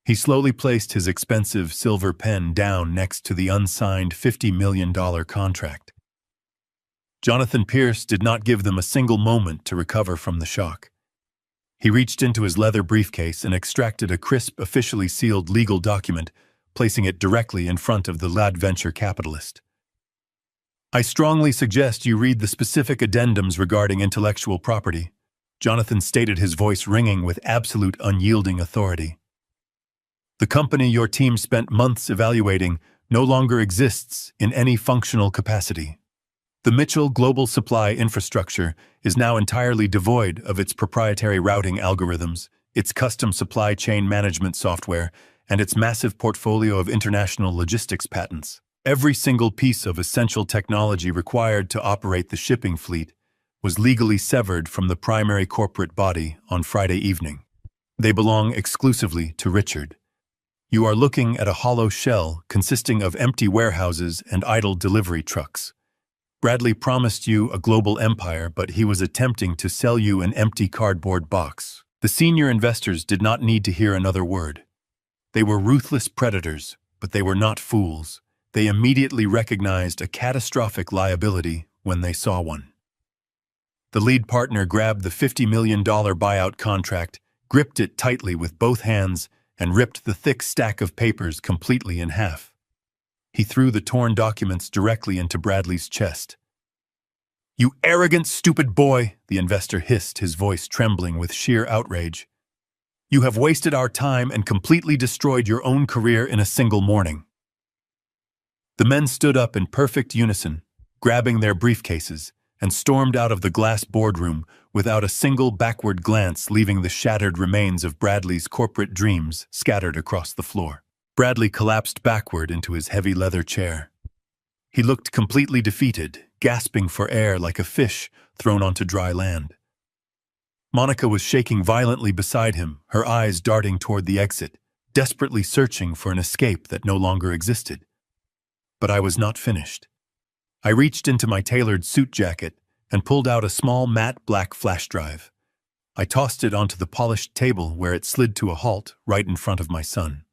He slowly placed his expensive silver pen down next to the unsigned $50 million contract. Jonathan Pierce did not give them a single moment to recover from the shock. He reached into his leather briefcase and extracted a crisp, officially sealed legal document, placing it directly in front of the lad venture capitalist. "I strongly suggest you read the specific addendums regarding intellectual property," Jonathan stated, his voice ringing with absolute unyielding authority. "The company your team spent months evaluating no longer exists in any functional capacity. The Mitchell Global Supply infrastructure is now entirely devoid of its proprietary routing algorithms, its custom supply chain management software, and its massive portfolio of international logistics patents. Every single piece of essential technology required to operate the shipping fleet was legally severed from the primary corporate body on Friday evening. They belong exclusively to Richard. You are looking at a hollow shell consisting of empty warehouses and idle delivery trucks. Bradley promised you a global empire, but he was attempting to sell you an empty cardboard box." The senior investors did not need to hear another word. They were ruthless predators, but they were not fools. They immediately recognized a catastrophic liability when they saw one. The lead partner grabbed the $50 million buyout contract, gripped it tightly with both hands, and ripped the thick stack of papers completely in half. He threw the torn documents directly into Bradley's chest. "You arrogant, stupid boy," the investor hissed, his voice trembling with sheer outrage. "You have wasted our time and completely destroyed your own career in a single morning." The men stood up in perfect unison, grabbing their briefcases, and stormed out of the glass boardroom without a single backward glance, leaving the shattered remains of Bradley's corporate dreams scattered across the floor. Bradley collapsed backward into his heavy leather chair. He looked completely defeated, gasping for air like a fish thrown onto dry land. Monica was shaking violently beside him, her eyes darting toward the exit, desperately searching for an escape that no longer existed. But I was not finished. I reached into my tailored suit jacket and pulled out a small matte black flash drive. I tossed it onto the polished table where it slid to a halt right in front of my son.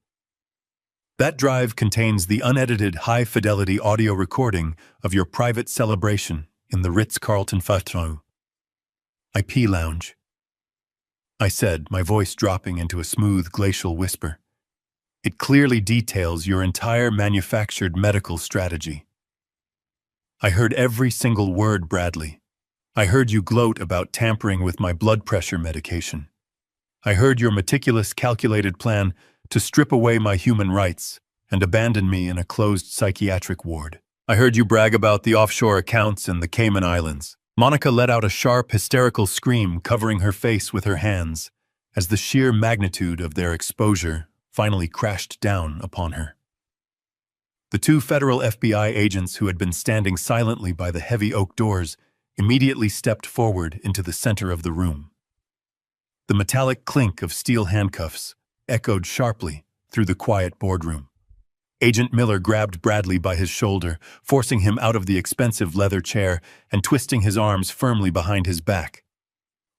That drive contains the unedited high-fidelity audio recording of your private celebration in the Ritz-Carlton Fauteuil. IP lounge, I said, my voice dropping into a smooth glacial whisper. It clearly details your entire manufactured medical strategy. I heard every single word, Bradley. I heard you gloat about tampering with my blood pressure medication. I heard your meticulous, calculated plan to strip away my human rights and abandon me in a closed psychiatric ward. I heard you brag about the offshore accounts in the Cayman Islands. Monica let out a sharp, hysterical scream, covering her face with her hands, as the sheer magnitude of their exposure finally crashed down upon her. The two federal FBI agents who had been standing silently by the heavy oak doors immediately stepped forward into the center of the room. The metallic clink of steel handcuffs echoed sharply through the quiet boardroom. Agent Miller grabbed Bradley by his shoulder, forcing him out of the expensive leather chair and twisting his arms firmly behind his back.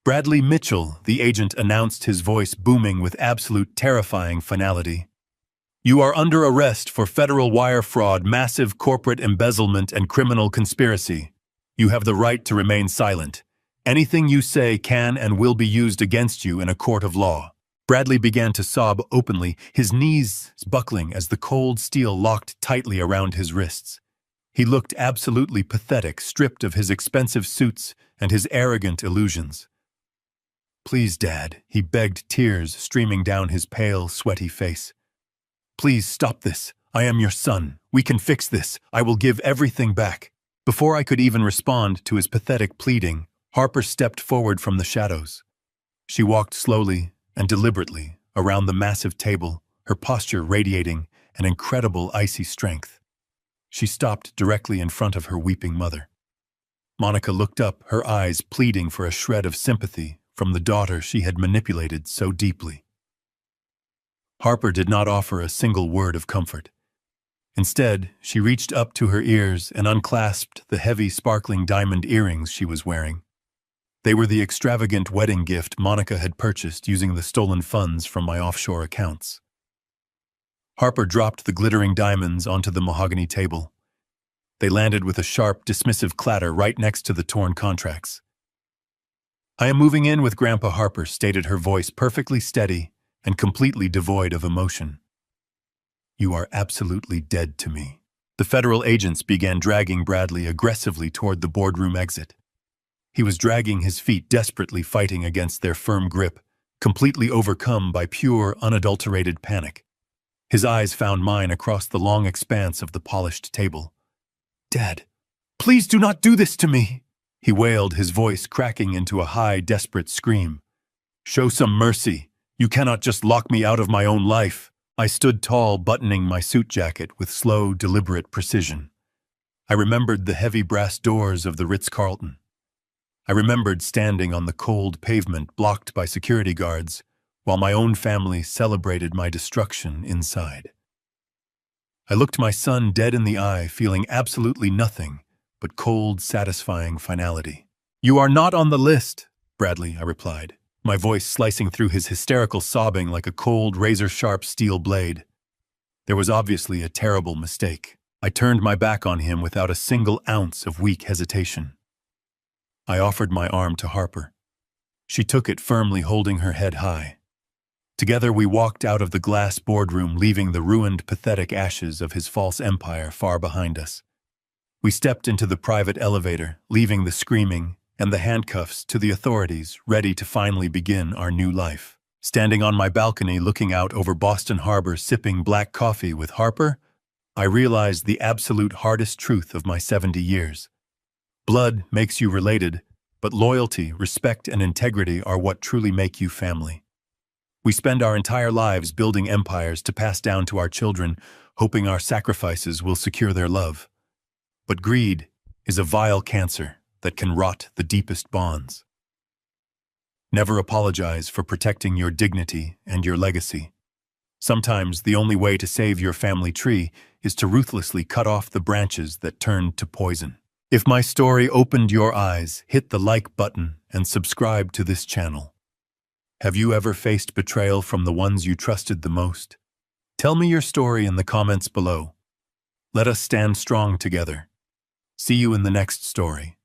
"Bradley Mitchell," the agent announced, his voice booming with absolute terrifying finality. "You are under arrest for federal wire fraud, massive corporate embezzlement, and criminal conspiracy. You have the right to remain silent. Anything you say can and will be used against you in a court of law." Bradley began to sob openly, his knees buckling as the cold steel locked tightly around his wrists. He looked absolutely pathetic, stripped of his expensive suits and his arrogant illusions. "Please, Dad," he begged, tears streaming down his pale, sweaty face. "Please stop this. I am your son. We can fix this. I will give everything back." Before I could even respond to his pathetic pleading, Harper stepped forward from the shadows. She walked slowly and deliberately around the massive table, her posture radiating an incredible icy strength. She stopped directly in front of her weeping mother. Monica looked up, her eyes pleading for a shred of sympathy from the daughter she had manipulated so deeply. Harper did not offer a single word of comfort. Instead, she reached up to her ears and unclasped the heavy, sparkling diamond earrings she was wearing. They were the extravagant wedding gift Monica had purchased using the stolen funds from my offshore accounts. Harper dropped the glittering diamonds onto the mahogany table. They landed with a sharp, dismissive clatter right next to the torn contracts. "I am moving in with Grandpa Harper," stated her voice perfectly steady and completely devoid of emotion. "You are absolutely dead to me." The federal agents began dragging Bradley aggressively toward the boardroom exit. He was dragging his feet, desperately fighting against their firm grip, completely overcome by pure, unadulterated panic. His eyes found mine across the long expanse of the polished table. "Dad, please do not do this to me," he wailed, his voice cracking into a high, desperate scream. "Show some mercy. You cannot just lock me out of my own life." I stood tall, buttoning my suit jacket with slow, deliberate precision. I remembered the heavy brass doors of the Ritz-Carlton. I remembered standing on the cold pavement blocked by security guards while my own family celebrated my destruction inside. I looked my son dead in the eye, feeling absolutely nothing but cold, satisfying finality. "You are not on the list, Bradley," I replied, my voice slicing through his hysterical sobbing like a cold, razor-sharp steel blade. There was obviously a terrible mistake. I turned my back on him without a single ounce of weak hesitation. I offered my arm to Harper. She took it firmly, holding her head high. Together we walked out of the glass boardroom, leaving the ruined, pathetic ashes of his false empire far behind us. We stepped into the private elevator, leaving the screaming and the handcuffs to the authorities, ready to finally begin our new life. Standing on my balcony looking out over Boston Harbor, sipping black coffee with Harper, I realized the absolute hardest truth of my 70 years. Blood makes you related, but loyalty, respect, and integrity are what truly make you family. We spend our entire lives building empires to pass down to our children, hoping our sacrifices will secure their love. But greed is a vile cancer that can rot the deepest bonds. Never apologize for protecting your dignity and your legacy. Sometimes the only way to save your family tree is to ruthlessly cut off the branches that turned to poison. If my story opened your eyes, hit the like button and subscribe to this channel. Have you ever faced betrayal from the ones you trusted the most? Tell me your story in the comments below. Let us stand strong together. See you in the next story.